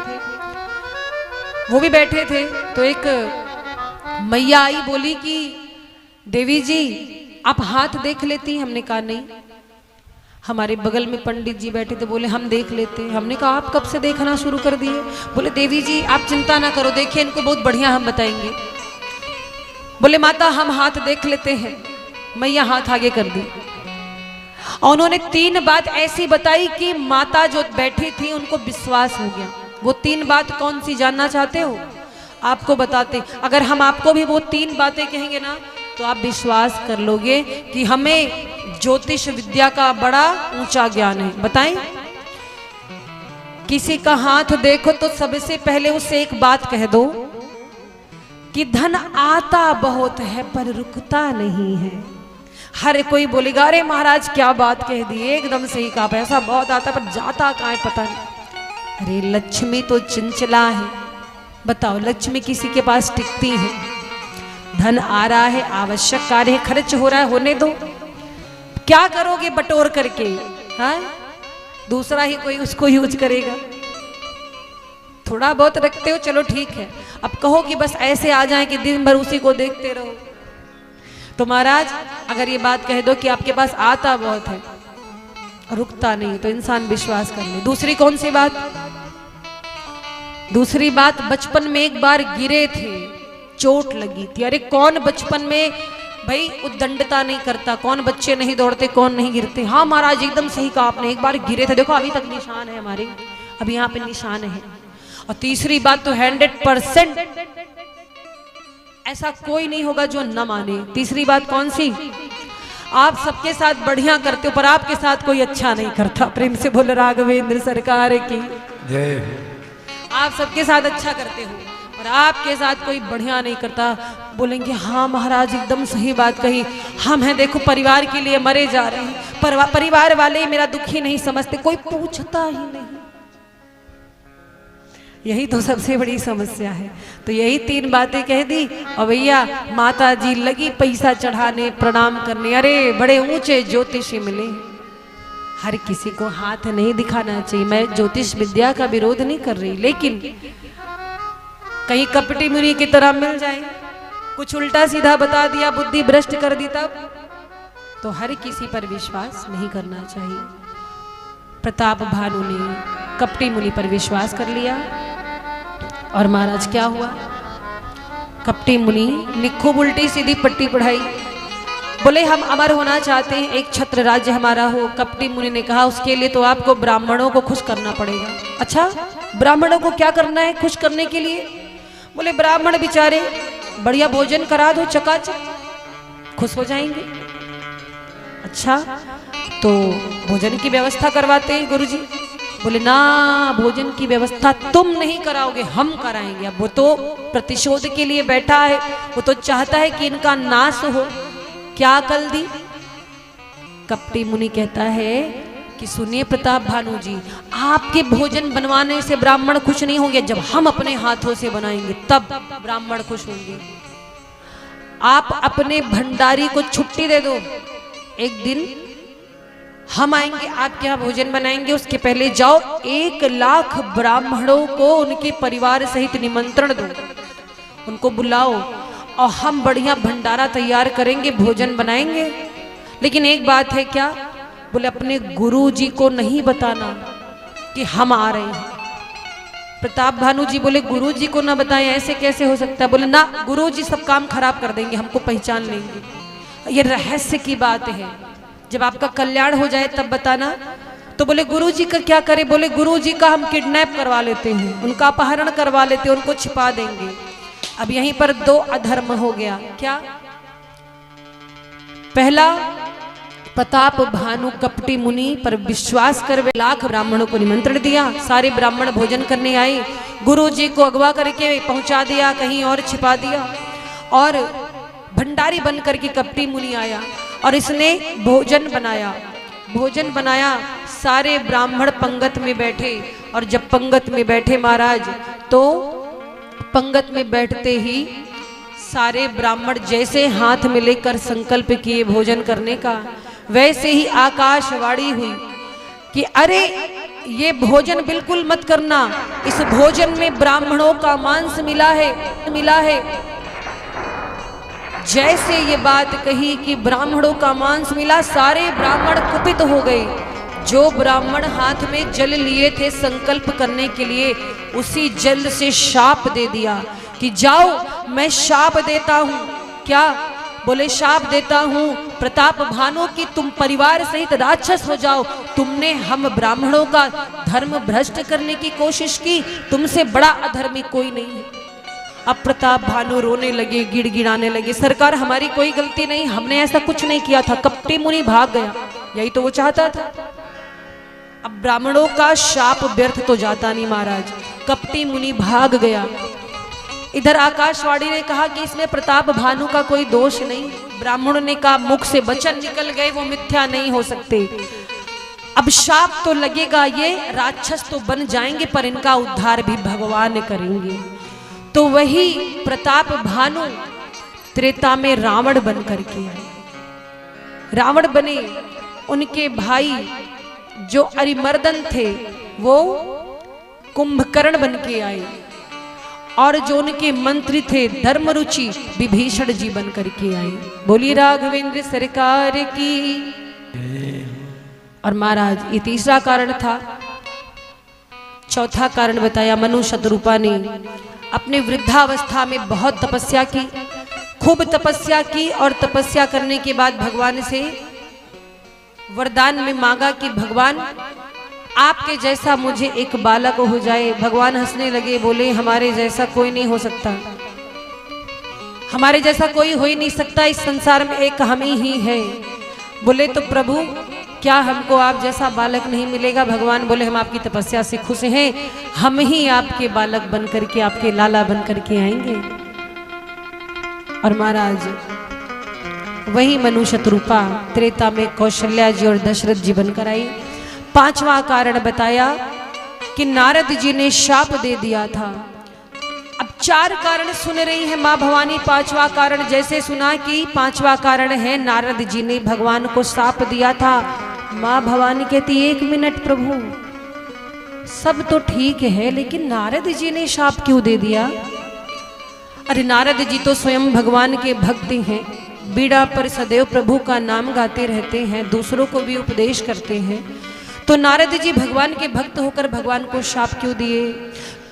वो भी बैठे थे। तो एक मैया आई, बोली कि देवी जी आप हाथ देख लेती हैं? हमने कहा नहीं। हमारे बगल में पंडित जी बैठे थे, बोले हम देख लेते हैं। हमने कहा आप कब से देखना शुरू कर दिए? बोले देवी जी आप चिंता ना करो, देखिए इनको बहुत बढ़िया हम बताएंगे। बोले माता हम हाथ देख लेते हैं। मैया हाथ आगे कर दी और उन्होंने 3 बात ऐसी बताई कि माता जो बैठी थी उनको विश्वास हो गया। वो 3 बात कौन सी जानना चाहते हो? आपको बताते। अगर हम आपको भी वो 3 बातें कहेंगे ना तो आप विश्वास कर लोगे कि हमें ज्योतिष विद्या का बड़ा ऊंचा ज्ञान है। बताएं, किसी का हाथ देखो तो सबसे पहले उससे एक बात कह दो कि धन आता बहुत है पर रुकता नहीं है। हर कोई बोलेगा अरे महाराज क्या बात कह दी, एकदम सही कहा, पैसा बहुत आता पर जाता कहाँ है पता नहीं। अरे लक्ष्मी तो चंचला है, बताओ लक्ष्मी किसी के पास टिकती है? धन आ रहा है, आवश्यक कार्य है, खर्च हो रहा है, होने दो। क्या करोगे बटोर करके? हाँ, दूसरा ही कोई उसको यूज करेगा। थोड़ा बहुत रखते हो चलो ठीक है, अब कहो कि बस ऐसे आ जाए कि दिन भर उसी को देखते रहो। तो महाराज अगर ये बात कह दो कि आपके पास आता बहुत है, रुकता नहीं, तो इंसान विश्वास कर ले। दूसरी कौन सी बात? दूसरी बात, बचपन में एक बार गिरे थे, चोट लगी थी। अरे कौन बचपन में भाई उद्दंडता नहीं करता, कौन बच्चे नहीं दौड़ते, कौन नहीं गिरते? हाँ महाराज एकदम सही कहा आपने, एक बार गिरे थे, देखो अभी तक निशान है हमारे, अभी यहाँ पे निशान है। और तीसरी बात तो 100% ऐसा कोई नहीं होगा जो न माने। तीसरी बात कौन सी? आप सबके साथ बढ़िया करते हो पर आपके साथ कोई अच्छा नहीं करता। प्रेम से बोल राघवेंद्र सरकार की जय। आप सबके साथ अच्छा करते हो और आपके साथ कोई बढ़िया नहीं करता। बोलेंगे हाँ महाराज एकदम सही बात कही, हम हैं देखो परिवार के लिए मरे जा रहे हैं, परिवार वाले मेरा दुखी नहीं समझते, कोई पूछता ही नहीं। यही तो सबसे बड़ी समस्या है। तो यही 3 बातें कह दी और भैया माता जी लगी पैसा चढ़ाने, प्रणाम करने। अरे बड़े ऊंचे ज्योतिषी मिले। हर किसी को हाथ नहीं दिखाना चाहिए। मैं ज्योतिष विद्या का विरोध नहीं कर रही, लेकिन कहीं कपटी मुनि की तरह मिल जाए, कुछ उल्टा सीधा बता दिया, बुद्धि भ्रष्ट कर दी, तब तो हर किसी पर विश्वास नहीं करना चाहिए। प्रताप भानु ने कपटी मुनि पर विश्वास कर लिया और महाराज क्या हुआ, कपटी मुनि ने खूब उल्टी सीधी पट्टी पढ़ाई। बोले हम अमर होना चाहते हैं, एक छत्र राज्य हमारा हो। कपटी मुनि ने कहा उसके लिए तो आपको ब्राह्मणों को खुश करना पड़ेगा। अच्छा, ब्राह्मणों को क्या करना है खुश करने के लिए? बोले ब्राह्मण बेचारे बढ़िया भोजन करा दो, चकाचक खुश हो जाएंगे। अच्छा, तो भोजन की व्यवस्था करवाते हैं गुरुजी। बोले ना, भोजन की व्यवस्था तुम नहीं कराओगे, हम कराएंगे। अब वो तो प्रतिशोध के लिए बैठा है, वो तो चाहता है कि इनका नाश हो। क्या अकल दी? कपटी मुनि कहता है कि सुनिए प्रताप भानु जी, आपके भोजन बनवाने से ब्राह्मण खुश नहीं होंगे, जब हम अपने हाथों से बनाएंगे तब ब्राह्मण खुश होंगे। आप अपने भंडारी को छुट्टी दे दो, एक दिन हम आएंगे आपके यहाँ भोजन बनाएंगे, उसके पहले जाओ 1 लाख ब्राह्मणों को उनके परिवार सहित निमंत्रण दो, उनको बुलाओ और हम बढ़िया भंडारा तैयार करेंगे, भोजन बनाएंगे। लेकिन एक बात है, क्या? बोले अपने गुरु जी को नहीं बताना कि हम आ रहे हैं। प्रताप भानु जी बोले गुरु जी को ना बताएं, ऐसे कैसे हो सकता है? बोले ना, गुरु जी सब काम खराब कर देंगे, हमको पहचान लेंगे। ये रहस्य की बात है, जब आपका कल्याण हो जाए तब बताना। तो बोले गुरु जी का क्या करें? बोले गुरु जी का हम किडनैप करवा लेते हैं, उनका अपहरण करवा लेते हैं, उनको छिपा देंगे। अब यहीं पर 2 अधर्म हो गया। क्या? पहला, प्रताप भानु कपटी मुनि पर विश्वास कर 1 लाख ब्राह्मणों को निमंत्रण दिया, सारे ब्राह्मण भोजन करने आए, गुरु जी को अगवा करके पहुंचा दिया, कहीं और छिपा दिया, और भंडारी बन करके कपटी मुनि आया और इसने भोजन बनाया। भोजन बनाया, सारे ब्राह्मण पंगत में बैठे, और जब पंगत में बैठे महाराज, तो पंगत में बैठते ही सारे ब्राह्मण जैसे हाथ में लेकर संकल्प किए भोजन करने का, वैसे ही आकाशवाणी हुई कि अरे ये भोजन बिल्कुल मत करना, इस भोजन में ब्राह्मणों का मांस मिला है। जैसे ये बात कही कि ब्राह्मणों का मांस मिला, सारे ब्राह्मण कुपित हो गए। जो ब्राह्मण हाथ में जल लिए थे संकल्प करने के लिए, उसी जल से शाप दे दिया कि जाओ मैं शाप देता हूं। क्या? बोले शाप देता हूं प्रताप भानु की तुम परिवार सहित राक्षस हो जाओ, तुमने हम ब्राह्मणों का धर्म भ्रष्ट करने की कोशिश की, तुमसे बड़ा अधर्मी कोई नहीं है। अब प्रताप भानु रोने लगे, गिड़गिड़ाने लगे, सरकार हमारी कोई गलती नहीं, हमने ऐसा कुछ नहीं किया था, कपटी मुनि भाग गया, यही तो वो चाहता था। अब ब्राह्मणों का शाप व्यर्थ तो जाता नहीं महाराज, कपटी मुनि भाग गया। इधर आकाशवाणी ने कहा कि इसमें प्रताप भानु का कोई दोष नहीं, ब्राह्मणों ने कहा मुख से वचन निकल गए, वो मिथ्या नहीं हो सकते। अब शाप तो लगेगा, ये राक्षस तो बन जाएंगे पर इनका उद्धार भी भगवान करेंगे। तो वही प्रताप भानु त्रेता में रावण बन करके आए। रावण बने, उनके भाई जो अरिमर्दन थे वो कुंभकर्ण बन के आए, और जो उनके मंत्री थे धर्मरुचि विभीषण जी बन करके आए। बोली राघवेंद्र सरकार की। और महाराज ये तीसरा कारण था। चौथा कारण बताया, मनु शतरूपा ने अपने वृद्धावस्था में बहुत तपस्या की, खूब तपस्या की, और तपस्या करने के बाद भगवान से वरदान में मांगा कि भगवान आपके जैसा मुझे एक बालक हो जाए। भगवान हंसने लगे, बोले हमारे जैसा कोई नहीं हो सकता, हमारे जैसा कोई हो ही नहीं सकता, इस संसार में एक हम ही है। बोले तो प्रभु क्या हमको आप जैसा बालक नहीं मिलेगा? भगवान बोले हम आपकी तपस्या से खुश हैं, हम ही आपके बालक बन करके, आपके लाला बन करके आएंगे। और महाराज वही मनु शतरूपा त्रेता में कौशल्या जी और दशरथ जी बनकर आई। पांचवा कारण बताया कि नारद जी ने शाप दे दिया था। अब 4 कारण सुन रही है मां भवानी। पांचवा कारण जैसे सुना कि पांचवा कारण है नारद जी ने भगवान को शाप दिया था। मां भवानी कहती 1 मिनट प्रभु, सब तो ठीक है लेकिन नारद जी ने शाप क्यों दे दिया? अरे नारद जी तो स्वयं भगवान के भक्त हैं, बीड़ा पर सदैव प्रभु का नाम गाते रहते हैं, दूसरों को भी उपदेश करते हैं। तो नारद जी भगवान के भक्त होकर भगवान को शाप क्यों दिए?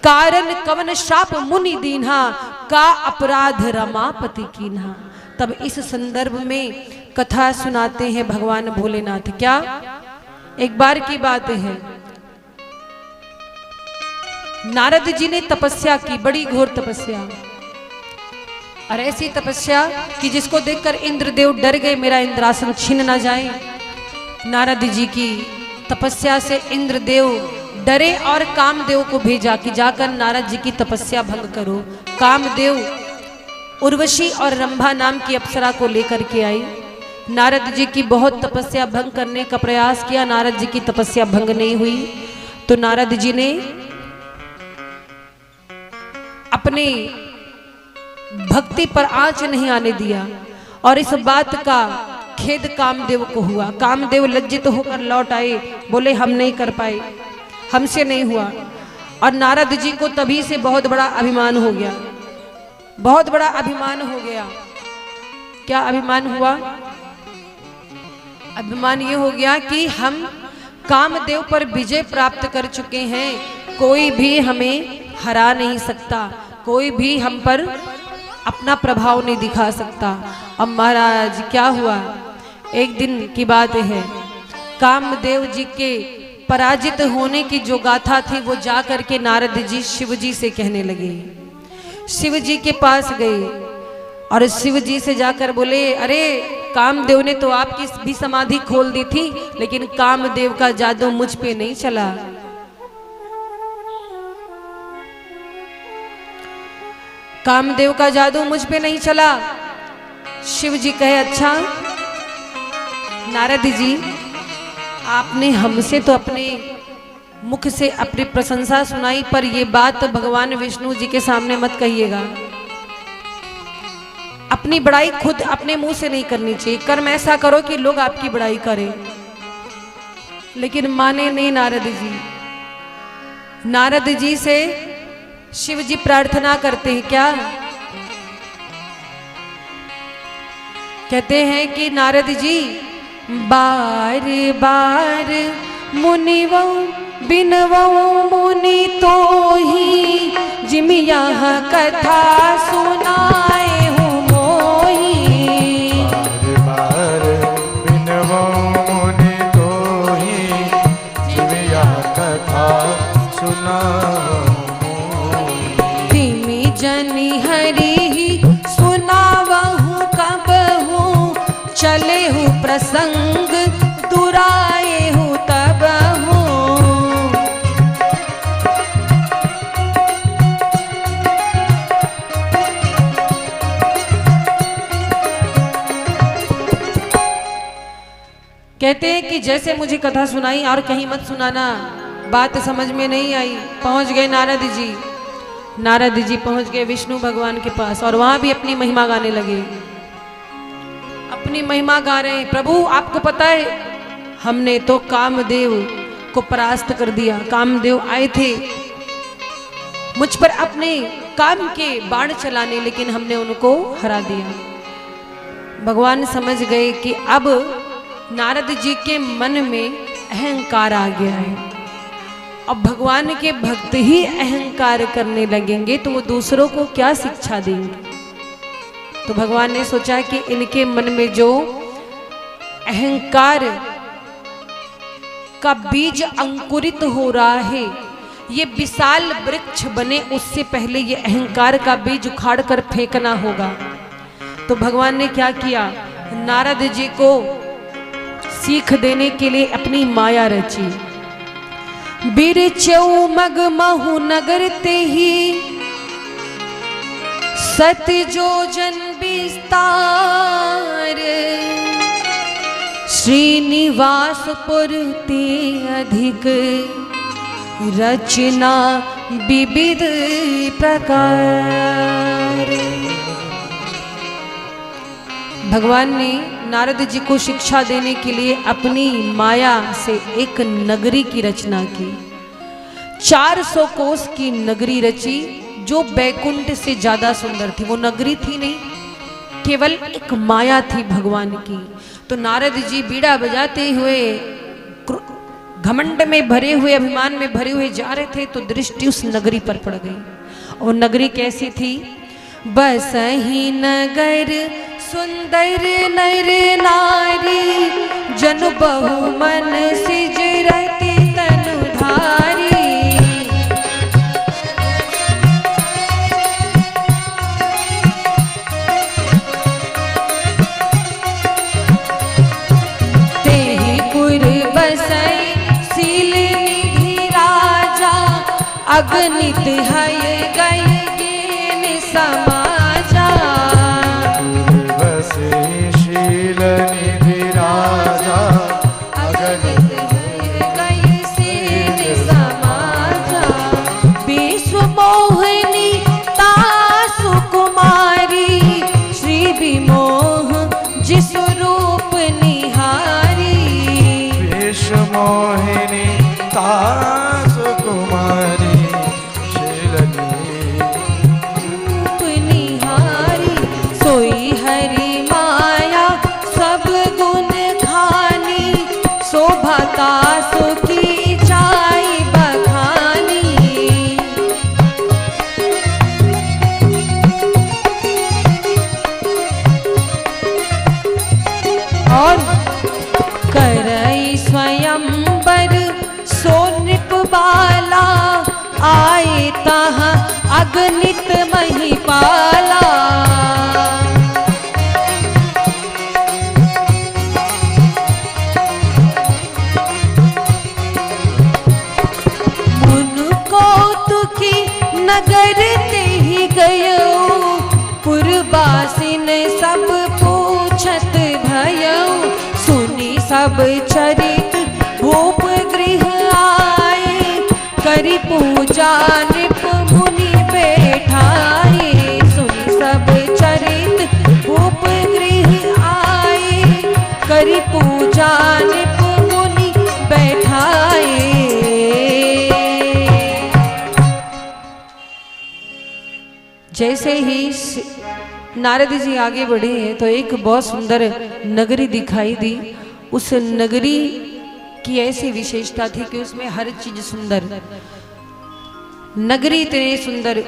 कारण कवन शाप मुनि दीन्हा, का अपराध रमापति कीन्हा। तब इस संदर्भ में कथा सुनाते हैं भगवान भोलेनाथ। क्या? एक बार की बात है, नारद जी ने तपस्या की, बड़ी घोर तपस्या, और ऐसी तपस्या कि जिसको देखकर इंद्रदेव डर गए, मेरा इंद्रासन छीन ना जाए। नारद जी की तपस्या से इंद्रदेव डरे और कामदेव को भेजा कि जाकर नारद जी की तपस्या भंग करो। कामदेव उर्वशी और रंभा नाम की अप्सरा को लेकर के आई। नारद जी की बहुत तपस्या भंग करने का प्रयास किया, नारद जी की तपस्या भंग नहीं हुई। तो नारद जी ने अपने भक्ति पर आंच नहीं आने दिया और इस बात का खेद कामदेव को हुआ। कामदेव लज्जित होकर लौट आए, बोले हम नहीं कर पाए, हमसे नहीं हुआ। और नारद जी को तभी से बहुत बड़ा अभिमान हो गया, बहुत बड़ा अभिमान हो गया। क्या अभिमान हुआ? अभिमान ये हो गया कि हम कामदेव पर विजय प्राप्त कर चुके हैं, कोई भी हमें हरा नहीं सकता, कोई भी हम पर अपना प्रभाव नहीं दिखा सकता। अब महाराज क्या हुआ, एक दिन की बात है, कामदेव जी के पराजित होने की जो गाथा थी वो जा करके नारद जी शिव जी से कहने लगे। शिव जी के पास गए और शिव जी से जाकर बोले, अरे कामदेव ने तो आपकी भी समाधि खोल दी थी, लेकिन कामदेव का जादू मुझ पे नहीं चला। कामदेव का जादू मुझ पे नहीं चला। शिव जी कहे, अच्छा नारद जी, आपने हमसे तो अपने मुख से अपनी प्रशंसा सुनाई, पर ये बात भगवान विष्णु जी के सामने मत कहिएगा। अपनी बड़ाई खुद अपने मुंह से नहीं करनी चाहिए, कर्म ऐसा करो कि लोग आपकी बड़ाई करें। लेकिन माने नहीं नारद जी। नारद जी से शिव जी प्रार्थना करते हैं, क्या कहते हैं कि नारद जी, बार बार मुनिवो बिनवो मुनि तो ही जिम यहाँ कथा सुनाए हूँ मोही। बार बार बिनवो मुनि तो ही जिम यहाँ कथा सुनाओ मोही। तिमी जनि हरि ही सुनावहु कबहु, चले हूँ प्रसंग दुराए हूँ तब हूँ। कहते हैं कि जैसे मुझे कथा सुनाई और कहीं मत सुनाना, बात समझ में नहीं आई। पहुंच गए नारद जी। नारद जी पहुंच गए विष्णु भगवान के पास और वहां भी अपनी महिमा गाने लगे। अपनी महिमा गा रहे हैं, प्रभु आपको पता है हमने तो कामदेव को परास्त कर दिया। कामदेव आए थे मुझ पर अपने काम के बाण चलाने, लेकिन हमने उनको हरा दिया। भगवान समझ गए कि अब नारद जी के मन में अहंकार आ गया है। अब भगवान के भक्त ही अहंकार करने लगेंगे तो वो दूसरों को क्या शिक्षा देंगे। तो भगवान ने सोचा कि इनके मन में जो अहंकार का बीज अंकुरित हो रहा है, ये विशाल वृक्ष बने उससे पहले ये अहंकार का बीज उखाड़ कर फेंकना होगा। तो भगवान ने क्या किया, नारद जी को सीख देने के लिए अपनी माया रची। बिरचौ मगमहु नगर ते ही सत जो जन विस्तार, श्रीनिवासपुर ते अधिक रचना विविध प्रकार। भगवान ने नारद जी को शिक्षा देने के लिए अपनी माया से एक नगरी की रचना की। 400 कोस की नगरी रची जो बैकुंठ से ज्यादा सुंदर थी। वो नगरी थी नहीं, केवल एक माया थी भगवान की। तो नारद जी बीड़ा बजाते हुए घमंड में भरे हुए, अभिमान में भरे हुए जा रहे थे तो दृष्टि उस नगरी पर पड़ गई। और नगरी कैसी थी, बसहि नगर सुंदर नर नारी, जन बहु मन सिजरति तनु धारी। तेहि पुर बसई शील निधि अगणित हय गई गिन समाजा। बसे शील निधि राजा, अगणित हय गई सीन समाजा। विश्व मोहिनी तासु कुमारी, श्री विमोह जिसु रूप निहारी। विश्व मोहिनी तासु कुमारी, रूप निहारी। सोई हरि माया सब गुण खानी, शोभा तासु की चाई बखानी। और करई स्वयंवर सो नृप बाला, आए तहाँ अगणित महिपाला। मुन कौतुकी नगर ते ही गयो, पुरवासिन सब पूछत भयो। सुनी सब चरित भूप गृह आए, करी पूजा नृप मुनि बैठाए। सुनी सब चरित भूप गृह आए, करी पूजा नृप मुनि बैठाए। जैसे ही नारद जी आगे बढ़े हैं तो एक बहुत सुंदर नगरी दिखाई दी। उस नगरी की ऐसी विशेषता थी कि उसमें हर चीज सुंदर, नगरी इतनी सुंदर,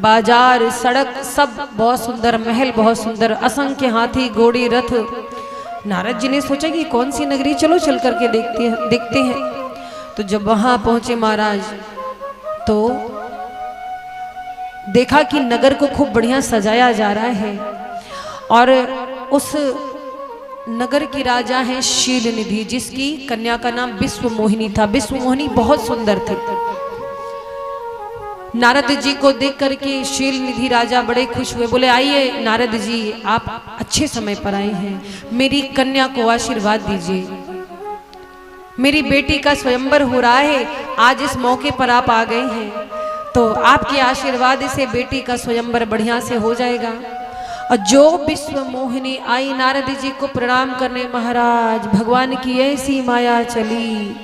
बाजार सड़क सब बहुत सुंदर, महल बहुत सुंदर, असंख्य हाथी घोड़े रथ। नारद जी ने सोचा कि कौन सी नगरी, चलो चल करके देखते हैं। तो जब वहां पहुंचे महाराज तो देखा कि नगर को खूब बढ़िया सजाया जा रहा है और उस नगर की राजा है शीलनिधि, जिसकी कन्या का नाम विश्व मोहिनी था। विश्व मोहिनी बहुत सुंदर थी। नारद जी को देख करके शीलनिधि राजा बड़े खुश हुए, बोले आइए नारद जी, आप अच्छे समय पर आए हैं, मेरी कन्या को आशीर्वाद दीजिए। मेरी बेटी का स्वयंवर हो रहा है, आज इस मौके पर आप आ गए हैं, तो आपके आशीर्वाद से बेटी का स्वयंवर बढ़िया से हो जाएगा। और जो विश्व मोहिनी आई नारद जी को प्रणाम करने, महाराज भगवान की ऐसी माया चली।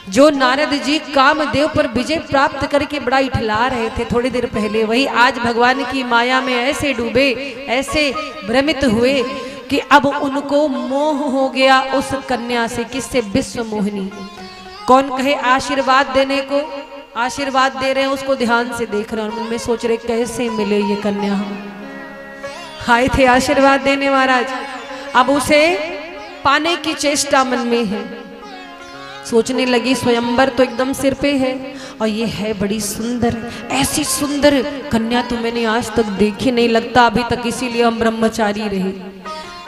जो नारद जी कामदेव पर विजय प्राप्त करके बड़ा इठला रहे थे थोड़ी देर पहले, वही आज भगवान की माया में ऐसे डूबे, ऐसे भ्रमित हुए कि अब उनको मोह हो गया उस कन्या से। किससे? विश्व मोहिनी। कौन कहे आशीर्वाद देने को, आशीर्वाद दे रहे हैं उसको ध्यान से देख रहे हैं, उनमें सोच रहे कैसे मिले ये कन्या। हम आए थे आशीर्वाद देने महाराज, अब उसे पाने की चेष्टा मन में है। सोचने लगी स्वयंवर तो एकदम सिर पे है और ये है बड़ी सुंदर, ऐसी सुंदर कन्या तो मैंने आज तक देखी नहीं, लगता अभी तक इसीलिए हम ब्रह्मचारी रहे।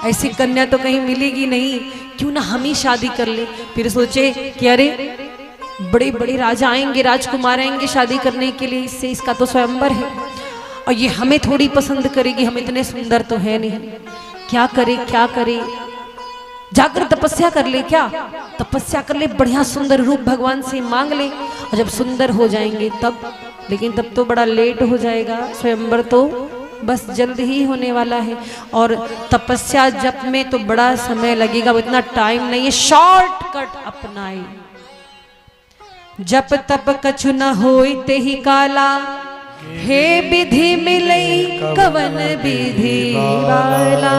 ऐसी कन्या तो कहीं मिलेगी नहीं, क्यों ना हम ही शादी कर ले। फिर सोचे कि अरे बड़े बड़े राजा आएंगे, राजकुमार आएंगे शादी करने के लिए, इससे इसका तो स्वयंवर है और ये हमें थोड़ी पसंद करेगी, हम इतने सुंदर तो है नहीं। क्या करे क्या करे, जाकर तपस्या कर ले, क्या तपस्या कर ले, बढ़िया सुंदर रूप भगवान से मांग ले और जब सुंदर हो जाएंगे तब, लेकिन तब तो बड़ा लेट हो जाएगा, स्वयंवर तो बस जल्द ही होने वाला है और तपस्या जप में तो बड़ा समय लगेगा, इतना टाइम नहीं है, शॉर्टकट अपनाए। जप तप कछु न होई ते ही काला, हे विधि मिलई कवन विधि वाला।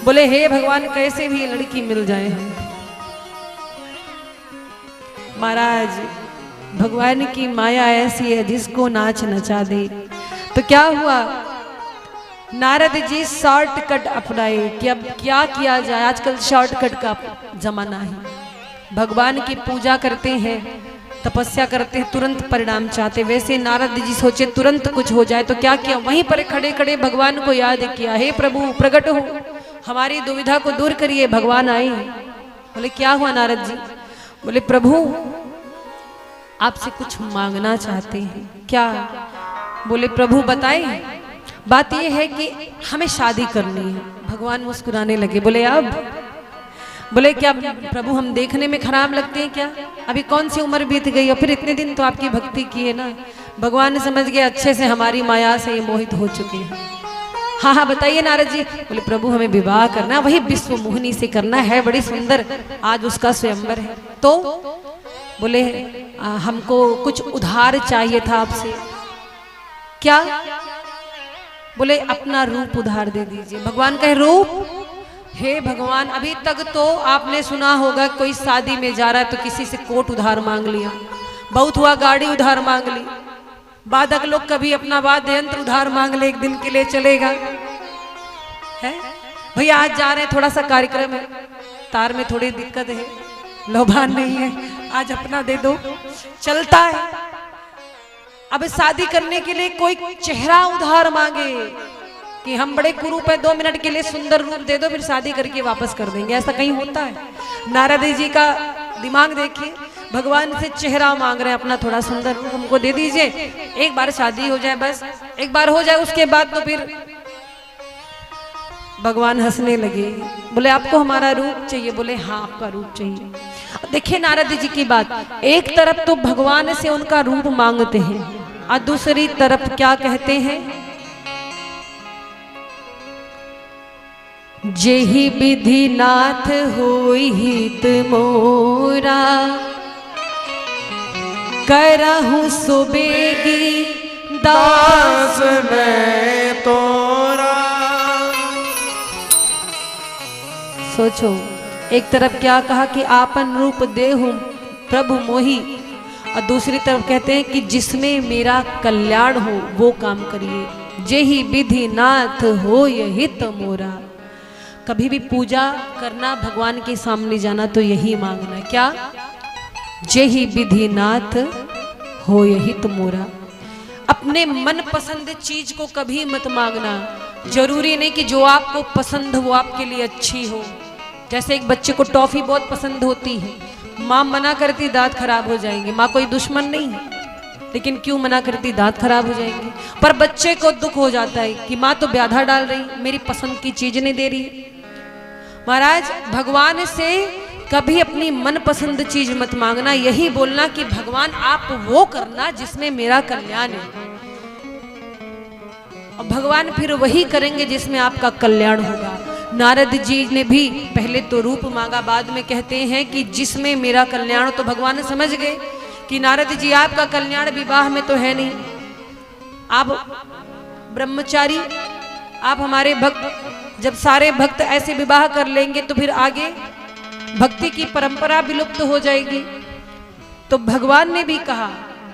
बोले हे भगवान कैसे भी लड़की मिल जाए हम। महाराज भगवान की माया ऐसी है जिसको नाच नचा दे। तो क्या हुआ, नारद जी शॉर्टकट अपनाए कि अब क्या किया जाए, आजकल शॉर्टकट का जमाना है। भगवान की पूजा करते हैं, तपस्या करते हैं, तुरंत परिणाम चाहते। वैसे नारद जी सोचे तुरंत कुछ हो जाए, तो क्या किया, वहीं पर खड़े खड़े भगवान को याद किया, हे प्रभु प्रकट हो, हमारी दुविधा को दूर करिए। भगवान आए। बोले क्या हुआ नारद जी? बोले प्रभु आपसे कुछ मांगना चाहते हैं। क्या? बोले प्रभु बताएं। बात यह है कि हमें शादी करनी है। भगवान मुस्कुराने लगे, बोले अब? बोले क्या प्रभु हम देखने में खराब लगते हैं क्या? अभी कौन सी उम्र बीत गई और फिर इतने दिन तो आपकी भक्ति की है ना। भगवान ने समझ गया अच्छे से हमारी माया से ये मोहित हो चुके हैं। हाँ हाँ बताइए नारद जी। बोले प्रभु हमें विवाह करना, वही विश्व मोहिनी से करना है, बड़ी सुंदर आज उसका स्वयंवर है। तो बोले हमको कुछ उधार चाहिए था आपसे। क्या? बोले अपना रूप उधार दे दीजिए। भगवान कहे रूप? हे भगवान, अभी तक तो आपने सुना होगा कोई शादी में जा रहा है तो किसी से कोट उधार मांग लिया, बहुत हुआ गाड़ी उधार मांग ली, बाधक लोग कभी अपना वाद्य यंत्र उधार मांग ले, एक दिन के लिए चलेगा है। भैया आज जा रहे हैं, थोड़ा सा कार्यक्रम है, तार में थोड़ी दिक्कत है, लोभान नहीं है, आज अपना दे दो, चलता है। अब शादी करने के लिए कोई चेहरा उधार मांगे कि हम बड़े कुरूप है, 2 मिनट के लिए सुंदर रूप दे दो, फिर शादी करके वापस कर देंगे, ऐसा कहीं होता है? नारद जी का दिमाग देखिए, भगवान से चेहरा मांग रहे हैं, अपना थोड़ा सुंदर रूप हमको दे दीजिए, एक बार शादी हो जाए, बस एक बार हो जाए, उसके बाद तो फिर। भगवान हंसने लगे, बोले आपको हमारा रूप चाहिए? बोले हाँ आपका रूप चाहिए। देखिए नारद जी की बात, एक तरफ तो भगवान से उनका रूप मांगते हैं और दूसरी तरफ क्या कहते हैं? जेहि विधि नाथ होई हित मोरा, करहु सुबेगी दास मैं तोरा। सोचो, एक तरफ क्या कहा कि आपन रूप देहु प्रभु मोही, और दूसरी तरफ कहते हैं कि जिसमें मेरा कल्याण हो वो काम करिए। जेहि विधि नाथ होय हित मोरा। कभी भी पूजा करना, भगवान के सामने जाना तो यही मांगना, क्या? जेहि विधि नाथ होय हित मोरा। अपने मन पसंद चीज को कभी मत मांगना। जरूरी नहीं कि जो आपको पसंद हो वो आपके लिए अच्छी हो। जैसे एक बच्चे को टॉफी बहुत पसंद होती है, माँ मना करती दांत खराब हो जाएंगे, माँ कोई दुश्मन नहीं है, लेकिन क्यों मना करती? दांत खराब हो जाएंगे। पर बच्चे को दुख हो जाता है कि माँ तो ब्याधा डाल रही, मेरी पसंद की चीज नहीं दे रही। महाराज भगवान से कभी अपनी मनपसंद चीज मत मांगना, यही बोलना कि भगवान आप वो करना जिसमें मेरा कल्याण है, और भगवान फिर वही करेंगे जिसमें आपका कल्याण होगा। नारद जी ने भी पहले तो रूप मांगा, बाद में कहते हैं कि जिसमें मेरा कल्याण, तो भगवान समझ गए कि नारद जी आपका कल्याण विवाह में तो है नहीं, आप ब्रह्मचारी, आप हमारे भक्त, जब सारे भक्त ऐसे विवाह कर लेंगे तो फिर आगे भक्ति की परंपरा विलुप्त हो जाएगी। तो भगवान ने भी कहा,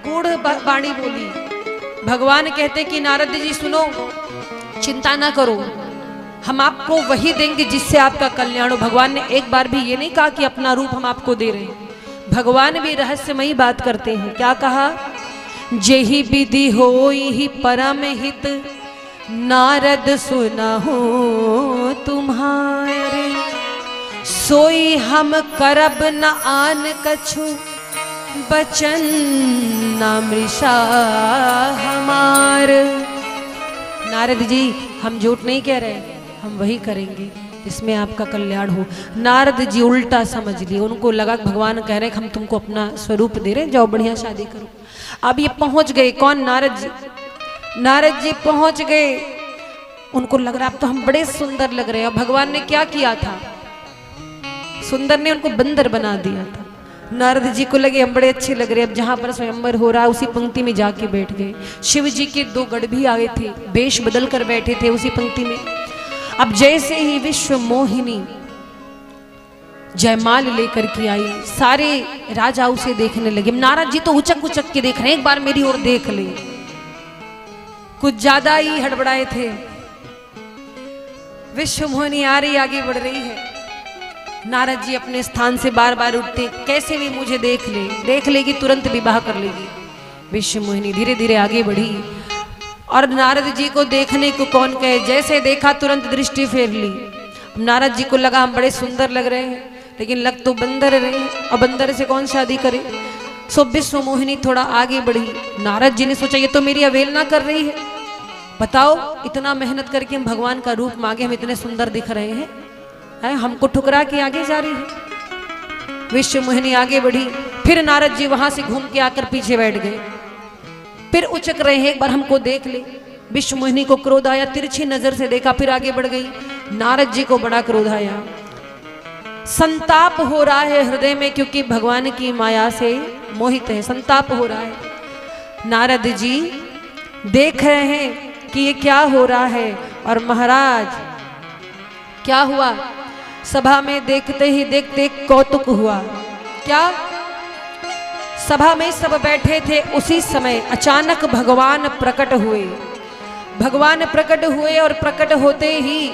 गूढ़ वाणी बोली। भगवान कहते कि नारद जी सुनो, चिंता ना करो, हम आपको वही देंगे जिससे आपका कल्याण हो। भगवान ने एक बार भी ये नहीं कहा कि अपना रूप हम आपको दे रहे हैं। भगवान भी रहस्यमयी बात करते हैं। क्या कहा? जेहि विधि होई ही परम हित, नारद सुनहु तुम्हारे, सोई हम करब न आन कछु, बचन न मृषा हमार। नारद जी हम झूठ नहीं कह रहे, हम वही करेंगे जिसमें आपका कल्याण हो। नारद जी उल्टा समझ लिए, उनको लगा भगवान कह रहे हैं हम तुमको अपना स्वरूप दे रहे, जाओ बढ़िया शादी करो। अब ये पहुंच गए, कौन? नारद जी। नारद जी पहुंच गए, उनको लग रहा अब तो हम बड़े सुंदर लग रहे हैं। भगवान ने क्या किया था? सुंदर ने उनको बंदर बना दिया था। नारद जी को लगे हम बड़े अच्छे लग रहे हैं, अब जहां पर स्वयंवर हो रहा है उसी पंक्ति में जाके बैठ गए। शिव जी के 2 गढ़ भी आए थे, वेश बदल कर बैठे थे उसी पंक्ति में। अब जैसे ही विश्व मोहिनी जयमाल लेकर के आई, सारे राजा उसे देखने लगे। नारद जी तो उचक उचक के देख रहे हैं, एक बार मेरी ओर देख ले। कुछ ज्यादा ही हड़बड़ाए थे। विश्व मोहिनी आ रही, आगे बढ़ रही है। नारद जी अपने स्थान से बार बार उठते, कैसे भी मुझे देख लेगी तुरंत विवाह कर लेगी। विश्व मोहिनी धीरे धीरे आगे बढ़ी और नारद जी को देखने को कौन कहे, जैसे देखा तुरंत दृष्टि फेर ली। नारद जी को लगा हम बड़े सुंदर लग रहे हैं, लेकिन लग तो बंदर रहे, और बंदर से कौन शादी करे। सो विश्व मोहिनी थोड़ा आगे बढ़ी। नारद जी ने सोचा ये तो मेरी अवहेलना कर रही है, बताओ इतना मेहनत करके हम भगवान का रूप मांगे, हम इतने सुंदर दिख रहे हैं, हमको ठुकरा के आगे जा रही है। विश्व मोहिनी आगे बढ़ी, फिर नारद जी वहां से घूम के आकर पीछे बैठ गए, फिर उचक रहे हैं एक बार हमको देख ले। विश्व मोहिनी को क्रोध आया, तिरछी नजर से देखा, फिर आगे बढ़ गई। नारद जी को बड़ा क्रोध आया, संताप हो रहा है हृदय में, क्योंकि भगवान की माया से मोहित है, संताप हो रहा है। नारद जी देख रहे हैं कि ये क्या हो रहा है। और महाराज क्या हुआ, सभा में देखते ही देखते कौतुक हुआ। क्या, सभा में सब बैठे थे, उसी समय अचानक भगवान प्रकट हुए। भगवान प्रकट हुए और प्रकट होते ही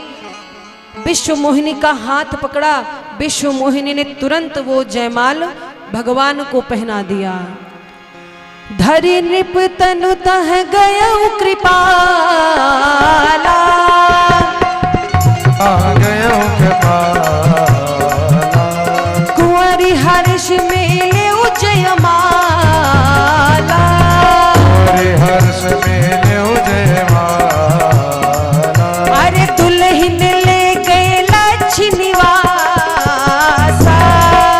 विश्व मोहिनी का हाथ पकड़ा। विश्व मोहिनी ने तुरंत वो जयमाल भगवान को पहना दिया। धरि नृप तनु तह गयउ कृपाला, गयउ कृपाला, कुंवरी हर्ष में लेउ जयमाला, कुंवरी हर्ष में लेउ जयमाला, अरे दुल्हन ले गए लक्ष्मी निवासा,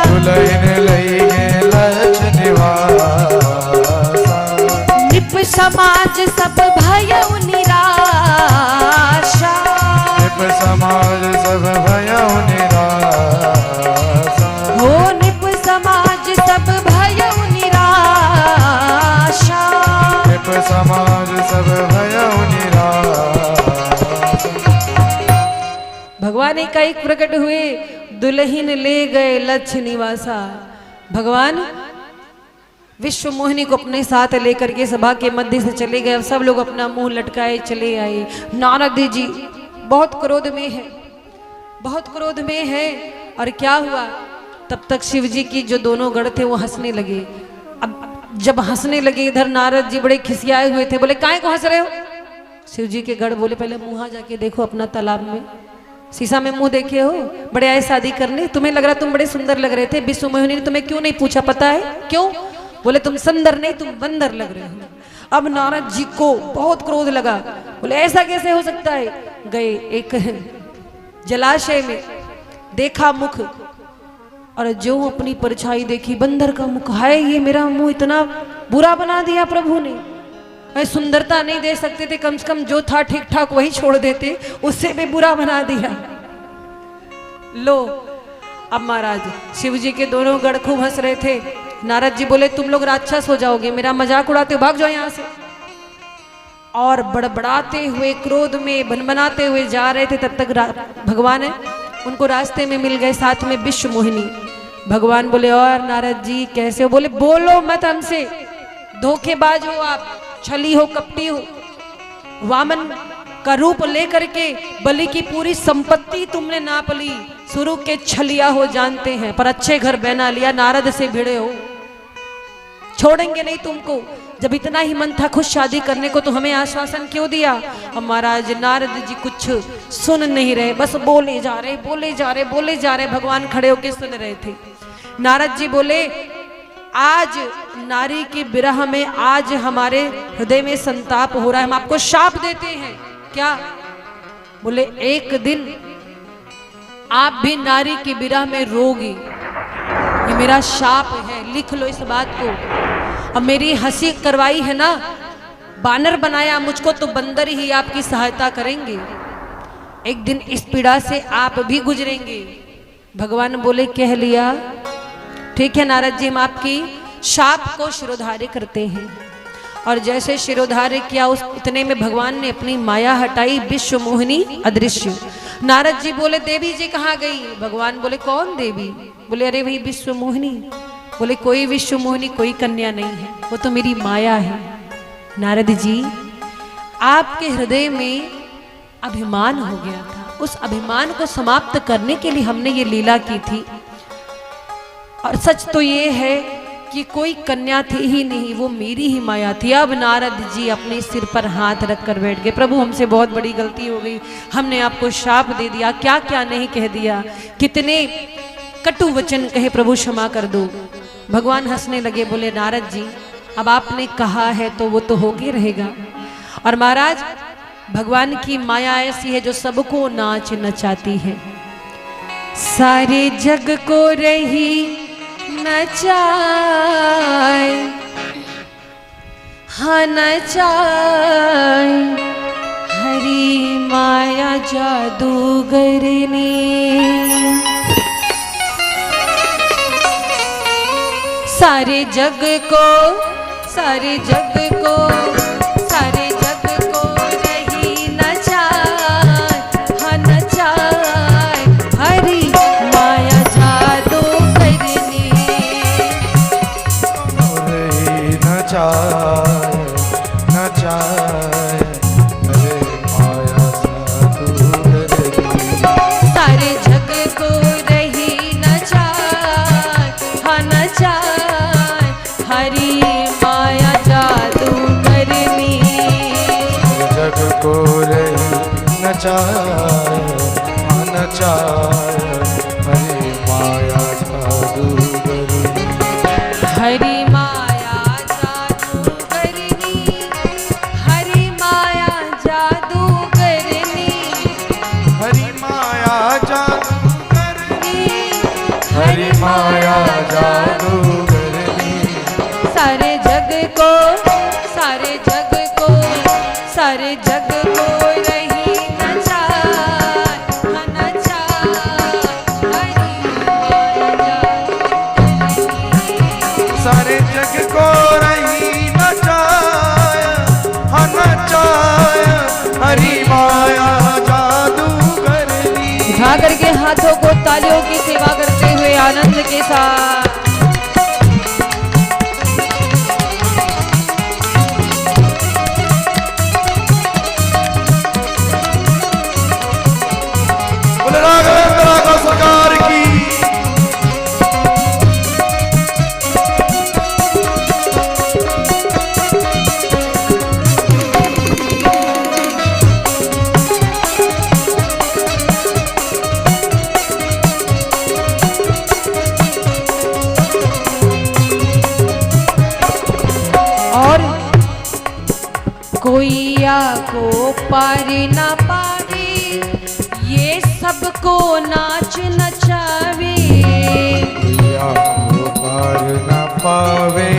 दुल्हन ले गए लक्ष्मी निवासा, नृप समाज सब भयउ निराशा, नृप समाज सब भयउ निराशा, हो नृप समाज सब भयउ निराशा, नृप समाज सब भयउ निराशा। भगवान एकाएक प्रकट हुए, दुल्हन ले गए लक्ष्य निवासा। भगवान विश्व मोहिनी को अपने साथ लेकर के सभा के मध्य से चले गए। अब सब लोग अपना मुंह लटकाए चले आए। नारद जी बहुत क्रोध में है, बहुत क्रोध में है। और क्या हुआ, तब तक शिव जी की जो दोनों गढ़ थे वो हंसने लगे। अब जब हंसने लगे, इधर नारद जी बड़े खिसियाए हुए थे, बोले काहे को हंस रहे हो। शिव जी के गढ़ बोले पहले मुँह जाके देखो अपना तालाब में, शीशा में मुंह देखे हो, बड़े आए शादी करने, तुम्हें लग रहा तुम बड़े सुंदर लग रहे थे, विश्व मोहिनी ने तुम्हें क्यों नहीं पूछा, पता है क्यों। बोले तुम सुंदर नहीं, तुम बंदर लग रहे हो। अब नारद जी को बहुत क्रोध लगा, बोले ऐसा कैसे हो सकता है। गए एक जलाशय में, देखा मुख, और जो अपनी परछाई देखी, बंदर का मुख, है ये मेरा मुंह इतना बुरा बना दिया प्रभु ने। मैं सुंदरता नहीं दे सकते थे, कम से कम जो था ठीक ठाक वही छोड़ देते, उससे भी बुरा बना दिया। लो अब महाराज शिव जी के दोनों गढ़ खूब हंस रहे थे। नारद जी बोले तुम लोग राक्षस हो जाओगे, मेरा मजाक उड़ाते हो, भाग जाओ यहाँ से। और बड़बड़ाते हुए, क्रोध में भनभनाते हुए जा रहे थे, तब तक भगवान उनको रास्ते में मिल गए, साथ में विश्व मोहिनी। भगवान बोले और नारद जी कैसे हो। बोले बोलो मत हमसे, धोखेबाज हो आप, छली हो, कपटी हो। वामन का रूप लेकर के बलि की पूरी संपत्ति तुमने नाप ली, शुरू के छलिया हो जानते हैं, पर अच्छे घर बहना लिया, नारद से भिड़े हो, छोड़ेंगे नहीं तुमको। जब इतना ही मन था खुद शादी करने को, तो हमें आश्वासन क्यों दिया। अब महाराज नारद जी कुछ सुन नहीं रहे, बस बोले जा रहे, बोले जा रहे, बोले जा रहे। भगवान खड़े होके सुन रहे थे। नारद जी बोले आज नारी की विरह में आज हमारे हृदय में संताप हो रहा है, हम आपको शाप देते हैं। क्या। बोले एक दिन आप भी नारी की विरह में रोगी, ये मेरा शाप है, लिख लो इस बात को। अब मेरी हंसी करवाई है ना, बानर बनाया मुझको, तो बंदर ही आपकी सहायता करेंगे, एक दिन इस पीड़ा से आप भी गुजरेंगे। भगवान बोले कह लिया, ठीक है नारद जी, हम आपकी शाप को शिरोधार्य करते हैं। और जैसे शिरोधार्य किया, उस इतने में भगवान ने अपनी माया हटाई, विश्व मोहिनी अदृश्य। नारद जी बोले देवी जी कहाँ गई। भगवान बोले कौन देवी। बोले अरे वही विश्व मोहिनी। बोले कोई विश्व मोहिनी कोई कन्या नहीं है, वो तो मेरी माया है। नारद जी आपके हृदय में अभिमान हो गया था, उस अभिमान को समाप्त करने के लिए हमने ये लीला की थी। और सच तो ये है कि कोई कन्या थी ही नहीं, वो मेरी ही माया थी। अब नारद जी अपने सिर पर हाथ रख कर बैठ गए, प्रभु हमसे बहुत बड़ी गलती हो गई, हमने आपको शाप दे दिया, क्या क्या नहीं कह दिया, कितने कटु वचन कहे, प्रभु क्षमा कर दो। भगवान हंसने लगे, बोले नारद जी अब आपने कहा है तो वो तो होके रहेगा। और महाराज भगवान की माया ऐसी है जो सबको नाच नचाती है। सारे जग को रही नचाए, हाँ नचाए, हरी माया जादूगरनी। सारे जग को, सारे जग को, सारे जग को रही नचाए, हाँ नचाए, हरी माया जादूगरनी। रही नचाए नचाए, हरे माया जादूगरनी। सारे जग को रही नचाए, हाँ नचाए, हरी माया जादूगरनी। जग को रही नचाए नचाए, हरे माया जादूगरनी। हरी माया जादूगरनी, हरी माया जादूगरनी, हरि माया जादूगरनी, हरी हरि माया जादूगरनी। सारे जग को, सारे जग को, सारे जग को रही नचाए, हाँ नचाए, हरी माया जादूगरनी। सारे जग को रही नचाए, हाँ नचाए, हरि माया जादूगरनी। उठा करके हाथों को तालियों की सेवा करते हुए आनंद के साथ बोले राघवेंद्र का सरकार की। और कोइया को पार ना पावे, ये सबको नाच नचावे। या को पार न पावे,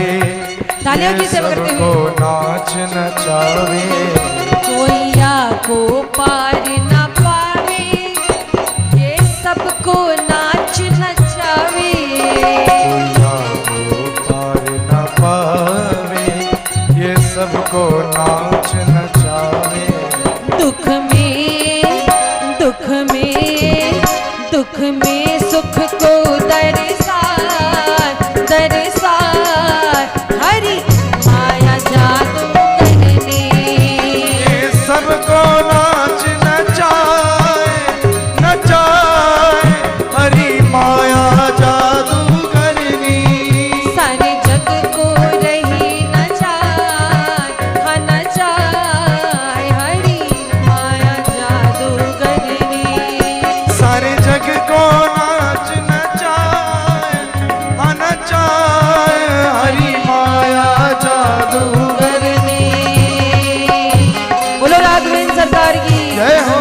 तालियों की सेवा करते सबको हुए। नाच नचावे। कोइया को पार ना पावे, ये सबको नाच नचावे। या को पार न पावे, ये सबको नाच नचावे। दुख में, दुख में, दुख में सुख को दरसाए, दरसाए, हरी माया जादूगरनी। ये सबको नाच नचाए नचाए, हरि माया जादूगरनी। सारे जग को रही नचाए, हाँ नचाए, हरी माया जादूगरनी। सारे जग को नाच नचाए, हाँ नचाए, हरि माया जादूगरनी। बोलो राघवेंद्र सरकार की जय हो।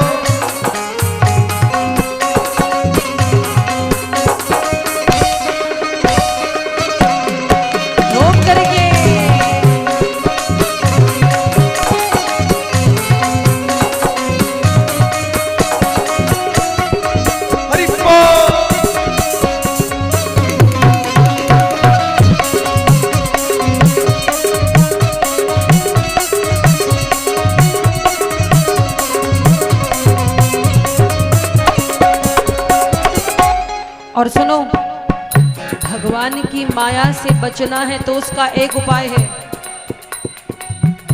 झूम करके। हरि बोल। और सुनो, भगवान की माया से बचना है तो उसका एक उपाय है।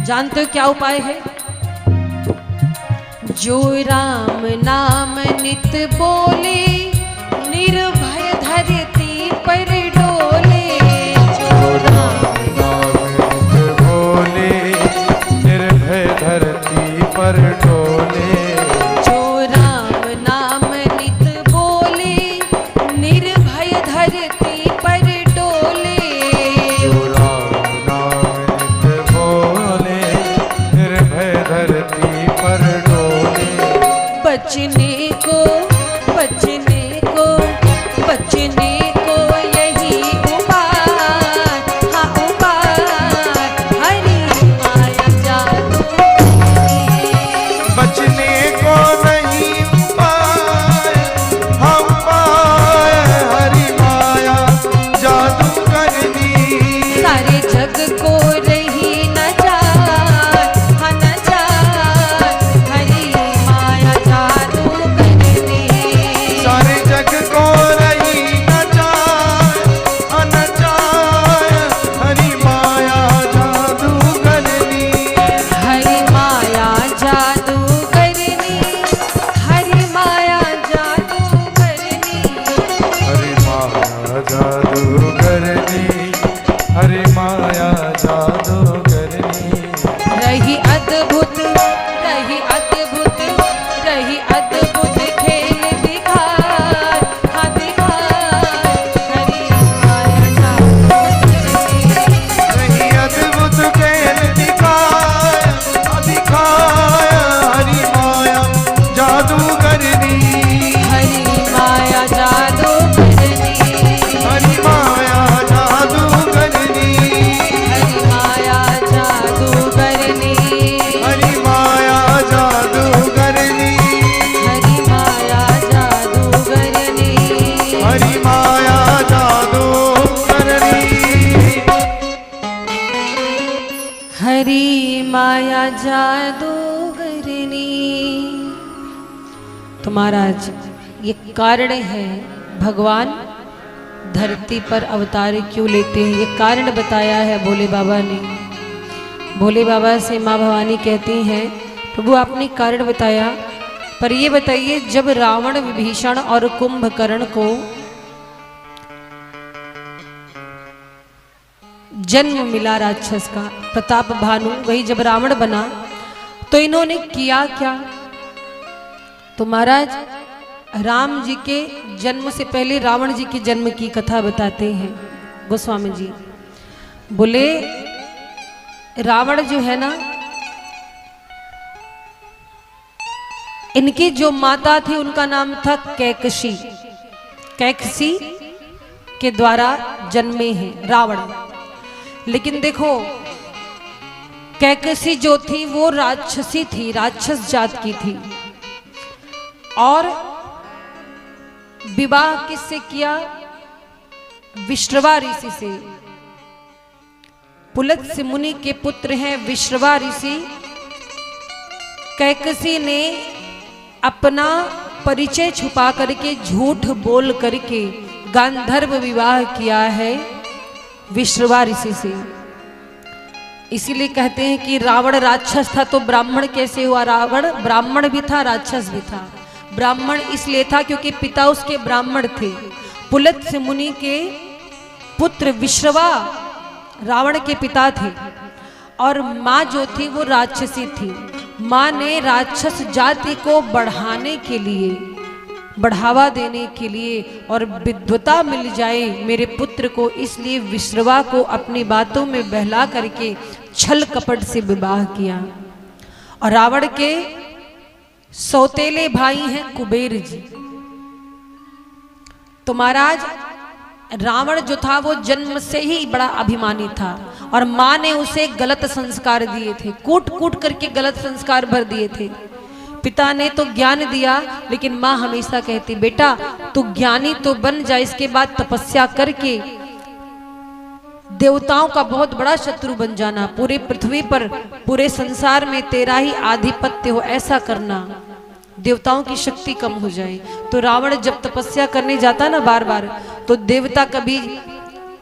जानते हो क्या उपाय है? जो राम नाम नित बोले, निर्भय धरती पर डोले। जो राम नाम नित बोले, निर्भय धरती पर डोले। जो राम नाम नित बोले, निर्भय धरती पर डोले। जग को रही न जाए, हाँ न जाए, हरी माया जादू करनी। सारे जग को रही न जाए, न जाए, हरि माया जादू करनी। हरि माया जादू करनी, हरि माया जादू करनी। हरि माया जादू करनी, हरि माया जादू करनी। रही अद्भुत, रही अद्भुत, रही अद्भुत खेल दिखाए, हाँ दिखाए, हरि माया जादू करनी। रही अद्भुत खेल दिखाया, दिखाया, हरि माया जादू करनी। हरि माया जादू करनी, हरि माया जादू करनी। हरि माया जादू करनी, हरि माया जादू करनी। हरि माया जादू करनी। हरि माया जादू करनी। हरि माया जादूगरनी। तो महाराज ये कारण है भगवान धरती पर अवतार क्यों लेते हैं, ये कारण बताया है भोले बाबा ने। भोले बाबा से माँ भवानी कहती हैं प्रभु आपने कारण बताया, पर ये बताइए जब रावण विभीषण और कुंभकर्ण को जन्म मिला राक्षस का, प्रताप भानु वही जब रावण बना तो इन्होंने किया क्या। तो महाराज राम जी के जन्म से पहले रावण जी के जन्म की कथा बताते हैं गोस्वामी जी। बोले रावण जो है ना, इनकी जो माता थी उनका नाम था कैकसी। कैकसी के द्वारा जन्मे हैं रावण। लेकिन देखो कैकसी जो थी वो राक्षसी थी, राक्षस जात की थी। और विवाह किससे किया, विश्रवा ऋषि से। पुलत्स्य मुनि के पुत्र हैं विश्रवा ऋषि। कैकसी ने अपना परिचय छुपा करके झूठ बोल करके गांधर्व विवाह किया है विश्रवा ऋषि से। इसीलिए कहते हैं कि रावण राक्षस था तो ब्राह्मण कैसे हुआ। रावण ब्राह्मण भी था राक्षस भी था। ब्राह्मण इसलिए था क्योंकि पिता उसके ब्राह्मण थे। पुलत्स्य मुनि के पुत्र विश्रवा रावण के पिता थे और माँ जो थी वो राक्षसी थी। माँ ने राक्षस जाति को बढ़ाने के लिए, बढ़ावा देने के लिए और विद्वता मिल जाए मेरे पुत्र को, इसलिए विश्रवा को अपनी बातों में बहला करके छल कपट से विवाह किया। और रावण के सौतेले भाई हैं कुबेर जी। तो महाराज रावण जो था वो जन्म से ही बड़ा अभिमानी था और माँ ने उसे गलत संस्कार दिए थे, कूट कूट करके गलत संस्कार भर दिए थे। पिता ने तो ज्ञान दिया लेकिन माँ हमेशा कहती बेटा तू ज्ञानी तो बन जा, इसके बाद तपस्या करके देवताओं का बहुत बड़ा शत्रु बन जाना, पूरे पृथ्वी पर पूरे संसार में तेरा ही आधिपत्य हो, ऐसा करना, देवताओं की शक्ति कम हो जाए। तो रावण जब तपस्या करने जाता ना बार बार, तो देवता कभी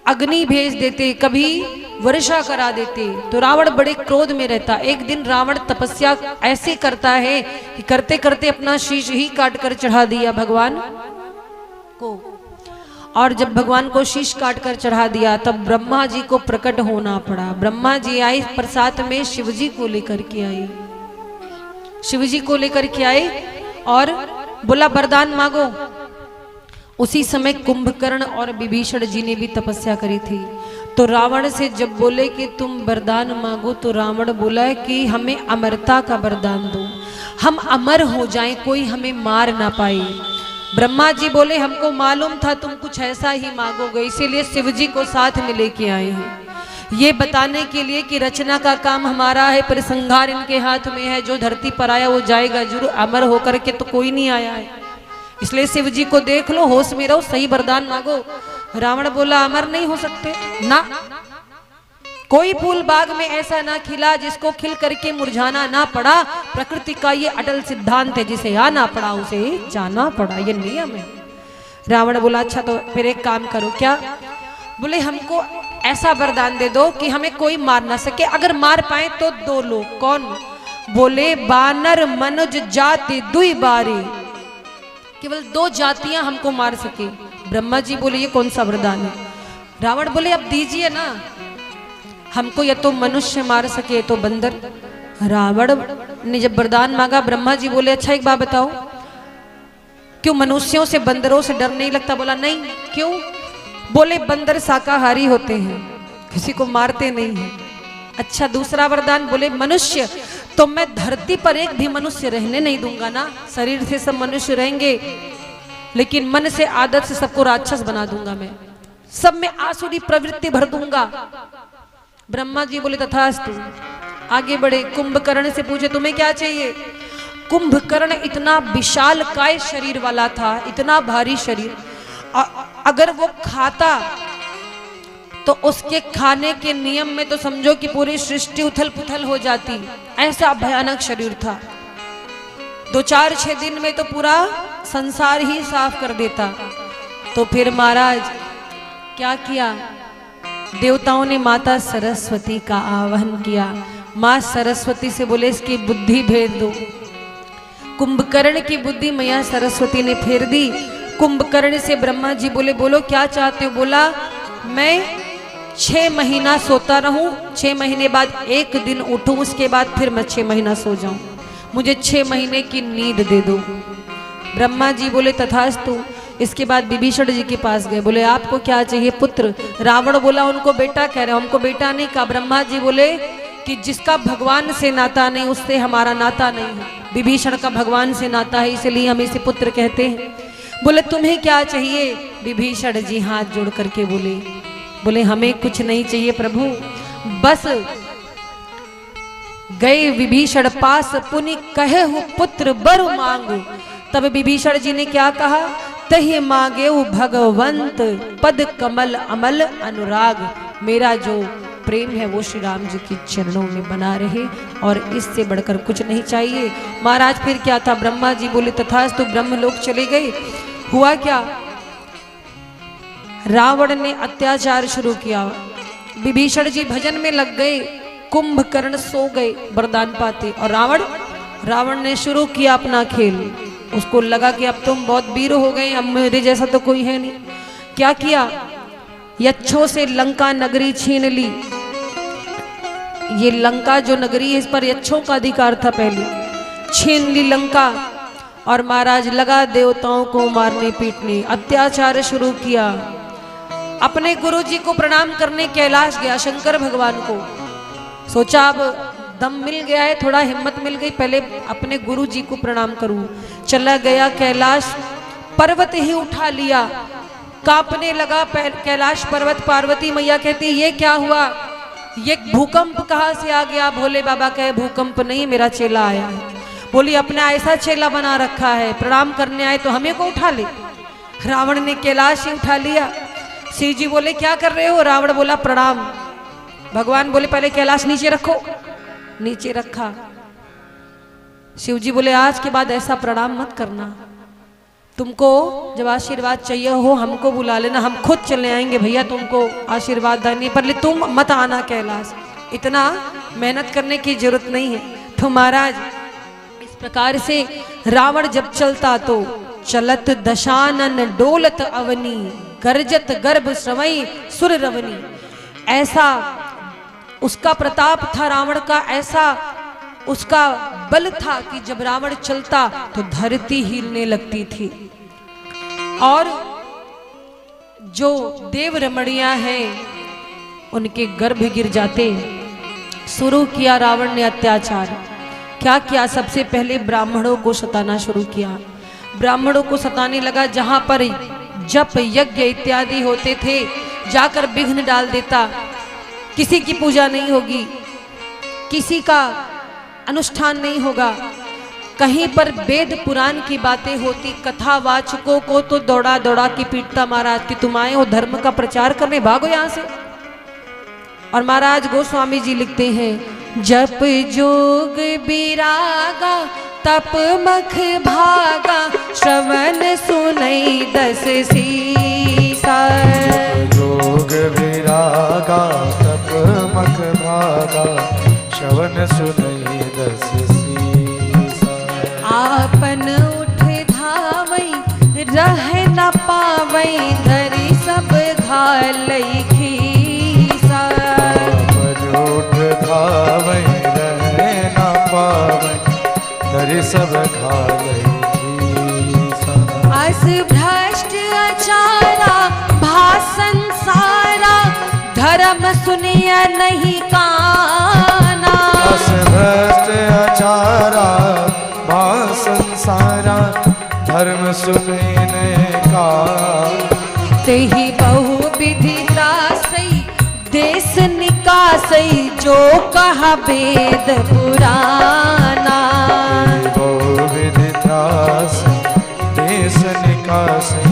अग्नि भेज देते, कभी वर्षा करा देते। तो रावण बड़े क्रोध में रहता। एक दिन रावण तपस्या ऐसे करता है कि करते करते अपना शीश ही काट कर चढ़ा दिया भगवान को। और जब भगवान को शीश काट कर चढ़ा दिया तब ब्रह्मा जी को प्रकट होना पड़ा। ब्रह्मा जी आए प्रसाद में, शिव जी को लेकर के आए, शिव जी को लेकर के आए और बोला वरदान मांगो। उसी समय कुंभकर्ण और विभीषण जी ने भी तपस्या करी थी। तो रावण से जब बोले कि तुम वरदान मांगो तो रावण बोला कि हमें अमरता का वरदान दो, हम अमर हो जाएं, कोई हमें मार ना पाए। ब्रह्मा जी बोले हमको मालूम था तुम कुछ ऐसा ही मांगोगे, इसीलिए शिव जी को साथ में लेके आए हैं ये बताने के लिए कि रचना का काम हमारा है पर संहार इनके हाथ में है। जो धरती पर आया वो जाएगा जरूर, अमर होकर के तो कोई नहीं आया है, इसलिए शिव जी को देख लो, होश में रहो, सही वरदान मांगो। रावण बोला अमर नहीं हो सकते ना, कोई फूल बाग में ऐसा ना खिला जिसको खिल करके मुरझाना ना पड़ा। प्रकृति का ये अटल सिद्धांत है, जिसे आना पड़ा उसे जाना पड़ा, ये नियम है। रावण बोला अच्छा तो फिर एक काम करो। क्या? बोले हमको ऐसा वरदान दे दो कि हमें कोई मार ना सके, अगर मार पाए तो 2 लोग। कौन? बोले बानर मनुज जाति दुई बारी, केवल 2 जातियां हमको मार सके। ब्रह्मा जी बोले ये कौन सा वरदान है? रावण बोले अब दीजिए ना, हमको या तो मनुष्य मार सके तो बंदर। रावण ने जब वरदान मांगा, ब्रह्मा जी बोले अच्छा एक बात बताओ, क्यों मनुष्यों से बंदरों से डर नहीं लगता? बोला नहीं। क्यों? बोले बंदर शाकाहारी होते हैं, किसी को मारते नहीं हैं। अच्छा दूसरा वरदान? बोले मनुष्य तो मैं धरती पर एक भी मनुष्य रहने नहीं दूंगा ना, शरीर से सब मनुष्य रहेंगे लेकिन मन से आदत से सबको राक्षस बना दूंगा, मैं सब में आसुरी प्रवृत्ति भर दूंगा। ब्रह्मा जी बोले तथास्तु। आगे बढ़े, कुंभकर्ण से पूछे तुम्हें क्या चाहिए? कुंभकर्ण इतना विशाल काय शरीर वाला था, इतना भारी शरीर, अगर वो खाता तो उसके खाने के नियम में तो समझो कि पूरी सृष्टि उथल पुथल हो जाती, ऐसा भयानक शरीर था। 2-4-6 दिन में तो पूरा संसार ही साफ कर देता। तो फिर महाराज क्या किया? देवताओं ने माता सरस्वती का आह्वान किया। माँ सरस्वती से बोले इसकी बुद्धि भेज दो। कुंभकर्ण की बुद्धि मैया सरस्वती ने फेर दी। कुंभकर्ण से ब्रह्मा जी बोले बोलो क्या चाहते हो? बोला मैं 6 महीना सोता रहूं, 6 महीने बाद 1 दिन उठूं, उसके बाद फिर मैं 6 महीना सो जाऊं, मुझे 6 महीने की नींद दे दो। ब्रह्मा जी बोले तथास्तु। इसके बाद विभीषण जी के पास गए, बोले आपको क्या चाहिए? पुत्र। रावण बोला उनको बेटा कह रहे, हमको बेटा नहीं कहा। ब्रह्मा जी बोले कि जिसका भगवान से नाता नहीं उससे हमारा नाता नहीं है। विभीषण का भगवान से नाता है, इसलिए हम इसे पुत्र कहते हैं। बोले तुम्हें क्या चाहिए? विभीषण जी हाथ जोड़ करके बोले हमें कुछ नहीं चाहिए प्रभु, बस गए विभीषण पास पुनि कहे हु पुत्र बर मांगू। तब विभीषण जी ने क्या कहा? तहि मांगे भगवंत पद कमल अमल अनुराग। मेरा जो प्रेम है वो श्री राम जी के चरणों में बना रहे और इससे बढ़कर कुछ नहीं चाहिए। महाराज फिर क्या था? ब्रह्मा जी बोले तथास्तु। ब्रह्मलोक चले गए। हुआ क्या? रावण ने अत्याचार शुरू किया, विभीषण जी भजन में लग गए, कुंभकर्ण सो गए वरदान पाते, और रावण ने शुरू किया अपना खेल। उसको लगा कि अब तुम बहुत वीर हो गए, अब मेरे जैसा तो कोई है नहीं। क्या किया? यक्षों से लंका नगरी छीन ली। ये लंका जो नगरी है इस पर यक्षों का अधिकार था पहले, छीन ली लंका। और महाराज लगा देवताओं को मारने पीटने, अत्याचार शुरू किया। अपने गुरु जी को प्रणाम करने कैलाश गया, शंकर भगवान को। सोचा अब दम मिल गया है, थोड़ा हिम्मत मिल गई, पहले अपने गुरु जी को प्रणाम करूं। चला गया कैलाश, पर्वत ही उठा लिया, कांपने लगा कैलाश पर्वत। पार्वती मैया कहती ये क्या हुआ? ये भूकंप कहाँ से आ गया? भोले बाबा कहे भूकंप नहीं, मेरा चेला आया है। बोली अपना ऐसा चेला बना रखा है, प्रणाम करने आए तो हमें को उठा ले। रावण ने कैलाश ही उठा लिया। शिव जी बोले क्या कर रहे हो? रावण बोला प्रणाम। भगवान बोले पहले कैलाश नीचे रखो, नीचे रखा। शिव जी बोले आज के बाद ऐसा प्रणाम मत करना, तुमको जब आशीर्वाद चाहिए हो हमको बुला लेना, हम खुद चले आएंगे भैया तुमको आशीर्वाद देने पर, तुम मत आना कैलाश, इतना मेहनत करने की जरूरत नहीं है। तो महाराज इस प्रकार से रावण जब चलता तो चलत दशानन डोलत अवनी, गर्जत गर्भ श्रवई सुर रवनी। ऐसा उसका प्रताप था रावण का, ऐसा उसका बल था कि जब रावण चलता तो धरती हिलने लगती थी। और जो देव रमणियां हैं उनके गर्भ गिर जाते। शुरू किया रावण ने अत्याचार। क्या किया? सबसे पहले ब्राह्मणों को सताना शुरू किया। ब्राह्मणों को सताने लगा, जहां पर जप यज्ञ इत्यादि होते थे जाकर विघ्न डाल देता। किसी की पूजा नहीं होगी, किसी का अनुष्ठान नहीं होगा, कहीं पर वेद पुराण की बातें होती, कथावाचकों को तो दौड़ा दौड़ा के पीटता महाराज कि तुम आए हो धर्म का प्रचार करने, भागो यहां से। और महाराज गोस्वामी जी लिखते हैं, जप जोग बिरागा तप मख भागा, श्रवण सुनई दस सीसा। जोग विरागा तप मख भागा, श्रवण सुनई दस सीसा। आपन उठ धावई रह न पावई, धरी सब घालई खीसा। आपन उठ धावई रह न पावई, धरी सब घालई खीसा। अस भ्रष्ट अचारा भाषण सारा, धर्म सुनिया नहीं काना। अस भ्रष्ट अचारा भाषण सारा, धर्म सुनने का। तेहि बहु विधि त्रासई, देश निकासई, जो कहा वेद पुराना। बहु विधि त्रासई, देश निकासई,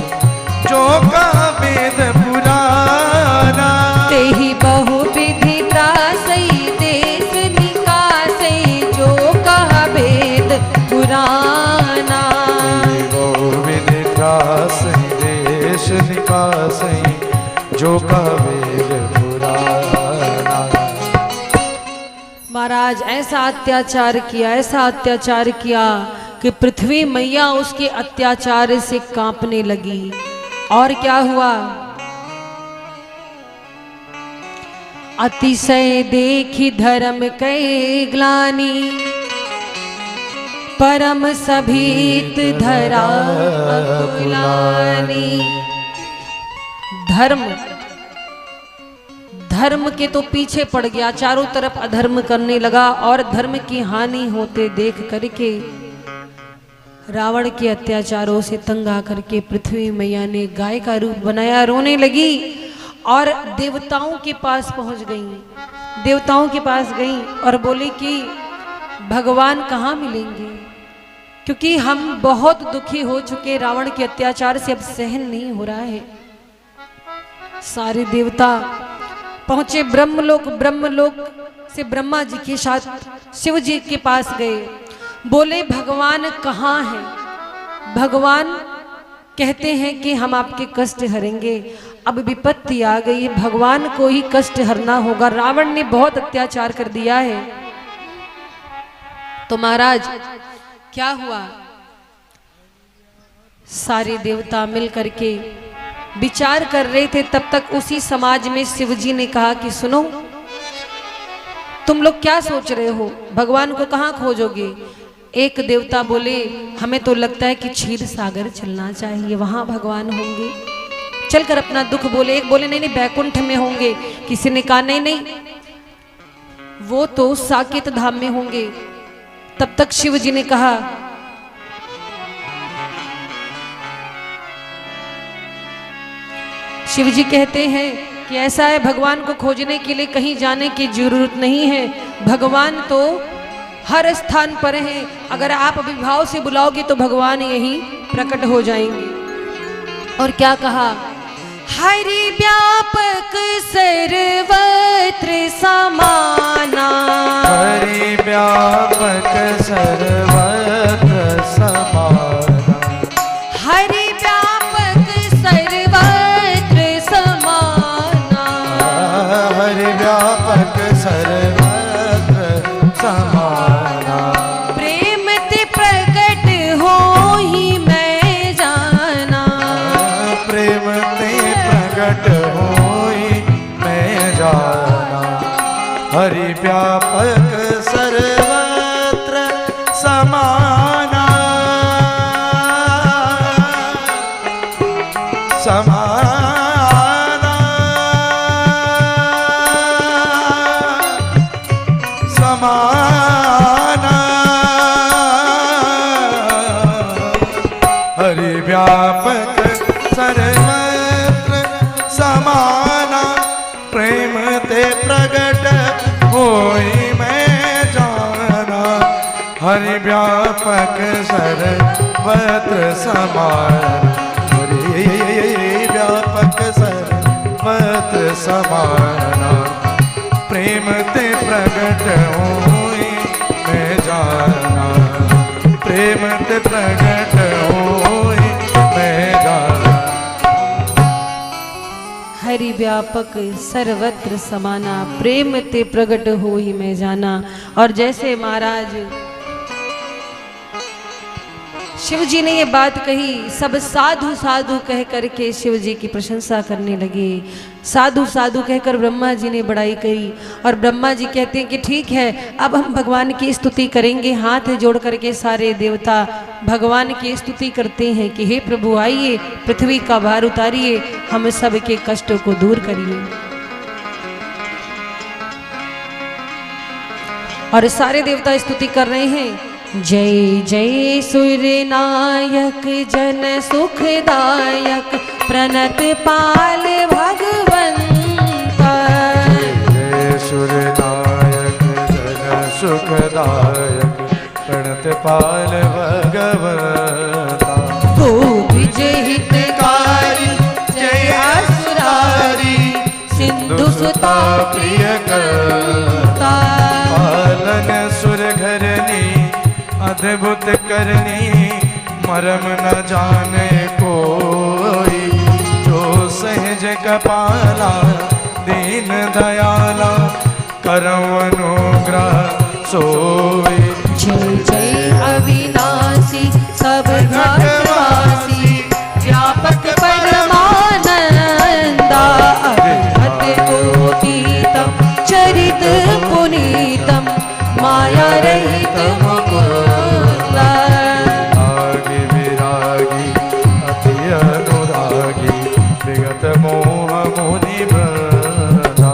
जो कहा वेद पुराना। तेहि बहु विधि त्रासई, देश निकासई, जो कहा वेद पुराना। बहु विधि त्रासई, देश निकासई, जो कहा वेद पुराना। महाराज ऐसा अत्याचार किया, ऐसा अत्याचार किया कि पृथ्वी मैया उसके अत्याचार से कांपने लगी। और क्या हुआ? अतिशय देखी धर्म कै ग्लानि, परम सभीत धरा अकुलानी। धर्म के तो पीछे पड़ गया, चारों तरफ अधर्म करने लगा और धर्म की हानि होते देख करके रावण के अत्याचारों से तंग आकर के पृथ्वी मैया ने गाय का रूप बनाया, रोने लगी और देवताओं के पास पहुंच गई। देवताओं के पास गई और बोली कि भगवान कहाँ मिलेंगे, क्योंकि हम बहुत दुखी हो चुके, रावण के अत्याचार से अब सहन नहीं हो रहा है। सारे देवता पहुंचे ब्रह्मलोक। ब्रह्मलोक से ब्रह्मा जी के साथ शिव जी के पास गए, बोले भगवान कहाँ हैं? भगवान कहते हैं कि हम आपके कष्ट हरेंगे। अब विपत्ति आ गई है, भगवान को ही कष्ट हरना होगा, रावण ने बहुत अत्याचार कर दिया है। तो महाराज क्या हुआ? सारे देवता मिल करके विचार कर रहे थे, तब तक उसी समाज में शिवजी ने कहा कि सुनो, तुम लोग क्या सोच रहे हो, भगवान को कहाँ खोजोगे? एक देवता बोले हमें तो लगता है कि क्षीर सागर चलना चाहिए, वहां भगवान होंगे, चलकर अपना दुख बोले। एक बोले नहीं नहीं बैकुंठ में होंगे, किसी ने कहा नहीं नहीं वो तो साकेत धाम में होंगे। तब तक शिव जी ने कहा शिव जी कहते हैं कि ऐसा है, भगवान को खोजने के लिए कहीं जाने की जरूरत नहीं है, भगवान तो हर स्थान पर है, अगर आप अभिभाव से बुलाओगे तो भगवान यहीं प्रकट हो जाएंगे। और क्या कहा? हरि व्यापक सर्वत्र समाना, हरि व्यापक सर्वत्र समाना, हरि व्यापक सर्वत्र समाना, हरि व्यापक सर्वत्र समाना। प्रेम ते प्रकट हो ही मैं जाना, प्रेम ते प्रकट होई मैं जाना, हरि व्यापक सर्वत्र समाना, समाना, समाना, हरि व्यापक सर्वत्र समाना, प्रेम ते प्रगट होई मैं जाना, हरि व्यापक सर्वत्र समाना, हरि व्यापक सर्वत्र समाना, प्रेम ते प्रगट होई मैं जाना, प्रेम ते प्रगट होई मैं जाना। हरि व्यापक सर्वत्र समाना, प्रेम ते प्रगट होई मैं जाना। और जैसे महाराज शिव जी ने ये बात कही, सब साधु साधु कह करके शिव जी की प्रशंसा करने लगे। साधु साधु कहकर ब्रह्मा जी ने बड़ाई करी और ब्रह्मा जी कहते हैं कि ठीक है, अब हम भगवान की स्तुति करेंगे। हाथ जोड़ करके सारे देवता भगवान की स्तुति करते हैं कि हे प्रभु आइए, पृथ्वी का भार उतारिए, हम सब के कष्टों को दूर करिए। और सारे देवता स्तुति कर रहे हैं, जय जय सूर्य नायक जन सुखदायक प्रणत पाल भगवंता। जय सूर्य नायक जन सुखदायक प्रणत पाल भगवंता। विजय हितकारी जय असुरारी सिंधु सुता प्रिय करता। पालन सुर घरनी अद्भुत करनी मरम न जाने कोई। जो सहज कपाला दीन दयाला करम अनुग्रह सोई। जय जय अविनाशी सब घाटवासी व्यापक परमानंदा। अद्भुतोतीतम चरित पुनीतम माया रहित मुकुंदा। रागी विरागी अति अनुरागी विगत मोह मुनि बृंदा।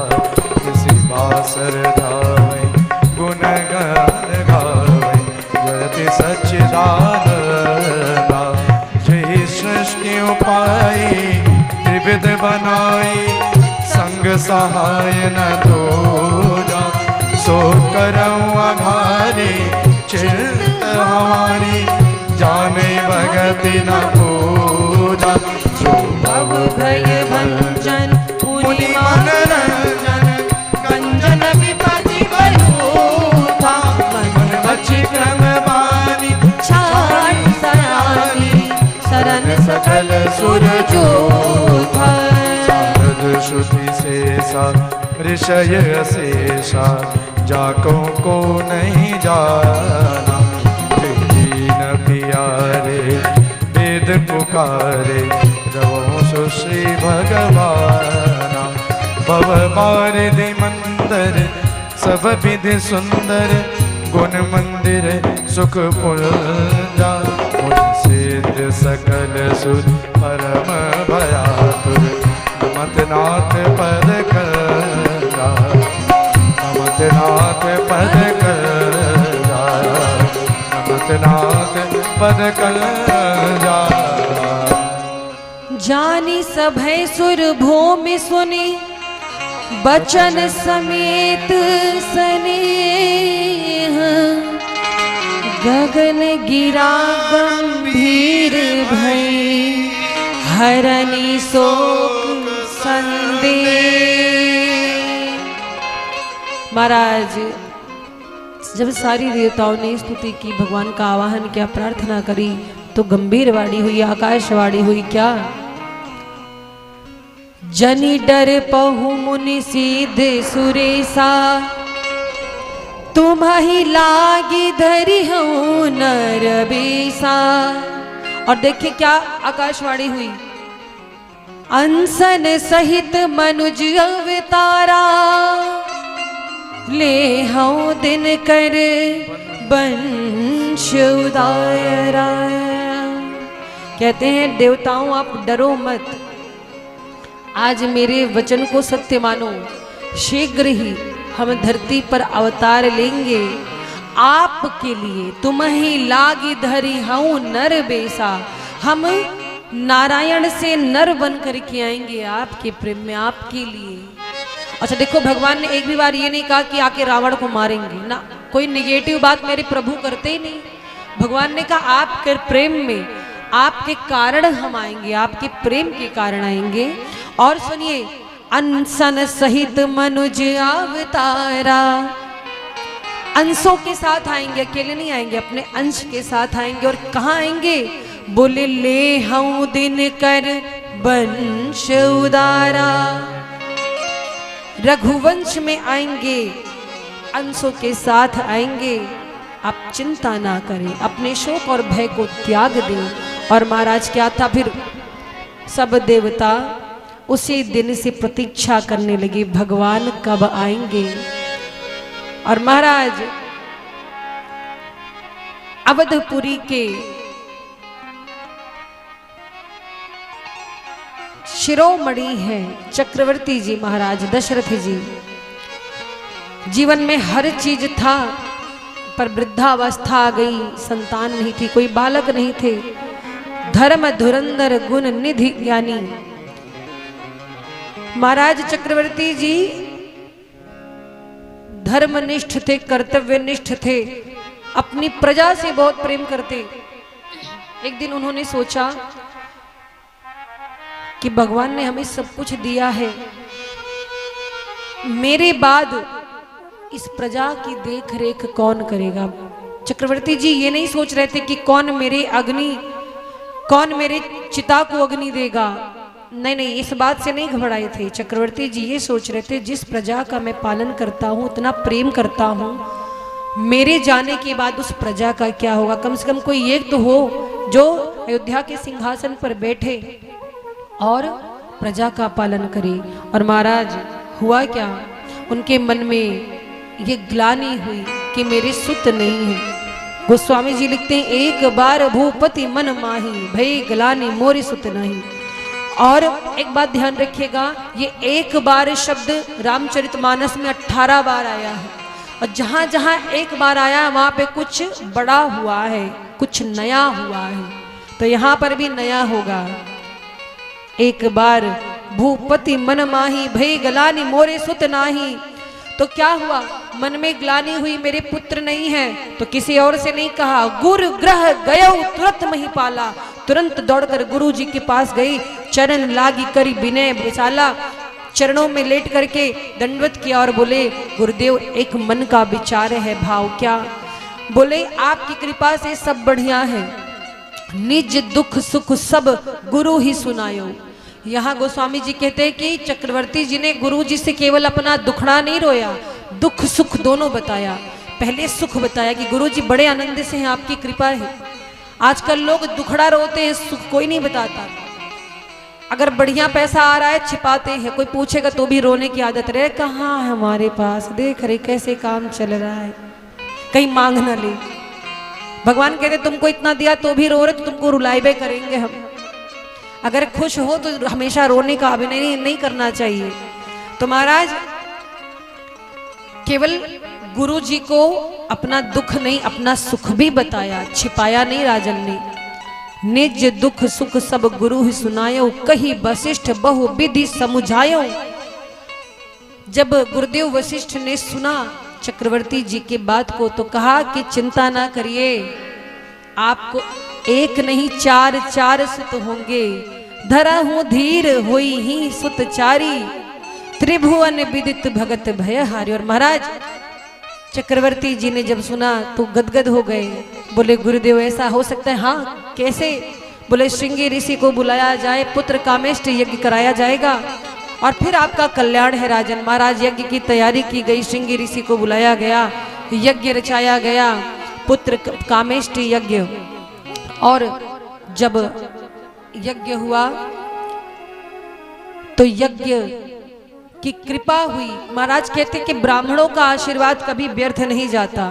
किसी बासर धावे गुण गान गावे जयति सच्चिदानंदा। जय सृष्टि उपाई त्रिविध बनाई संग सहाय न दूजा। सो करऊँ आघारी चिंत हमारी जाने भगति न पूजा। जो भव भय भंजन मुनि मनोरंजन कंजन विपति बलूथा। मन बचि क्रम बानी छाड़ सयानी शरण सकल सुर जोधा। शारद श्रुति शेषा ऋषय शेषा जाको को नहीं जाना। दीन पियारे वेद पुकारे रवो सुश्री भगवाना। भव बारिधि मंदिर सब विधि सुंदर गुण मंदिर सुख पुंजा। सिद्ध सकल सुर परम भयातुर मत नाथ पद करा। मत नाथ पद करा। मत नाथ पद करा। जानी सभय सुर भूमि सुनी बचन समेत स्नेह। गगन गिरा गंभीर भई हरनी शोक संदेह। महाराज जब सारी देवताओं ने स्तुति की, भगवान का आवाहन किया, प्रार्थना करी, तो गंभीर वाणी हुई, आकाशवाणी हुई। क्या? जनि डर पहु मुनि सीधे सुरेसा तुम्हि लागी धरि हूँ नर बेसा। और देखिए क्या आकाशवाणी हुई, अंसन सहित मनुज अवतारा ले हूँ दिन कर वंश उदारा। कहते हैं देवताओं आप डरो मत, आज मेरे वचन को सत्य मानो, शीघ्र ही हम धरती पर अवतार लेंगे आपके लिए। तुम्हें लागी धरी हूँ नर बेसा, हम नारायण से नर बन करके आएंगे आपके प्रेम में, आपके लिए। अच्छा देखो, भगवान ने एक भी बार ये नहीं कहा कि आके रावण को मारेंगे ना, कोई निगेटिव बात मेरे प्रभु करते ही नहीं। भगवान ने कहा आपके प्रेम में, आपके कारण हम आएंगे, आपके प्रेम के कारण आएंगे। और सुनिए, अनसन सहित मनुज अवतारा। अंशों के साथ आएंगे, अकेले नहीं आएंगे, अपने अंश के साथ आएंगे। और कहाँ आएंगे? बोले ले हूं दिन कर वंश उदारा। रघुवंश में आएंगे, अंशों के साथ आएंगे। आप चिंता ना करें, अपने शोक और भय को त्याग दें। और महाराज क्या था फिर? सब देवता उसी दिन से प्रतीक्षा करने लगे, भगवान कब आएंगे। और महाराज अवधपुरी के शिरोमणि है चक्रवर्ती जी महाराज दशरथ जी। जीवन में हर चीज था, पर वृद्धावस्था आ गई, संतान नहीं थी, कोई बालक नहीं थे। धर्म धुरंधर गुण निधि ज्ञानी महाराज चक्रवर्ती जी धर्मनिष्ठ थे, कर्तव्यनिष्ठ थे, अपनी प्रजा से बहुत प्रेम करते। एक दिन उन्होंने सोचा कि भगवान ने हमें सब कुछ दिया है, मेरे बाद इस प्रजा की देख रेख कौन करेगा। चक्रवर्ती जी ये नहीं सोच रहे थे कि कौन मेरे चिता को अग्नि देगा। नहीं नहीं, इस बात से नहीं घबराए थे। चक्रवर्ती जी ये सोच रहे थे, जिस प्रजा का मैं पालन करता हूँ, उतना प्रेम करता हूँ, मेरे जाने के बाद उस प्रजा का क्या होगा। कम से कम कोई एक तो हो जो अयोध्या के सिंहासन पर बैठे और प्रजा का पालन करे। और महाराज हुआ क्या? उनके मन में ये ग्लानि हुई कि मेरे सुत नहीं है। गोस्वामी जी लिखते हैं, एक बार भूपति मन माही, भई ग्लानि मोरि सुत नहीं। और एक बात ध्यान रखिएगा, ये एक बार शब्द रामचरितमानस में 18 बार आया है। और जहां जहां एक बार आया वहां पे कुछ बड़ा हुआ है, कुछ नया हुआ है। तो यहां पर भी नया होगा। एक बार भूपति मन माही, भई ग्लानि मोरे सुत नाही। तो क्या हुआ? मन में ग्लानि हुई, मेरे पुत्र नहीं है। तो किसी और से नहीं कहा, गुरु ग्रह गयो तुरंत महिपाला। तुरंत दौड़कर गुरु जी के पास गई, चरण लागी करी विनय विशाला। चरणों में लेट करके दंडवत किया और बोले, गुरुदेव एक मन का विचार है। भाव क्या? बोले आपकी कृपा से सब बढ़िया है, निज दुख सुख सब गुरु ही सुनायो। यहाँ गोस्वामी जी कहते हैं कि चक्रवर्ती जी ने गुरु जी से केवल अपना दुखड़ा नहीं रोया, दुख सुख दोनों बताया। पहले सुख बताया कि गुरु जी बड़े आनंद से हैं, आपकी कृपा है। आजकल लोग दुखड़ा रोते हैं, सुख कोई नहीं बताता। अगर बढ़िया पैसा आ रहा है छिपाते हैं, कोई पूछेगा तो भी रोने की आदत रहे, कहाँ है हमारे पास, देख रहे कैसे काम चल रहा है, कहीं मांग ना ले। भगवान कहते तुमको इतना दिया तो भी रो रहे, तो तुमको रुलाइबे करेंगे हम। अगर खुश हो तो हमेशा रोने का अभिनय नहीं करना चाहिए। तो महाराज केवल गुरु जी को अपना दुख नहीं, अपना सुख भी बताया, छिपाया नहीं राजन ने। निज दुख सुख सब गुरु ही सुनायो, कही वशिष्ठ बहु विधि समुझायो। जब गुरुदेव वशिष्ठ ने सुना चक्रवर्ती जी की बात को, तो कहा कि चिंता ना करिए, आपको एक नहीं चार चार सुत होंगे। धरा हूं धीर होई ही सुत चारी, त्रिभुवन विदित भगत भय हारी। और महाराज चक्रवर्ती जी ने जब सुना तो गदगद हो गए। बोले गुरुदेव ऐसा हो सकता है? हाँ कैसे? बोले श्रृंगी ऋषि को बुलाया जाए, पुत्र कामेष्ट यज्ञ कराया जाएगा और फिर आपका कल्याण है राजन। महाराज यज्ञ की तैयारी की गई, श्रृंगी ऋषि को बुलाया गया, यज्ञ रचाया गया, पुत्र कामेष्ट यज्ञ। और जब यज्ञ हुआ तो यज्ञ की कृपा हुई। महाराज कहते कि ब्राह्मणों का आशीर्वाद कभी व्यर्थ नहीं जाता।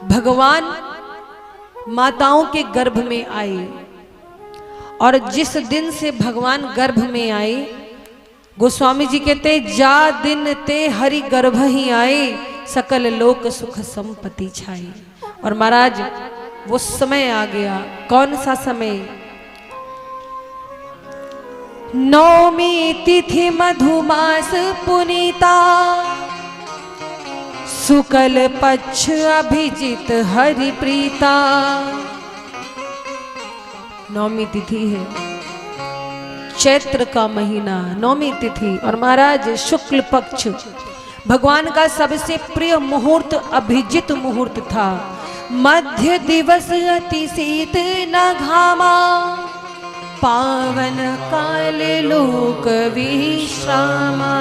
भगवान माताओं के गर्भ में आए और जिस दिन से भगवान गर्भ में आए, गोस्वामी जी कहते जा दिन ते हरि गर्भ ही आए, सकल लोक सुख संपत्ति छाई। और महाराज वो समय आ गया। कौन सा समय? नौमी तिथि मधुमास पुनीता, शुक्ल पक्ष अभिजित हरि प्रीता। नौमी तिथि है, चैत्र का महीना, नौमी तिथि, और महाराज शुक्ल पक्ष भगवान का सबसे प्रिय मुहूर्त अभिजित मुहूर्त था। मध्य दिवस अति शीत न घामा, पावन काल लोक विश्रामा।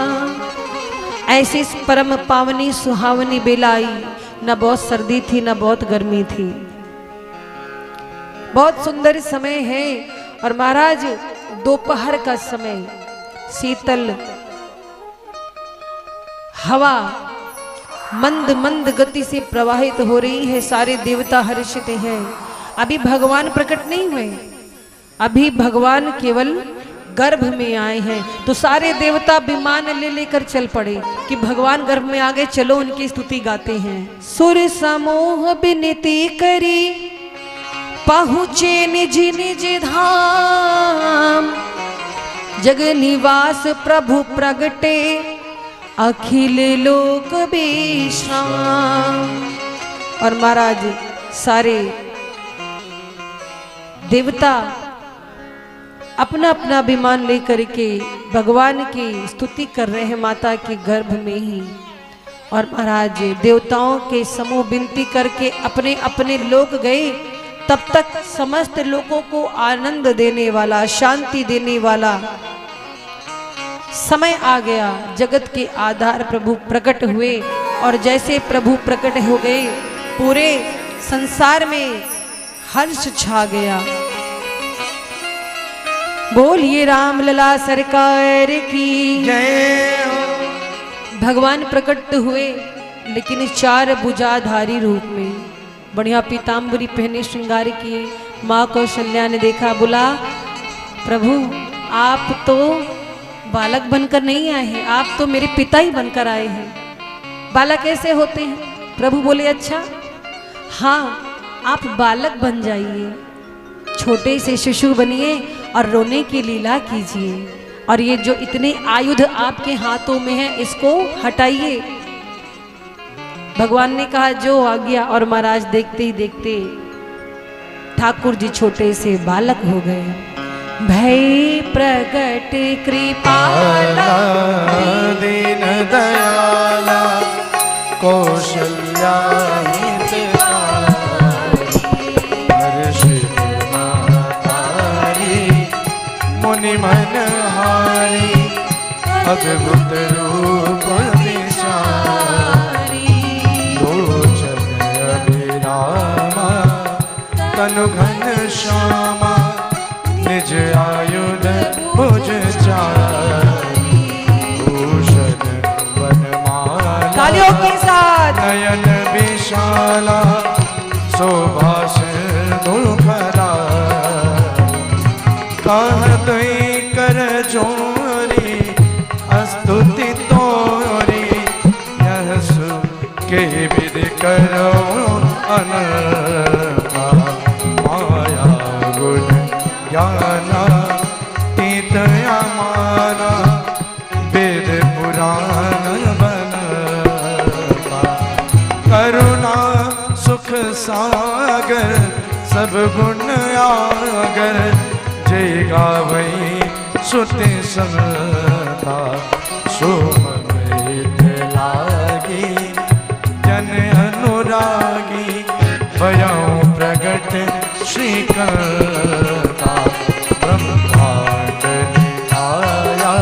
ऐसी परम पावनी सुहावनी बेला आई, न बहुत सर्दी थी न बहुत गर्मी थी, बहुत सुंदर समय है। और महाराज दोपहर का समय, शीतल हवा मंद मंद गति से प्रवाहित हो रही है, सारे देवता हर्षित हैं। अभी भगवान प्रकट नहीं हुए, अभी भगवान केवल गर्भ में आए हैं। तो सारे देवता विमान ले लेकर चल पड़े कि भगवान गर्भ में आ गए, चलो उनकी स्तुति गाते हैं। सुर समूह विनती करी, पहुँचे निज निज धाम, जग निवास प्रभु प्रगटे, अखिल लोक विश्राम। और महाराज सारे देवता अपना अपना विमान लेकर के भगवान की स्तुति कर रहे हैं माता के गर्भ में ही। और महाराज देवताओं के समूह विनती करके अपने अपने लोक गए। तब तक समस्त लोगों को आनंद देने वाला, शांति देने वाला समय आ गया। जगत के आधार प्रभु प्रकट हुए, और जैसे प्रभु प्रकट हो गए पूरे संसार में हर्ष छा गया। बोलिए राम लला सरकार की जय हो। भगवान प्रकट हुए, लेकिन 4 भुजाधारी रूप में, बढ़िया पीताम्बरी पहने श्रृंगार किए। माँ कौशल्या ने देखा, बोला प्रभु आप तो बालक बनकर नहीं आए हैं, आप तो मेरे पिता ही बनकर आए हैं, बालक कैसे होते हैं? प्रभु बोले अच्छा हाँ, आप बालक बन जाइए, छोटे से शिशु बनिए और रोने की लीला कीजिए, और ये जो इतने आयुध आपके हाथों में है इसको हटाइए। भगवान ने कहा जो आ गया, और महाराज देखते ही देखते ठाकुर जी छोटे से बालक हो गए। भय प्रगट कृपाला दीन दयाला, कौशल्या मुनि मन हारी, अद्भुत रूप निशारी, लोचन अभिरामा, तनु घन श्यामा, निज आयुध भुज चारी, भूषण वनमाला तालियों के साथ, नयन विशाला, शोभा सिंधुखरा, कहत कर जोरी, स्तुति तोरी, यह सु के विधि करो अनका, माया गुण ज्ञाना तीत अमाना, वेद पुराण बनका, करुणा सुख सागर, सब गुण आगर, जय गावई सुति समता, शोभित लागी जन अनुरागी, भयं प्रगट श्रीकर्ता, ब्रह्मांड निधाया,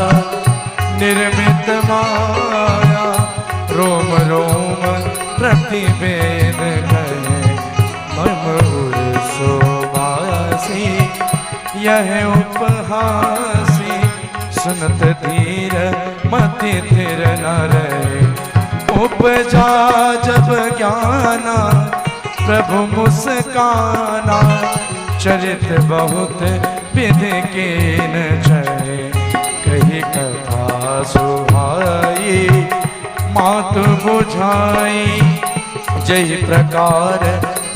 निर्मित माया, रोम रोम प्रतिवेद करे, मम उर सुवासी, यह उपहासी, सुनत धीर मति थिर न रहे, उपजा जब ज्ञाना, प्रभु मुस्काना, चरित बहुत विधि के न चले, कही कथा सुहाई, मातु बुझाई, जय प्रकार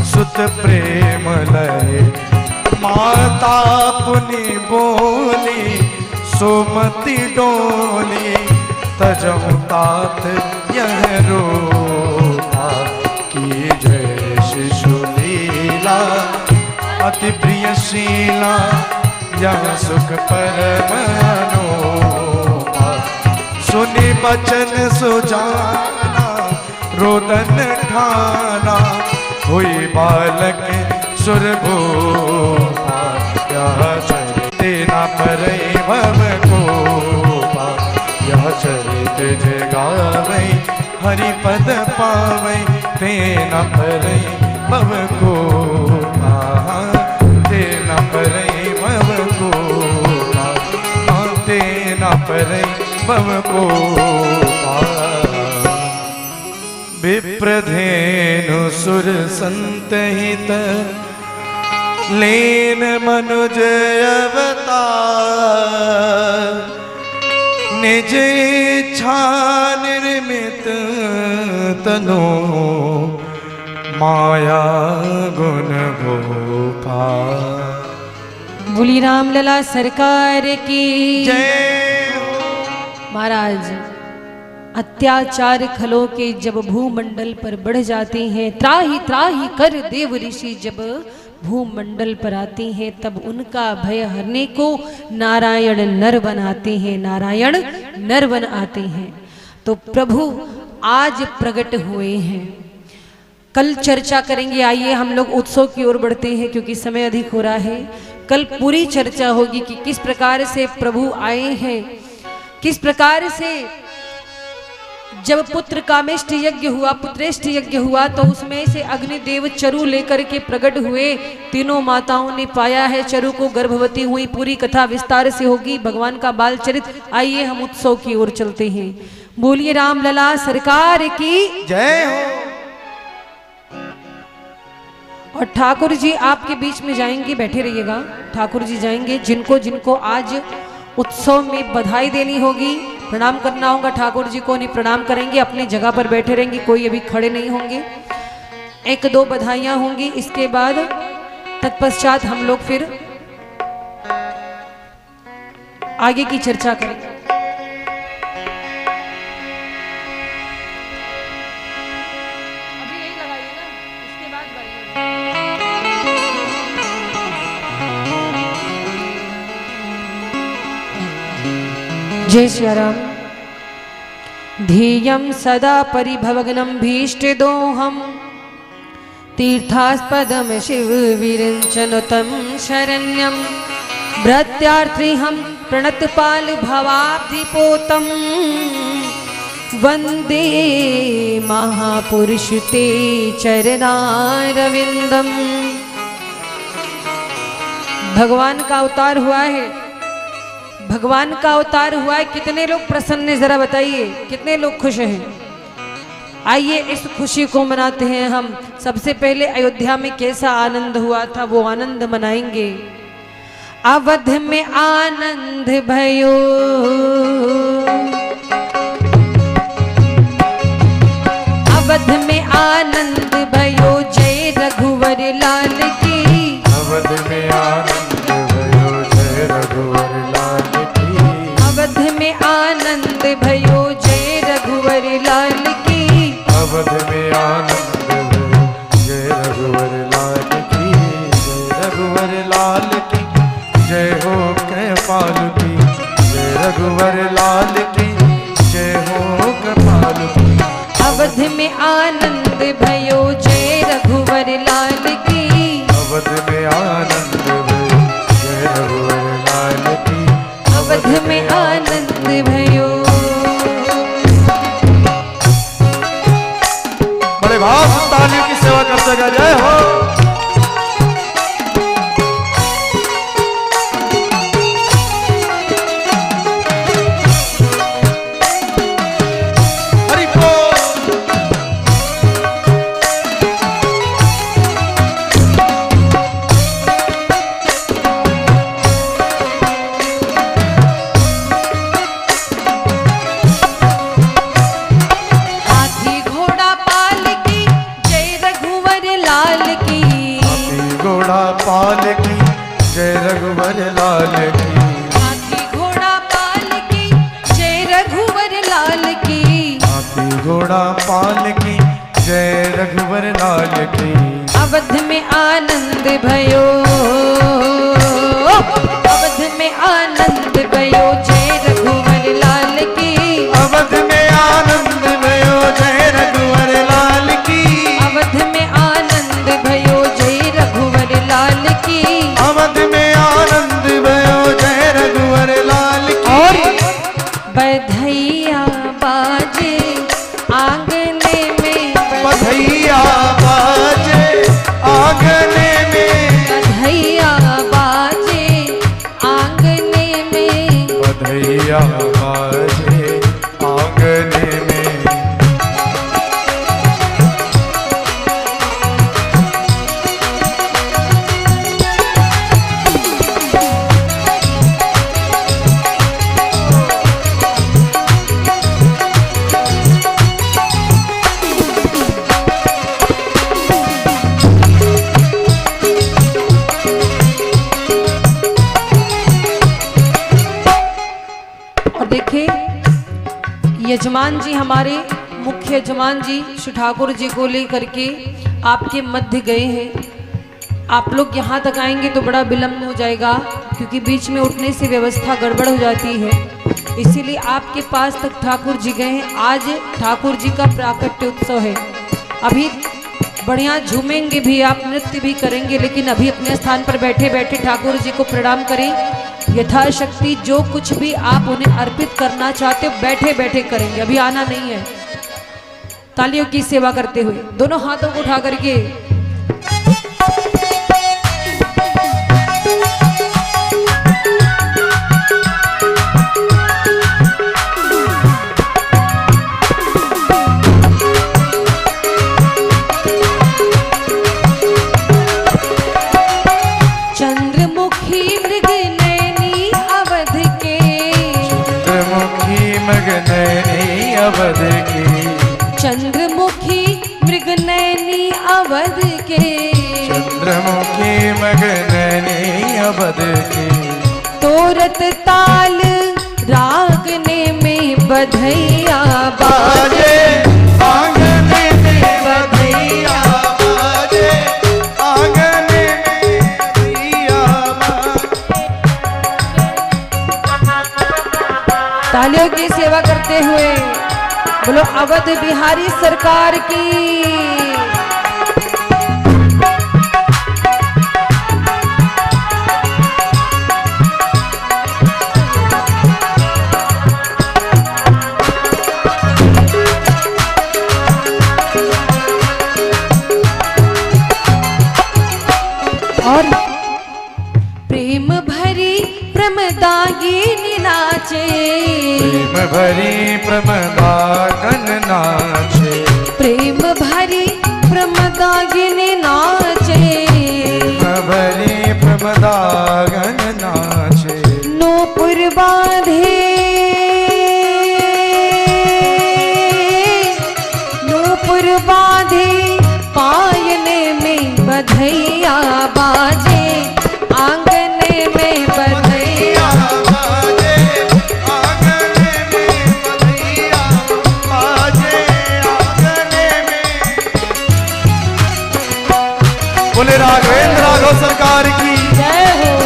सुत प्रेम लय, माता पुनि बोली, सोमति डोली, तजहु तात यह रोता, की जय शिशु लीला, अति प्रिय शीला, यह सुख परम अनोपा। सुनि बचन सुजाना रोदन ठाना, हुई बालक सुरभूपा। यह चरित न परई भव कोपा। यह चरित जगावै हरिपद पावै, ते न परई भव कोपा। ते न परई भव कोपा। ते न परई भव कोपा। विप्रधेनु सुर संत हित, लीन मनुज अवतार। निज इच्छा निर्मित तनु, माया गुण गोपाल। बोली रामलला सरकार की जय। महाराज, अत्याचार खलों के जब भूमंडल पर बढ़ जाते हैं, त्राही त्राही कर देव ऋषि जब भूमंडल पर आते हैं, तब उनका भय हरने को नारायण नर बनाते हैं। नारायण नर बन आते हैं। तो प्रभु आज प्रकट हुए हैं। कल चर्चा करेंगे। आइए हम लोग उत्सव की ओर बढ़ते हैं, क्योंकि समय अधिक हो रहा है। कल पूरी चर्चा होगी कि किस प्रकार से प्रभु आए हैं, किस प्रकार से जब पुत्र कामेष्ट यज्ञ हुआ, पुत्रेष्ट यज्ञ हुआ, तो उसमें से अग्निदेव चरु लेकर के प्रकट हुए। तीनों माताओं ने पाया है चरु को, गर्भवती हुई। पूरी कथा विस्तार से होगी, भगवान का बाल चरित। आइए हम उत्सव की ओर चलते हैं। बोलिए रामलला सरकार की जय हो। और ठाकुर जी आपके बीच में जाएंगे, बैठे रहिएगा। ठाकुर जी जाएंगे। जिनको जिनको आज उत्सव में बधाई देनी होगी, प्रणाम करना होगा, ठाकुर जी को नहीं प्रणाम करेंगे, अपनी जगह पर बैठे रहेंगे, कोई अभी खड़े नहीं होंगे। एक दो बधाइयां होंगी, इसके बाद तत्पश्चात हम लोग फिर आगे की चर्चा करेंगे। अभी यही लगाइए ना, इसके बाद जय श्री राम। ध्येयं सदा परिभवग्नं भीष्टदोहं, तीर्थास्पदं शिव विरिञ्चनुतं शरण्यं। भृत्यार्थिहं प्रणतपाल भवाब्धिपोतं, वन्दे महापुरुष ते चरणारविंदम। भगवान का अवतार हुआ है, भगवान का अवतार हुआ है। कितने लोग प्रसन्न हैं, जरा बताइए, कितने लोग खुश हैं? आइए इस खुशी को मनाते हैं हम। सबसे पहले अयोध्या में कैसा आनंद हुआ था, वो आनंद मनाएंगे। अवध में आनंद भयो, अवध में आनंद भयो, जय रघुवर लाल की। अवध में आनंद भयो, जय रघुवर लाल की। अवध में आनंद भयो, जय रघुवर लाल की। अवध में आनंद भयो, जय रघुवर लाल की। जय रघुवर लाल की जय हो कृपाल की। जय रघुवर लाल की जय हो कृपाल की। अवध में आनंद भयो, जय रघुवर लाल की। अवध में आनंद भयो, जय रघुवर लाल की। अवध में आनंद भयो। बड़े भाव से तालियों की सेवा करते गए। जय हो। पाल की जय रघुवर लाल की। हाथी घोड़ा पाल की जय रघुवर लाल की। हाथी घोड़ा पाल की जय रघुवर लाल की। अवध में आनंद भयो, अवध में आनंद भयो जय रघुवर लाल की। अवध में आनंद भयो जय रघुवर लाल की। अवध में आनंद भयो जय रघुवर लाल की। अवध में आनंद भयो जय रघुवर लाल की। और बधैया बाजे आंगने में। बधैया बाजे आंगने में। बधैया बाजे आंगने में। बधैया बाजे आंगने में। यजमान जी, हमारे मुख्य यजमान जी श्री ठाकुर जी को लेकर के आपके मध्य गए हैं। आप लोग यहाँ तक आएंगे तो बड़ा विलम्ब हो जाएगा, क्योंकि बीच में उठने से व्यवस्था गड़बड़ हो जाती है। इसीलिए आपके पास तक ठाकुर जी गए हैं। आज ठाकुर जी का प्राकट्य उत्सव है। अभी बढ़िया झूमेंगे भी, आप नृत्य भी करेंगे, लेकिन अभी अपने स्थान पर बैठे बैठे ठाकुर जी को प्रणाम करें। यथाशक्ति जो कुछ भी आप उन्हें अर्पित करना चाहते हो बैठे बैठे करेंगे, अभी आना नहीं है। तालियों की सेवा करते हुए दोनों हाथों को उठा करके चंद्रमुखी मृग नैनी अवध के। चंद्रमुखी मृग नैनी अवध के। चंद्रमुखी मृग नैनी अवध के। चंद्रमुखी मृग नैनी अवध के। तोरत ताल रागने में बधैया बाजे आंगने में। बधैया बाजे आंगने में। बधैया तालियों की सेवा करते हुए बोलो अवध बिहारी सरकार की। और प्रेम भरी प्रमदागिनी नाचे। प्रेम भरी प्रमदागन नाचे। प्रेम भरी प्रमदागिनी नाचे। प्रेम भरी प्रमदागन नाचे। नूपुर बांधे नूपुर बांधे पायने में बधैया बाजे आंगने में। बधैया बाजे आंगने में। बधैया बाजे आंगने में। बोले राघवेंद्र राघव सरकार की जय हो।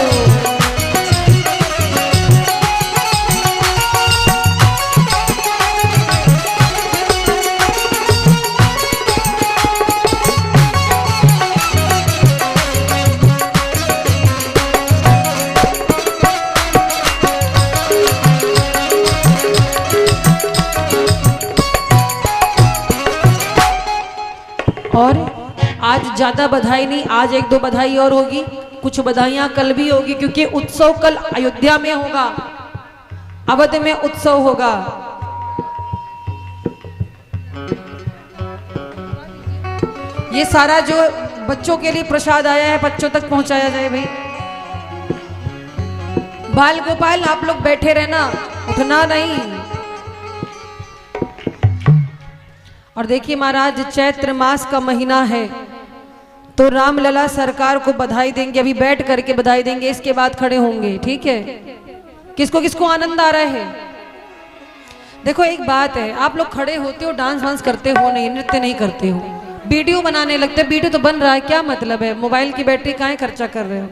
और आज ज्यादा बधाई नहीं, आज एक दो बधाई और होगी, कुछ बधाइयां कल भी होगी, क्योंकि उत्सव कल अयोध्या में होगा, अवध में उत्सव होगा। ये सारा जो बच्चों के लिए प्रसाद आया है बच्चों तक पहुंचाया जाए भाई। बाल गोपाल आप लोग बैठे रहना, उठना नहीं। और देखिए महाराज, चैत्र मास का महीना है तो रामलला सरकार को बधाई देंगे, अभी बैठ करके बधाई देंगे, इसके बाद खड़े होंगे, ठीक है। किसको किसको आनंद आ रहा है? देखो एक बात है, आप लोग खड़े होते हो, डांस वांस करते हो नहीं, नृत्य नहीं करते हो, वीडियो बनाने लगते, वीडियो तो बन रहा है, क्या मतलब है? मोबाइल की बैटरी काहे खर्चा कर रहे हो?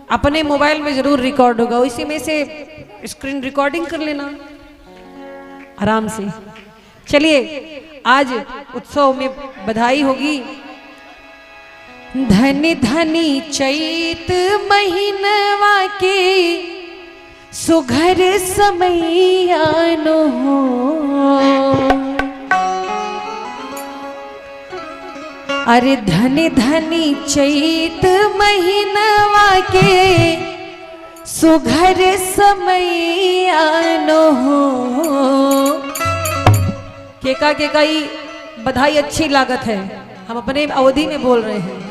अपने मोबाइल में जरूर रिकॉर्ड होगा, उसी में से स्क्रीन रिकॉर्डिंग कर लेना आराम से। चलिए आज उत्सव में बधाई होगी। धनी धनी चैत महीनवा के सुघर समैयानो हो, अरे धनी धनी चैत महीनवा के सुघर समैयानो हो। केका केकाई बधाई अच्छी लागत है, हम अपने अवधि में बोल रहे हैं।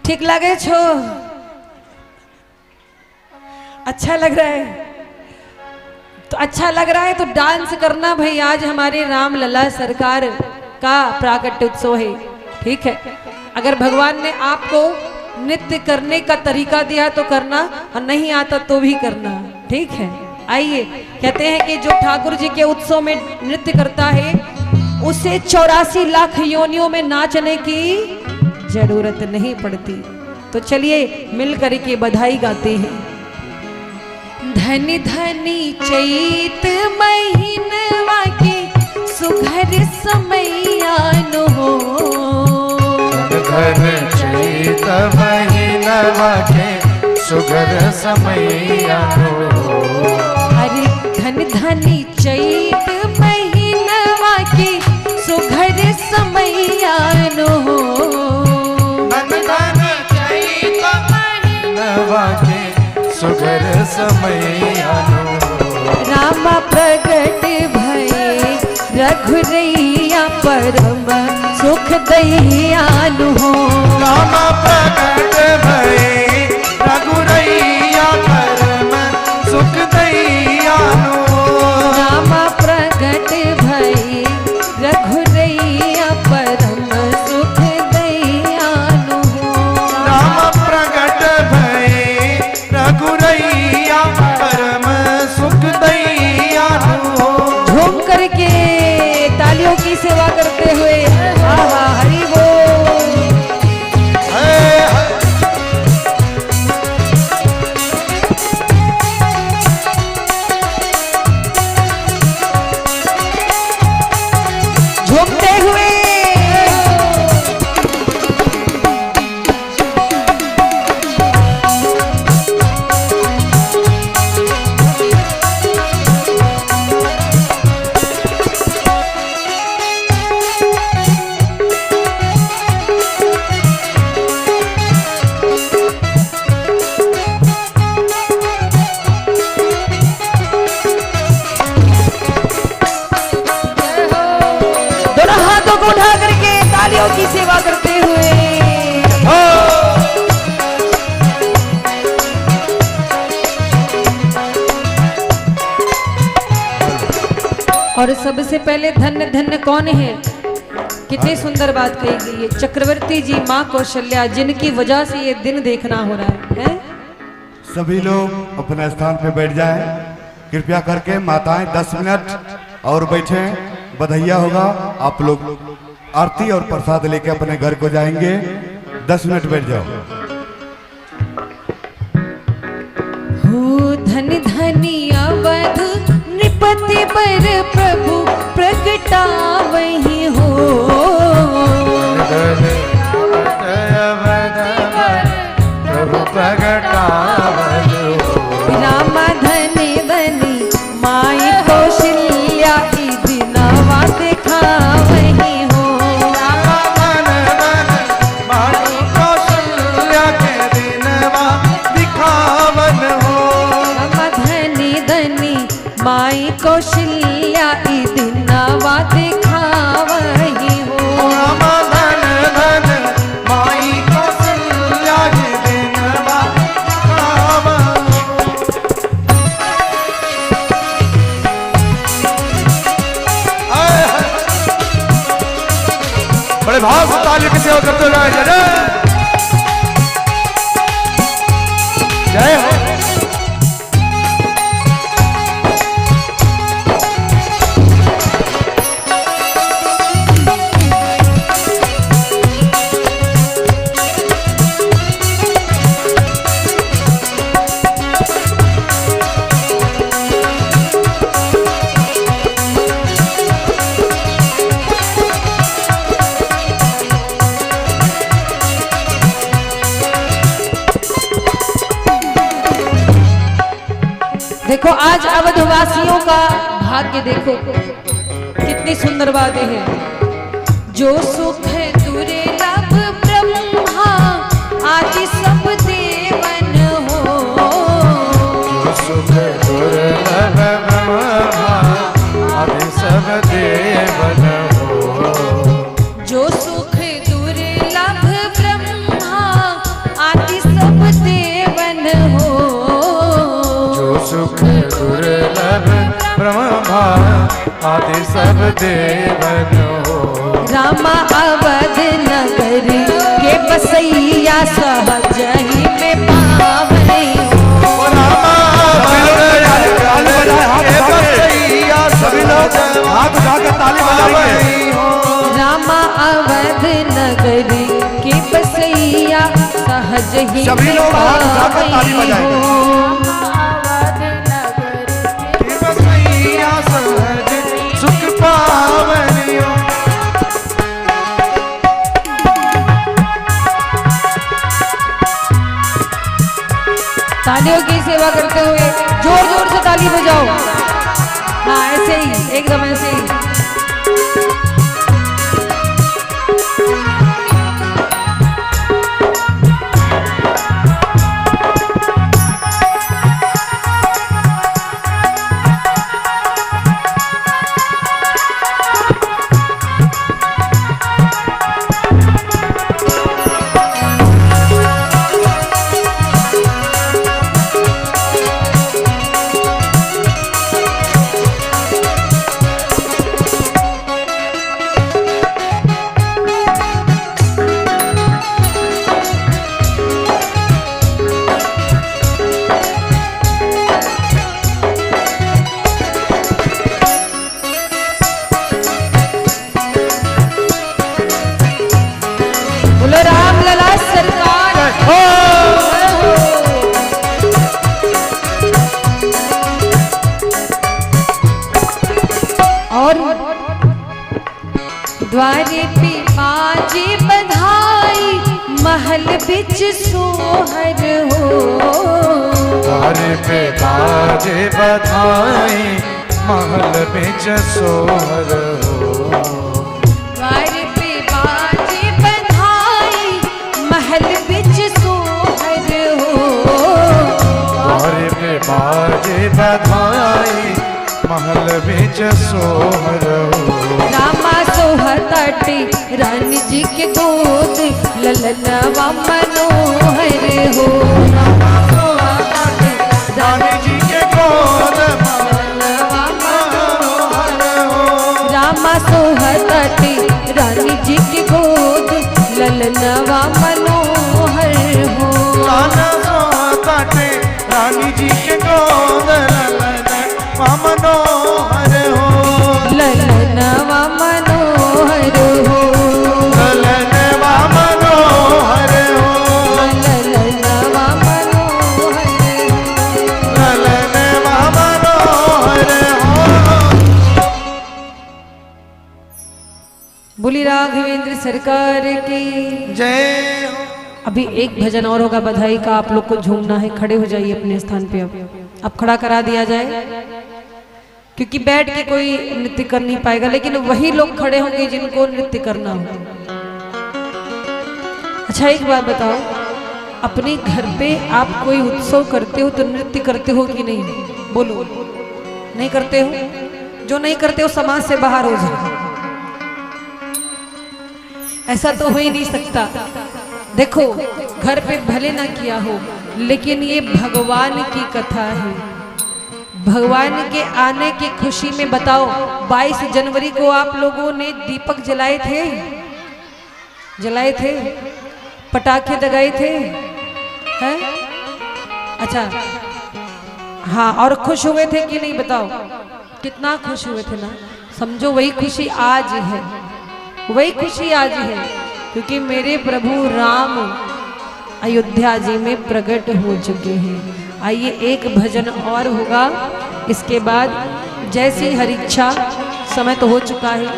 ठीक लगे छो, अच्छा लग रहा है तो अच्छा लग रहा है तो डांस करना भाई। आज हमारे राम लला सरकार का प्राकट्य उत्सव है, ठीक है। अगर भगवान ने आपको नृत्य करने का तरीका दिया तो करना, और नहीं आता तो भी करना, ठीक है। आइए, कहते हैं कि जो ठाकुर जी के उत्सव में नृत्य करता है उसे 84 लाख योनियों में नाचने की जरूरत नहीं पड़ती। तो चलिए मिल करके बधाई गाते हैं। धनी धनी चैत महीनवा के सुघर समैयानो हो, धन चैत महीनवा के सुघर समैयानो हो। अरे धन धनी चैत महीनवा के सुघर समैयानो हो, सुघर समैयानो। रामा प्रगट भये रघुरैया परम सुख दयालु हो। रामा प्रगट भये रघुरैया परम सुख दयालु हो। रामा प्रगट भये रघुरैया परम सुख दयालु हो। राम प्रगट भये रघुरैया परम सुख दयालु हो। झूम करके तालियों की सेवा करते हुए आहा हरि बोल। झूमते हुए की सेवा करते हुए और सबसे पहले धन्य धन्य कौन है? कितनी सुंदर बात कही गई है। चक्रवर्ती जी माँ कौशल्या, जिनकी वजह से ये दिन देखना हो रहा है। सभी लोग अपने स्थान पे बैठ जाएं। कृपया करके माताएं 10 मिनट और बैठें। बधाइया होगा। आप लोग आरती और प्रसाद लेके अपने घर को जाएंगे। 10 मिनट बैठ जाओ। हो धन धनी अवध नृपति पर प्रभु प्रगटावहि हो। प्रभु प्रगटावहि हो। राम धनी धनी माई कौशल्या ई दिनवा देखावहि हो। माई कौशल्या ई दिनवा दिखावहि हो। धन धन माई कौशल्या ई दिनवा दिखावहि हो। बड़े भाव से ताली की सेवा करते हुए जय हो। देखो आज अवधवासियों का भाग्य देखो, कितनी सुंदर बातें हैं। जो सुख दुर्लभ ब्रह्मा आदि सब देवन हो, जो सुख दुर्लभ ब्रह्मा आदि सब देवन हो, जो सुख दुर्लभ ब्रह्मा आदि सब देवन हो, जो सुख दुर्लभ ब्रह्मा आदि सब देवन हो। रामा अवध नगर के बसैया सहज ही में पावने हो। सभी लोग हाथ उठाकर ताली बजाएंगे। रामा अवध नगर के बसैया सहज ही सभी लोग हाथ उठाकर ताली बजाएंगे। सुख पावनियों तालियों की सेवा करते हुए जोर जोर से ताली बजाओ। हाँ ऐसे ही, एकदम ऐसे ही। बोलो राम लला सरकार हो। और द्वारे पे बाजे बधाई महल बिच सोहर हो, द्वारे पे बाजे बधाई महल बिच सोहर हो, द्वारे पे बाजे बधाई महल बिच सोहर हो, द्वारे पे बाजे बधाई महल बिच सोहर हो। रामा सोहतटे रानी जी के गोद ललनवा मनोहर हो, रामा सोहतटे रानी जी के गोद ललनवा मनोहर हो, रामा सोहतटे रानी जी के गोद ललनवा मनोहर हो, राना सोहतटे रानी जी के गोद ललनवा मनोहर हो, ललनवा मनोहर हो, ललनवा मनोहर हो, ललनवा मनोहर हो। ललनवा मनोहर हो। बोली राघवेंद्र सरकार की जय हो। अभी एक भजन और होगा बधाई का, आप लोग को झूमना है। खड़े हो जाइए अपने स्थान पे। अब खड़ा करा दिया जाए, क्योंकि बैठ के कोई नृत्य कर नहीं पाएगा, लेकिन वही लोग खड़े होंगे जिनको नृत्य करना हो। अच्छा एक बात बताओ, अपने घर पे आप कोई उत्सव करते हो तो नृत्य करते हो कि नहीं? बोलो, नहीं करते हो? जो नहीं करते हो समाज से बाहर हो जाओ। ऐसा तो हो ही नहीं सकता। देखो घर पे भले ना किया हो, लेकिन ये भगवान की कथा है। भगवान के आने की खुशी में बताओ, 22 जनवरी को आप लोगों ने दीपक जलाए थे? जलाए थे? पटाखे दगाए थे? हैं? अच्छा हाँ, और खुश हुए थे कि नहीं बताओ? कितना खुश हुए थे ना। समझो वही खुशी आज है, वही खुशी आज है, क्योंकि मेरे प्रभु राम अयोध्या जी में प्रकट हो चुके हैं। आइए एक भजन और होगा, इसके बाद जैसी हरिच्छा, समय तो हो चुका है।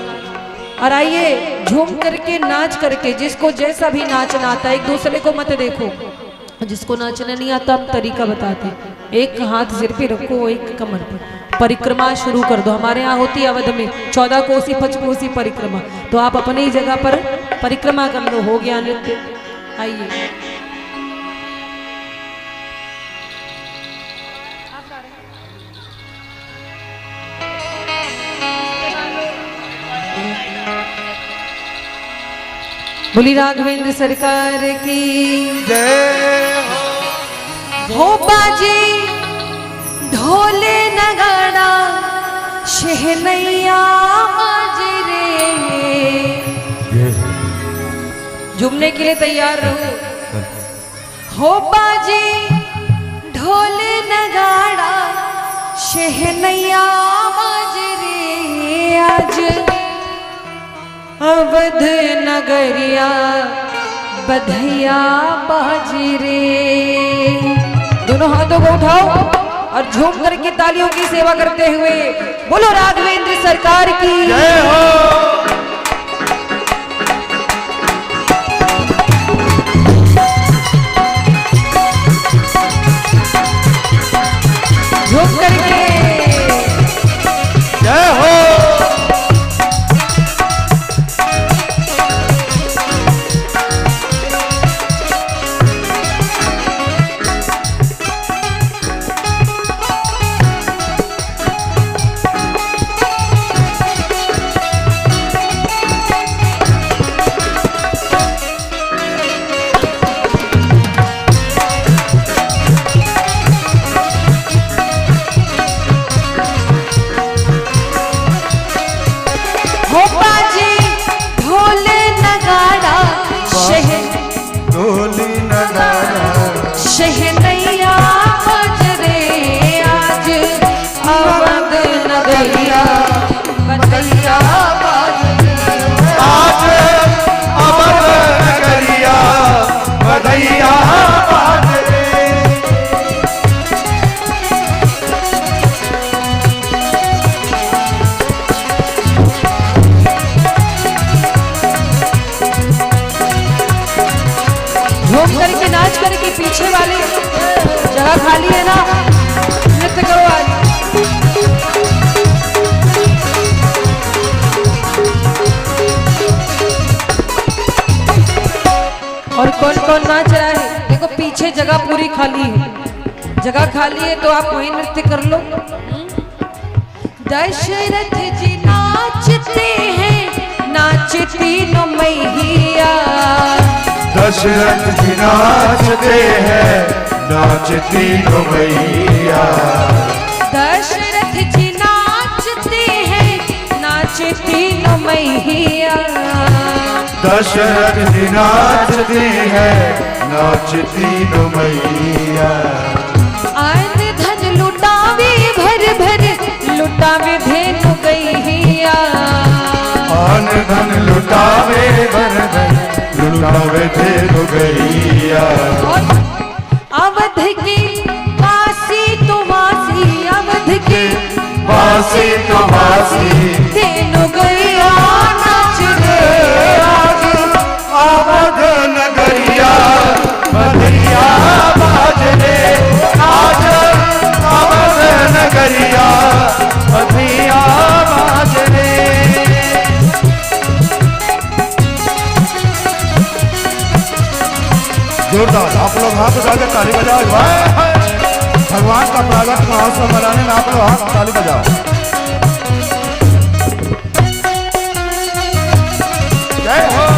और आइए झूम करके नाच करके, जिसको जैसा भी नाचना आता है, एक दूसरे को मत देखो। जिसको नाचना नहीं आता हम तरीका बताते हैं। एक हाथ सिर पे रखो, एक कमर पर, परिक्रमा शुरू कर दो। हमारे यहाँ होती है अवध में 14 कोसी 5 कोसी परिक्रमा, तो आप अपनी जगह पर परिक्रमा कर लो। हो गया नृत्य। आइए बोली राघवेंद्र सरकार की जय हो। बाजे ढोले नगाड़ा शहनैया बाजे रे। झूमने के लिए तैयार रहो। हो बाजे ढोले नगाड़ा शहनैया बाजे रे। आज अवध नगरिया बधैया बाजी रे। दोनों हाथों को उठाओ और झूम करके तालियों की सेवा करते हुए बोलो राघवेंद्र सरकार की जय हो। झूम करके जय हो। शहनैया बजरे। आज अवध नगरिया बधैया बाजे। आज अवध नगरिया बधैया बाजे। झूम करके नाच करके पीछे वाली जगह खाली है ना, नृत्य करो आज। और कौन कौन नाच रहा है देखो, पीछे जगह पूरी खाली है। जगह खाली है तो आप वही नृत्य कर लो। दशरथ जी नाचते हैं, नाचती नो मैया। दशरथ जी नाचते हैं, नाचती नो मैया। दशरथ जी नाचते हैं, नाचती नो मैया। दशरथ जी नाचते हैं, नाचती नो मैया। आन धन लुटावे भर भर, लुटावे धेनु गैया। आन धन लुटावे भर भर, लुटावे धेनु गैया। अवध की वासी तो वासी, अवध की वासी तो वासी, धेनु गैया नाच रे। आज अवध नगरिया बधैया बाजरे। आज अवध नगरिया बधैया बाजरे। जोरदार आप लोग हाथ उठाकर ताली बजाओ। भगवान का प्रागट महोत्सव मनाने में आप लोग हाथ ताली बजाओ। जय हो।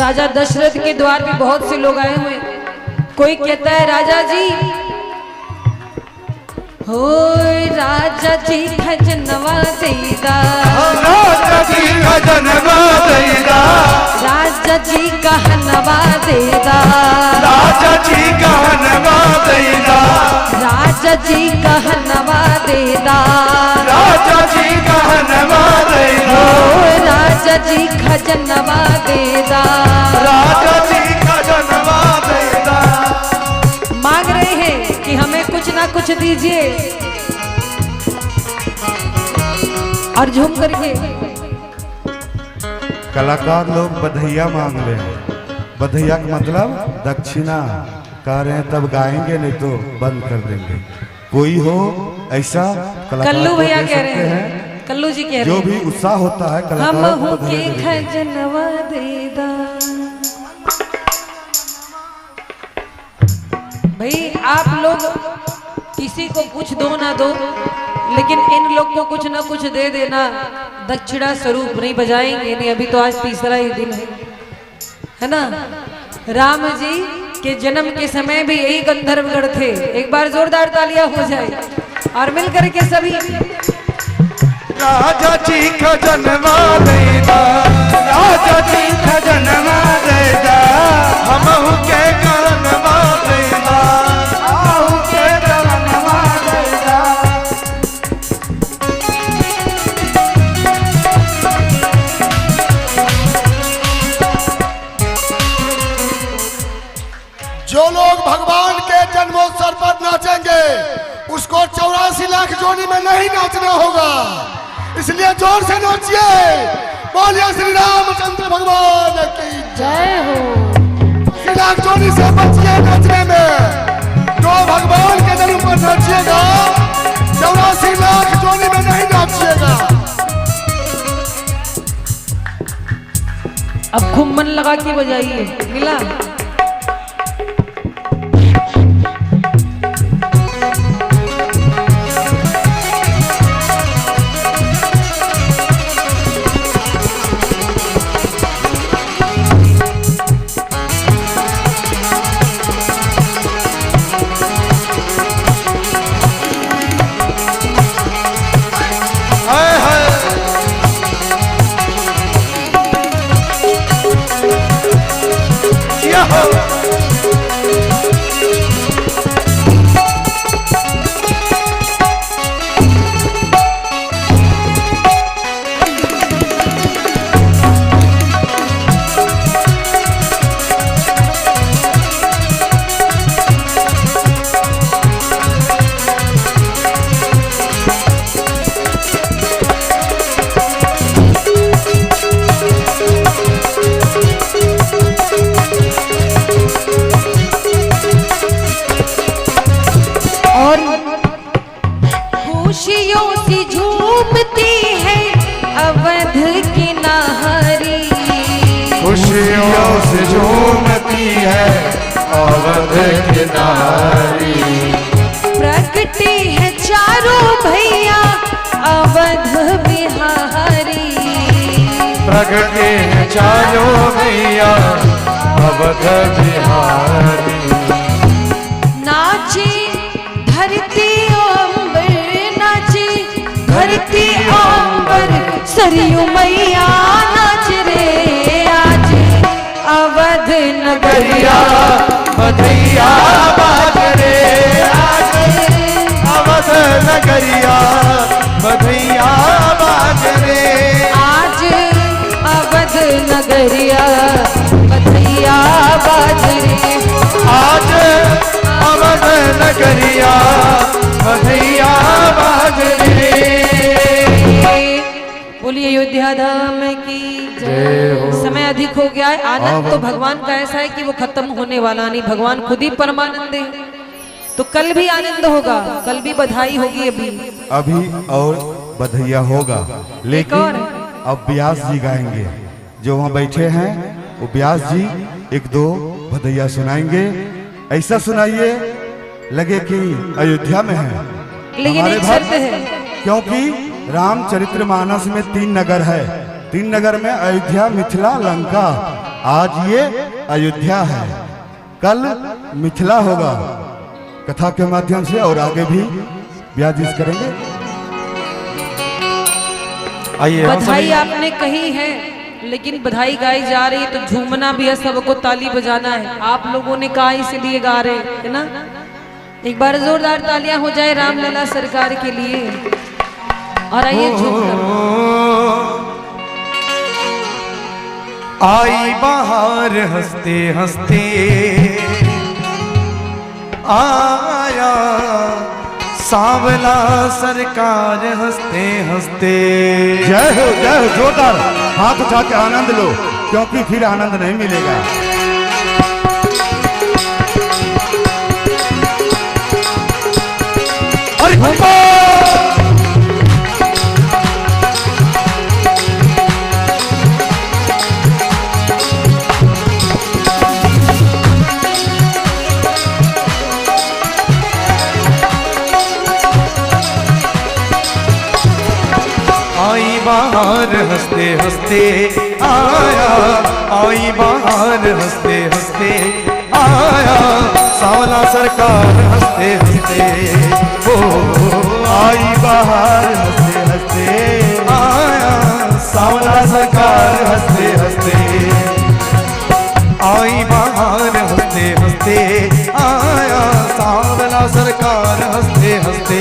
राजा दशरथ के द्वार पे बहुत से लोग आए हुए। कोई कहता है राजा जी, हो राजा जी खजनवा देदा। राजा जी खजनवा देदा। राजा जी कहनवा देदा। राजा जी का और झूम करके कलाकार लोग बधैया मांग रहे हैं। बधैया का मतलब दक्षिणा कह रहे हैं, तब गाएंगे, नहीं तो बंद कर देंगे। कोई हो ऐसा कलाकार कल्लू को भैया दे कह रहे सकते हैं, कल्लू जी कह जो रहे भी हैं, उत्साह होता है हम कलाकार हो को के बधाई देंगे। खजनवा देदा। भाई आप लोग किसी को कुछ दो ना दो, लेकिन इन लोग को कुछ ना कुछ दे देना। दक्षिणा स्वरूप नहीं बजाएंगे नहीं, अभी तो आज तीसरा ही दिन है ना। राम जी के जन्म के समय भी यही गंधर्वगढ़ थे। एक बार जोरदार तालियां हो जाए और मिलकर के सभी। राजा जी खजनवा देदा, राजा जी खजनवा देदा, हमहु के करनवा देदा, आहु के करनवा देदा। जो लोग भगवान के जन्मोत्सव पर नाचेंगे उसको 84 लाख जोड़ी में नहीं नाचना होगा, इसलिए जोर से नाचिए। बोलिए श्री रामचंद्र भगवान की जय हो। 80 लाख जोड़ी से बचिए नाचने में। जो भगवान के जन्म पर नाचिएगा 84 लाख जोड़ी में नहीं नाचिएगा। अब खूब मन लगा के बजाइए। मिला खुशियों से झूमती है अवध की नारी। प्रगटी है चारों भैया अवध बिहारी। प्रगटे हैं चारों भैया अवध बिहारी। नाची धरती अंबर, नाची धरती अंबर, सरयू मैया नाच रे आज अवध नगरिया। बधैया बाज रे आज अवध नगरिया। बधैया बाज रे आज अवध नगरिया, बधैया बाज रे आज अवध नगरिया। बधैया बाज रे। बोलिए अयोध्या धाम की जय। समय अधिक हो गया है। आनंद तो भगवान का ऐसा है कि वो खत्म होने वाला नहीं, भगवान खुद ही परमानंद है। तो कल भी आनंद होगा, कल भी बधाई होगी। अभी और बधैया होगा, लेकिन और? अब व्यास जी गाएंगे। जो वहाँ बैठे हैं वो व्यास जी एक दो बधैया सुनाएंगे। ऐसा सुनाइए लगे कि अयोध्या में है। लेकिन हमारे एक भक्त, शर्त है, क्योंकि रामचरितमानस में 3 नगर है। 3 नगर में अयोध्या, मिथिला, लंका। आज ये अयोध्या है, कल मिथिला होगा कथा के माध्यम से, और आगे भी व्यास जी करेंगे। आइए बधाई आपने कही है, लेकिन बधाई गाई जा रही है तो झूमना भी है, सबको ताली बजाना है। आप लोगों ने कहा इसलिए गा रहे है ना। एक बार जोरदार तालियां हो जाए रामलला सरकार के लिए। और आइए झूमकर। आई बाहर हंसते हंसते आया सांवला सरकार हंसते हंसते। जय हो जोरदार हाथ उठा के आनंद लो, क्योंकि फिर आनंद नहीं मिलेगा। अरे आई बाहर हंसते हंसते आया, आई बाहर हंसते हंसते आया, सांवला सरकार हंसते हंसते। ओ आई बाहर हंसते हंसते आया, सांवला सरकार हंसते हंसते। आई बाहर हंसते हंसते आया, सांवला सरकार हंसते हंसते।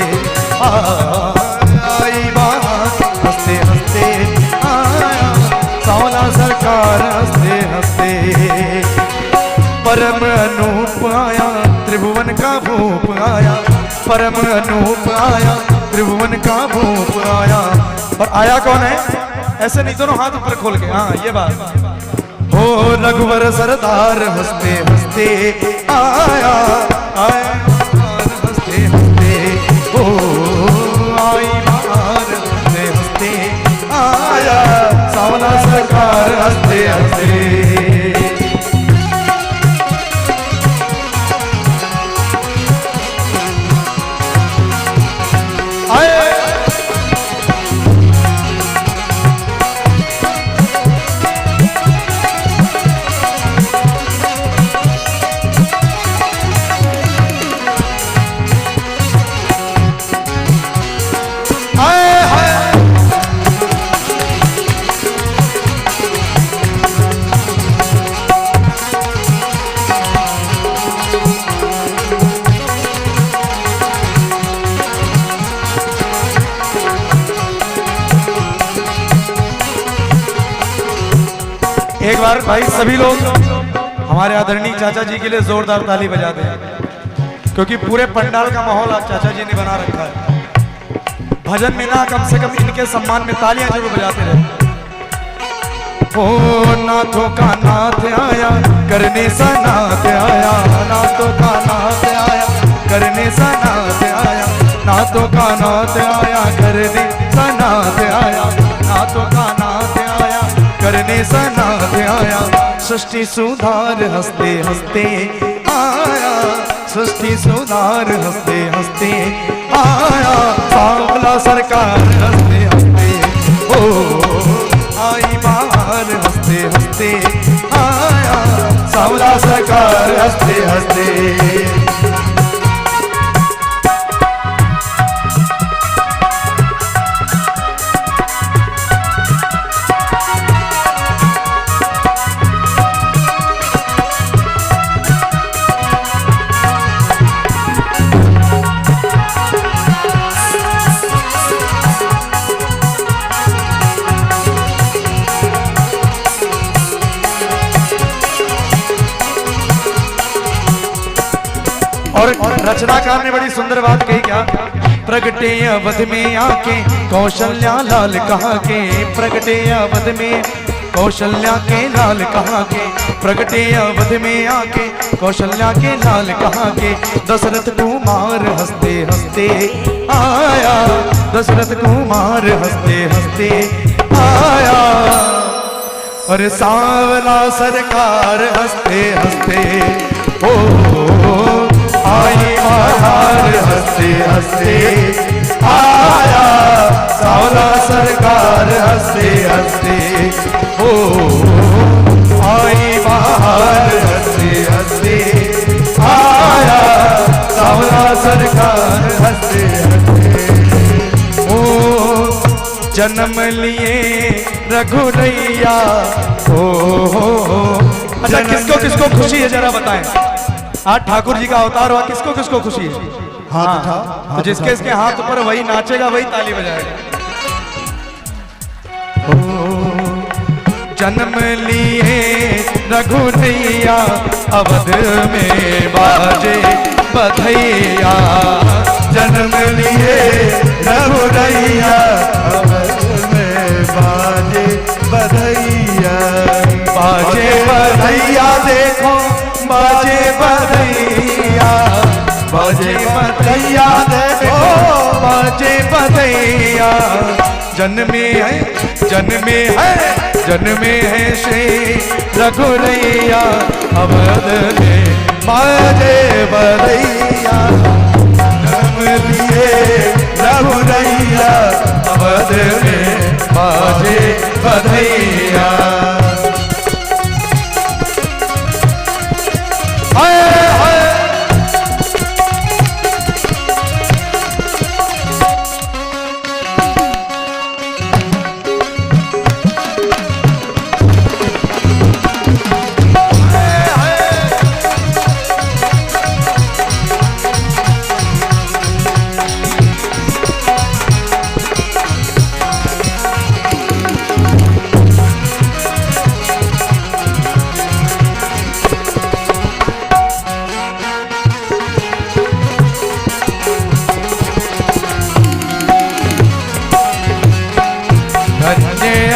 आई बाहर हंसते हंसते आया, सांवला सरकार हंसते हंसते। परम अनूप आया, त्रिभुवन का भूप आया, परम अनूप आया, त्रिभुवन का भूप आया। और आया कौन है? ऐसे नहीं, दोनों हाथ ऊपर खोल के, हाँ ये बात। हो रघुवर सरदार हंसते हंसते आया, आया हंसते हंसते। ओ आई बाहर हंसते हंसते आया, सांवला सरकार हंसते हंसते। एक बार भाई सभी लोग हमारे आदरणीय चाचा जी के लिए जोरदार ताली बजा दें, क्योंकि पूरे पंडाल का माहौल आज चाचा जी ने बना रखा है। भजन में ना कम से कम इनके सम्मान में तालियां जरूर बजाते रहे। ओ नाथों का नाथ आया, करने सा नाथ आया, नाथों का नाथ आया, करने सा नाथ आया, नाथों का नाथ आया, करने सा नाथ आया, नाथों का नाथ आया, करने सा नाथ आया। सृष्टि सुधार हंसते हंसते आया, सृष्टि सुधार हंसते हंसते आया, सांवला सरकार हंसते हंसते। ओ आई बाहर हंसते हंसते आया, सांवला सरकार हंसते हंसते। और रचनाकार ने बड़ी सुंदर बात कही, क्या? प्रगटे अवध में आके कौशल्या लाल कहा के, प्रगटे अवध में कौशल्या के लाल कहा के, प्रगटे अवध में आके कौशल्या के लाल कहा के। दशरथ कुमार हंसते हंसते आया, दशरथ कुमार हंसते हंसते आया, और सांवला सरकार हंसते हंसते। ओ आई बाहर हंसते हंसते आया, सांवला सरकार हंसते हंसते। ओ आई बाहर हंसते हंसते आया, सांवला सरकार हंसते हंसते। ओ जन्म लिए रघुरैया, ओ अच्छा किसको किसको खुशी है जरा बताएं। आज ठाकुर जी का अवतार हुआ, किसको किसको खुशी है? हाँ, तो जिसके इसके हाथ ऊपर वही नाचेगा, वही ताली बजाएगा। जन्म लिए रघुरैया, अवध में बाजे बधैया, जन्म लिए रघुरैया अवध में बाजे बधैया। बाजे बधैया देखो बाजे बधैया, बाजे बधैया देखो बाजे बधैया। जन्मे है जन्मे है जन्मे है श्री रघुरैया अवध में बाजे बधैया। जन्म लिए रघुरैया अवध में बाजे बधैया।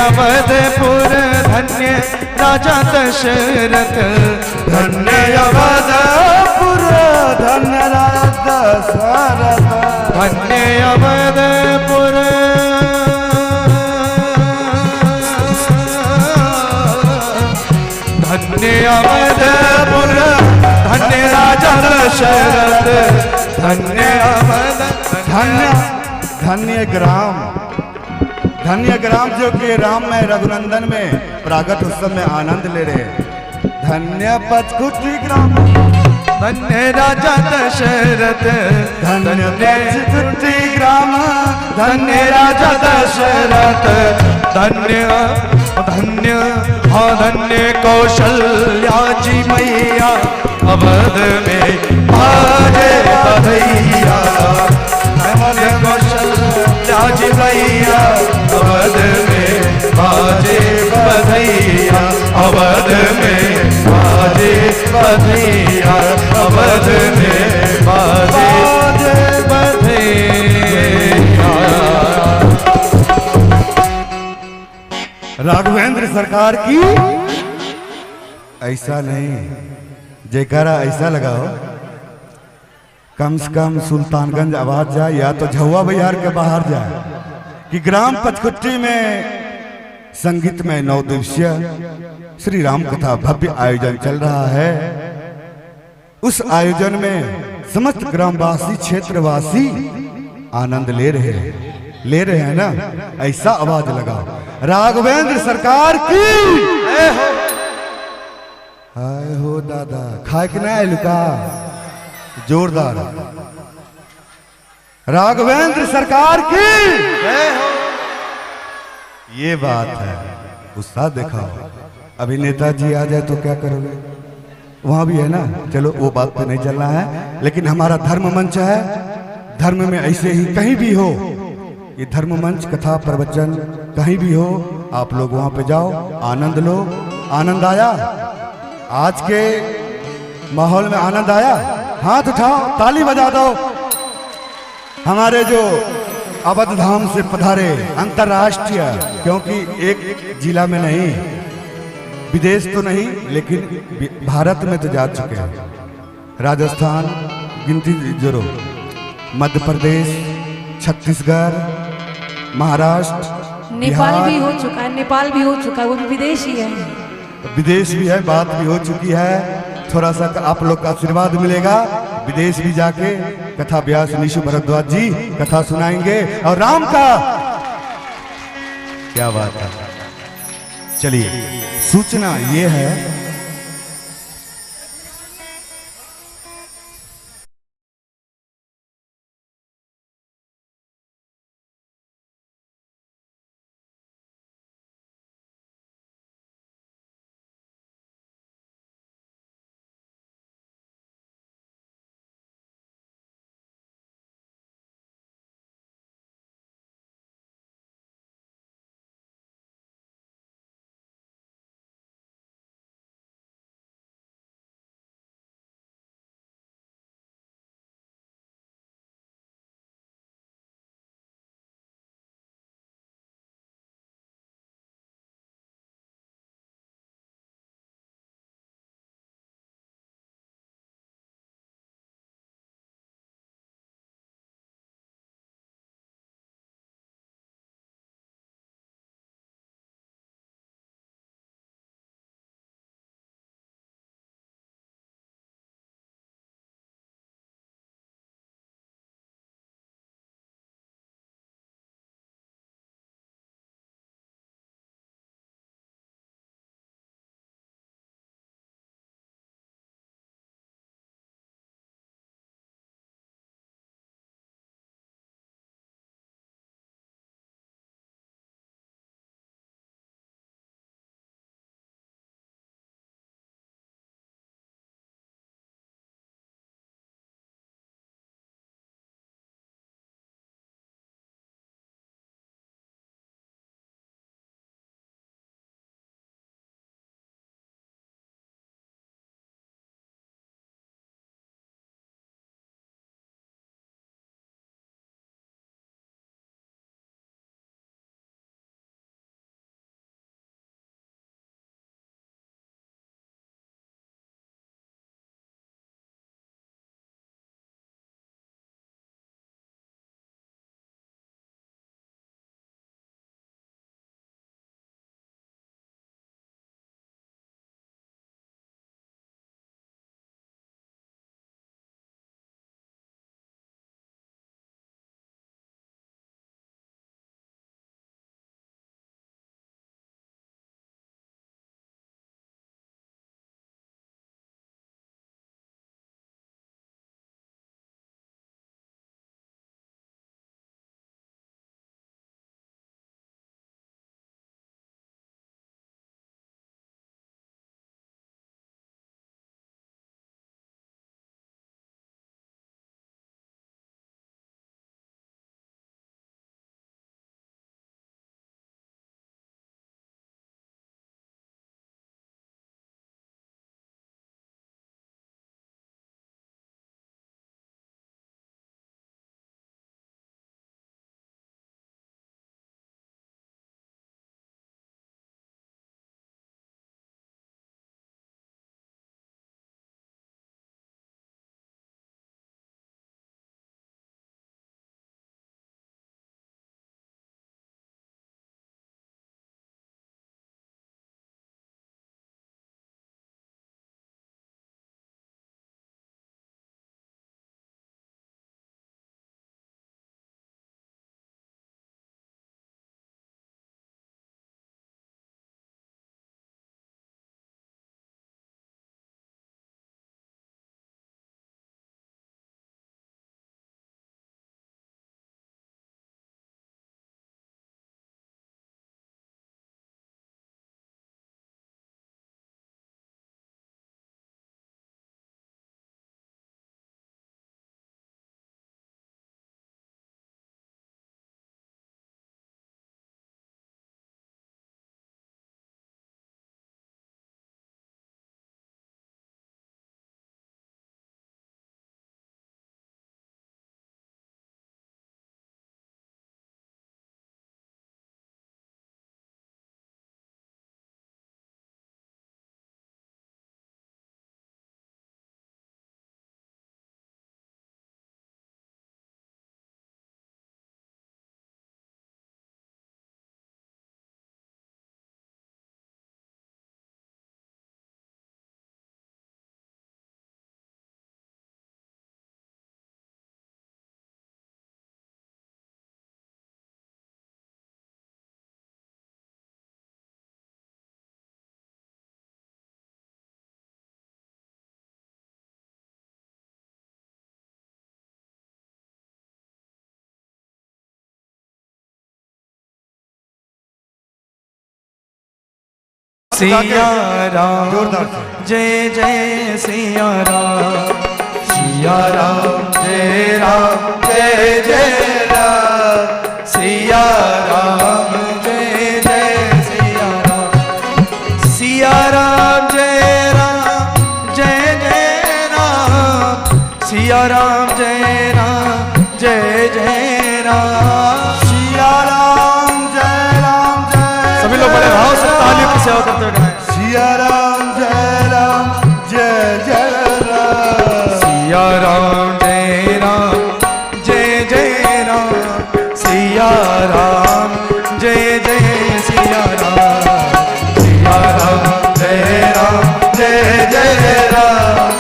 अवधपुर धन्य राजा दशरथ, धन्य अवधपुर धन्य राजा दशरथ। धन्य अवधपुर धन्य अवधपुर धन्य राजा दशरथ। धन्य अवध धन्य धन्य ग्राम, धन्य ग्राम जो कि राम में रघुनंदन में प्रागट उत्सव में आनंद ले रहे। धन्य पचकुटी ग्राम, धन्य राजा दशरथ। धन्य पचकुटी ग्राम, धन्य राजा दशरथ। धन्य धन्य हाँ धन्य कौशल्या जी मैया अवध में बाजे बधैया। धन्य कौशल्या जी मैया अवध में बाजे बधैया। अवध में बाजे बधैया, अवध में बाजे बधैया। राघवेंद्र सरकार की ऐसा नहीं, जयकारा ऐसा लगाओ कम से कम सुल्तानगंज आवाज जाए या तो झुआ बिहार के बाहर जाए कि ग्राम पचकुट्टी में संगीत में 9 दिवसीय श्री राम कथा भव्य आयोजन चल रहा है। उस आयोजन में समस्त ग्रामवासी क्षेत्रवासी आनंद ले रहे हैं ना, ऐसा आवाज लगाओ राघवेंद्र सरकार की। हाय हो दादा खाए कि नहीं लुका जोरदार राघवेंद्र सरकार की ये बात है। उत्साह दिखाओ। अभिनेता जी आ जाए तो क्या करोगे, वहां भी है ना। चलो वो बात पे नहीं चलना है, लेकिन हमारा धर्म मंच है। धर्म में ऐसे ही कहीं भी हो, ये धर्म मंच कथा प्रवचन कहीं भी हो, आप लोग वहां पे जाओ, आनंद लो। आनंद आया आज के माहौल में, आनंद आया। हाथ उठाओ, ताली बजा दो। हमारे जो अवध धाम से पधारे अंतर्राष्ट्रीय, क्योंकि एक जिला में नहीं, विदेश तो नहीं लेकिन भारत में तो जा चुके हैं। राजस्थान गिनती जोरो, मध्य प्रदेश, छत्तीसगढ़, महाराष्ट्र, नेपाल भी हो चुका है, नेपाल भी हो चुका है, वो भी विदेश ही है। विदेश भी है, बात भी हो चुकी है। थोड़ा सा आप लोग का आशीर्वाद मिलेगा, विदेश भी जाके कथा व्यास निशु भरद्वाज जी कथा सुनाएंगे और राम का क्या बात है। चलिए सूचना ये है सिया राम जोरदार से। जय जय सिया राम, सिया राम जय जय राम, सिया राम जय जय सिया राम, सिया राम जय जय राम, सिया राम जय जय राम, सिया राम जय सभी लोग बड़े भाव से तालियों की सेवा करते हुए गाएं। सिया राम जय राम, सिया राम जय जय राम, सिया राम जय जय सिया राम, सिया राम जय जय राम,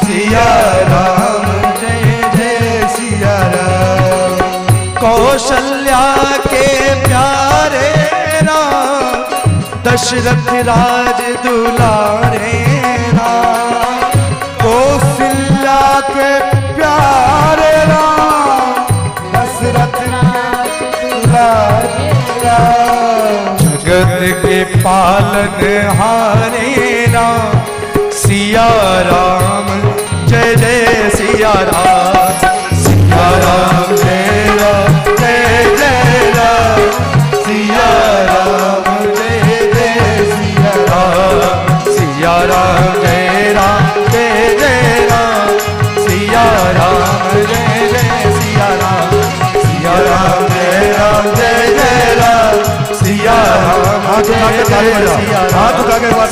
सिया राम जय जय सिया राम। कौशल्या के प्यारे राम, दशरथ राज दुलारे राम, कौशल्या के प्यारे राम, दशरथ दुलारे राम, जगत के पालन हारे राम, सिया राम जय जय सिया राम, सिया राम जय जय राम, सिया राम जय जय सिया राम, सिया राम जय जय राम, सिया राम जय जय सिया राम, सिया राम जय जय राम, सिया राम जय जय सिया राम,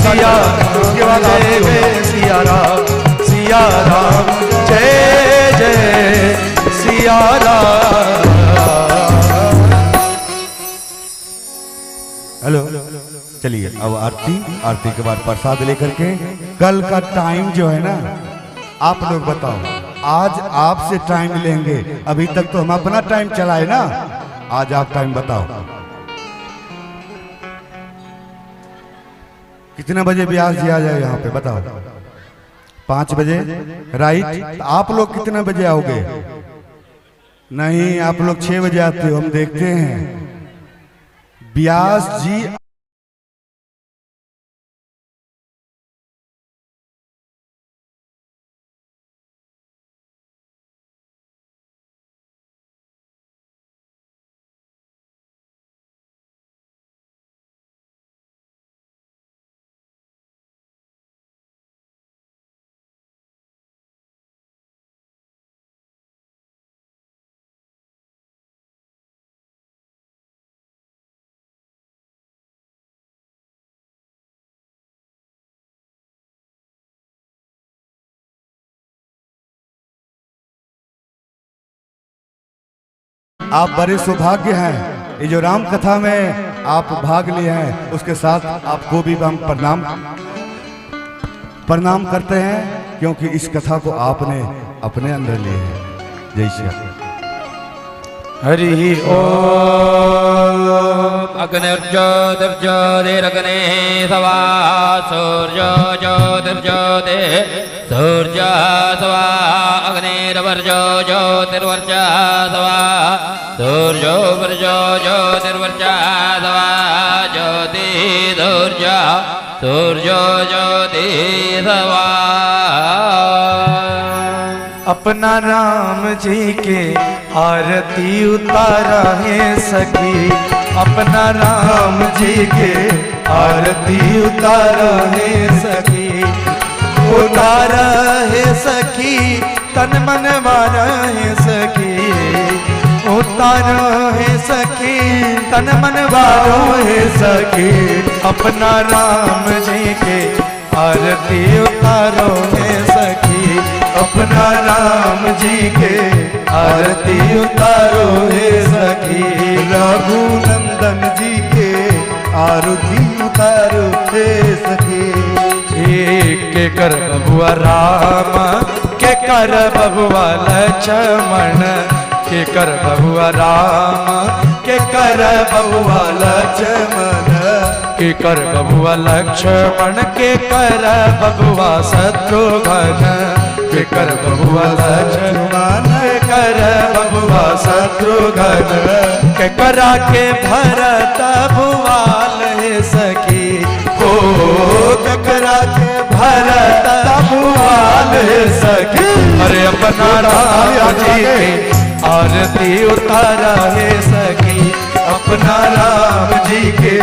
सिया उसके बाद सिया राम, सिया राम जय जय सिया राम। हेलो, चलिए अब आरती के बाद प्रसाद लेकर के कल का टाइम जो है ना, आप लोग बताओ, आज आपसे टाइम लेंगे। अभी तक तो हम अपना टाइम चलाए ना, आज आप टाइम बताओ कितना बजे ब्यास जी आ जाए यहाँ पे, बताओ। 5 बजे, राइट। आप लोग कितना बजे आओगे? नहीं, आप लोग 6 बजे आते हो, हम देखते हैं। ब्यास जी आप बड़े सौभाग्य हैं, ये जो राम कथा में आप भाग लिए हैं, उसके साथ आपको भी हम प्रणाम करते हैं, क्योंकि इस कथा को आपने अपने अंदर लिए हैं। जय श्री राम। हरि ओम। अग्निर्ज्योतिर्ज्योतिरग्ने सवा सूर्यो ज्योतिर्ज्योति सूर्य सवा अग्निर्वर्जो ज्योतिर्वर्जा सवा सूर्यो वर्जो ज्योतिर्वर्जा सवा ज्योति सूर्यो ज्योति सवा। अपना राम जी के आरती उतारा है सखी, अपना राम जी के आरती उतारा है सखी, उतारा है सखी, तन मन मारा है सखी, उतारा है सखी, तन मन मारो है सखी, अपना राम जी के आरती उतारो है सखी, अपना राम जी के आरती उतारो है सखी, रघुनंदन जी के आरती उतारो है सखी। के कर बबुआ राम, के कर बबुआ लक्ष्मण, के कर बबुआ राम, के कर बबुआ लक्ष्मण, के कर बबुआ लक्ष्मण, के कर बबुआ शत्रुघ्न, के कर बबुआ लक्ष्मण, के कर बबुआ शत्रुघ्न, के करा के भरत भुआल है सखी, हो ककरा के भरत भुआल सखी। अरे अपना राम जी के आरती उतारा है सखी, अपना राम जी के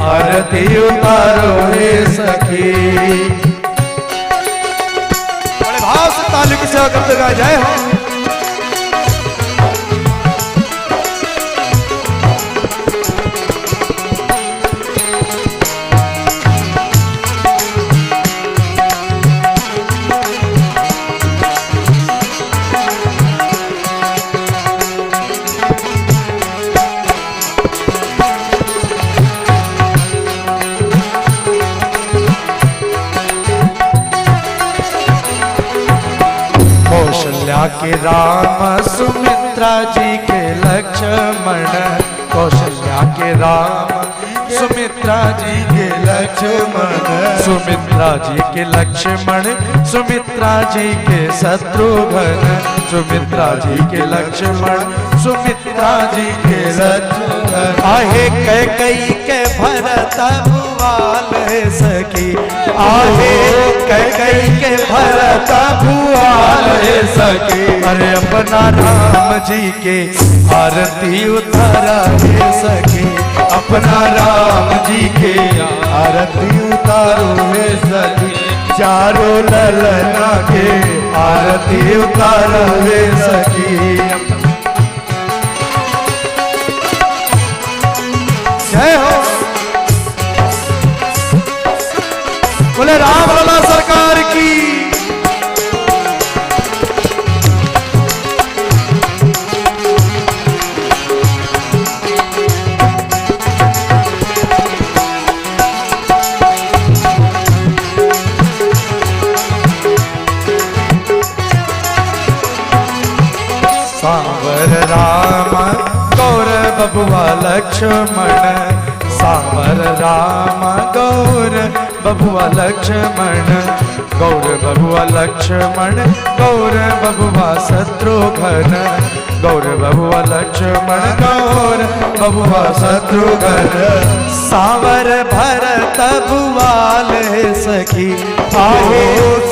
आरती उतारो है सखी। बड़े भाव से ताली की सेवा करते गा जय हो। कौशल्या के राम सुमित्रा जी के लक्ष्मण, कौशल्या के राम सुमित्रा जी के लक्ष्मण, सुमित्रा जी के लक्ष्मण, सुमित्रा जी के शत्रुघ्न, सुमित्रा जी के लक्ष्मण, सुमित्रा जी के लक्ष्मण। आहे कैकेयी के भरत भुआल सखी, आहे कैकेयी के भरत भुआल सखी। अरे अपना राम जी के आरती उतारा है सखी, अपना राम जी के आरती उतारो है सखी। चारों ललना के आरती उतारो है सखी। जय हो। बोले राम लला सरकार की। सांवर राम गौर बबुआ लक्ष्मण, सांवर राम गौर बबुआ लक्ष्मण, गौर बबुआ लक्ष्मण, गौर बबुआ शत्रुघ्न, गौर बबुआ लक्ष्मण, गौर बबुआ शत्रुघ्न। सांवर भरत भुआल सखी, आओ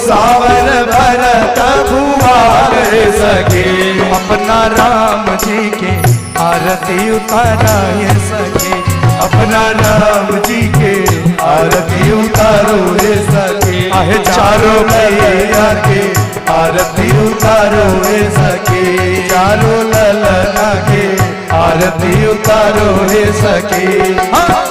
सांवर भरत भुआल सखी। अपना राम जी के आरती उतारा है सखी, अपना राम जी के आरती उतारो है सखी। आहे चारों मैया के आरती उतारो है सखी, चारों ललना के आरती उतारो है सखी। हाँ।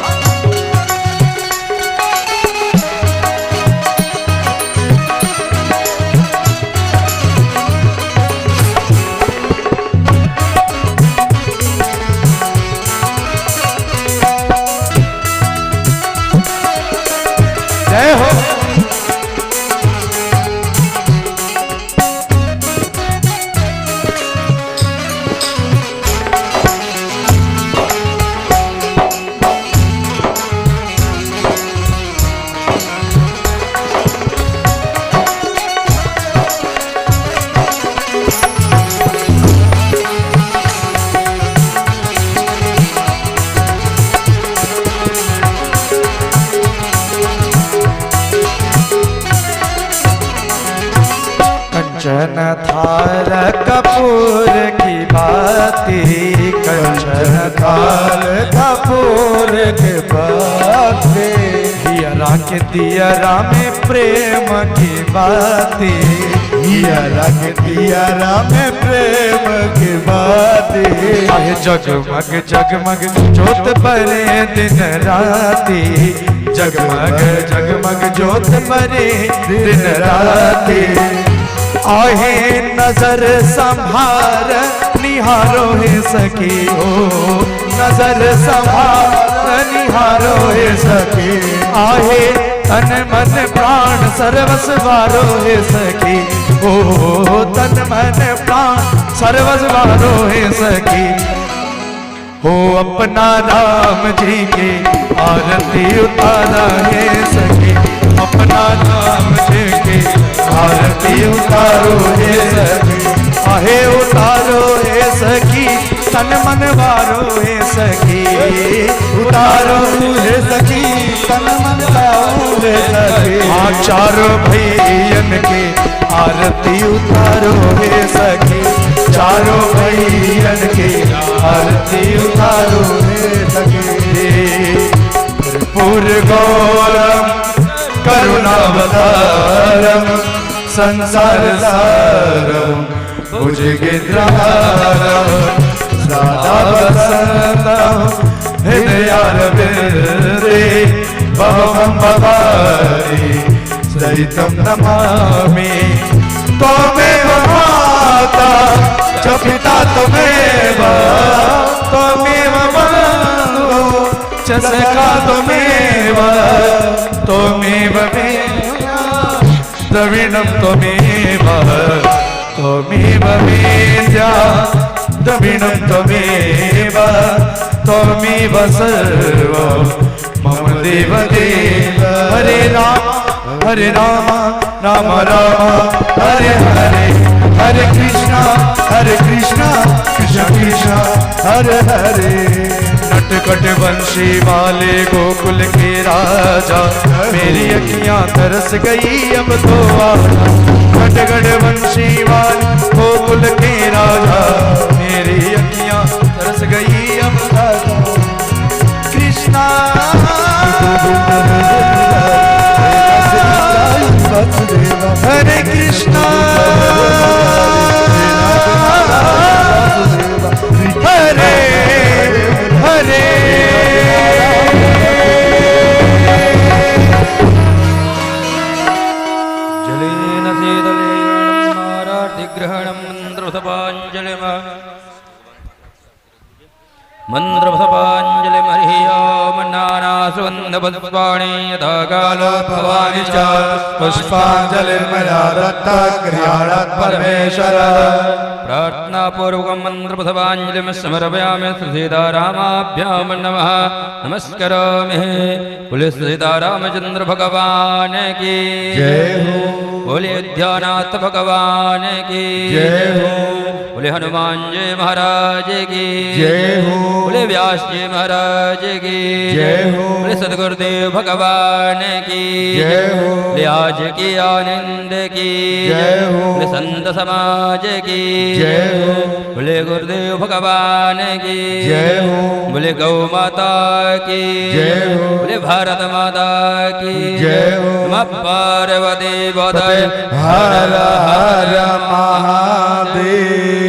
जय हो। कंचन थाल कपूर की बाती, कंचन थाल कपूर की बाती। हियरा के दियरा में प्रेम की बाती, हियरा के दियरा में प्रेम की बाती। आहे जगमग जगमग जोत बरे दिन राती, जगमग जगमग जोत बरे दिन राती। आहे नजर संभार निहारो है सखी, हो नजर संभार निहारो है सखी। आहे तन मन प्राण सर्वस वारो है सखी, हो तन मन प्राण सर्वस वारो है सखी। हो अपना राम जी के आरती उतारा है सखी, अपना राम जी के आरती उतारो है सखी। आहे उतारो है सखी, तन मन वारो है सखी, उतारो है सखी, तन मन वारो रे सखी। हाँ चारों भैयन के आरती उतारो हे सखी, चारों भैयन के आरती उतारो हे सखी। कर्पूर गौरम करुणावतारम संसार सारम भुजगेन्द्रहारम सदा वसंतम हृदयारविंदे भवं भवानी सहितं नमामि। त्वमेव माता च पिता त्वमेव, त्वमेव बन्धु च सखा त्वमेव, त्वमेव द्रविणं त्वमेव, त्वमेव वेद्या द्रविणं त्वमेव, त्वमेव सर्वं मम देव देव। हरे राम राम राम हरे हरे, हरे कृष्णा कृष्ण कृष्ण हरे हरे। नटखट वंशी वाले गोकुल के राजा, मेरी अखियां तरस गई अब तो आजा। नटखट वंशी वाले गोकुल के राजा, मेरी अखियां तरस गई अब तो कृष्णा। हरे कृष्णा हरे हरे। जलेन शीतलेन मारार्तिग्रहणं मन्त्रपथपाञ्जलिमर्हि ओम नानासुगन्धपुष्पाणि यथा कालो भवानि च पुष्पाञ्जलिर्मया दत्ता गृहाणात् परमेश्वर। प्रार्थनापूर्वकं मन्त्रपथपाञ्जलिं समर्पयामि सीतारामाभ्यां नमः नमस्करोमि। बोले सीतारामचंद्र भगवान की जय हो, बोले ध्यानाथ भगवान की जय हो, बोले हनुमान जी महाराज की जय हो, बोले व्यास जी महाराज की जय हो, बोले सदगुरुदेव भगवान की जय हो, बोले आज की आनंद की जय हो, बोले संत समाज की जय हो, बोले गुरुदेव भगवान की जय हो, बोले गौ माता की जय हो, बोले भारत माता की जय हो। नमः पार्वती पतये हर हर महादेव।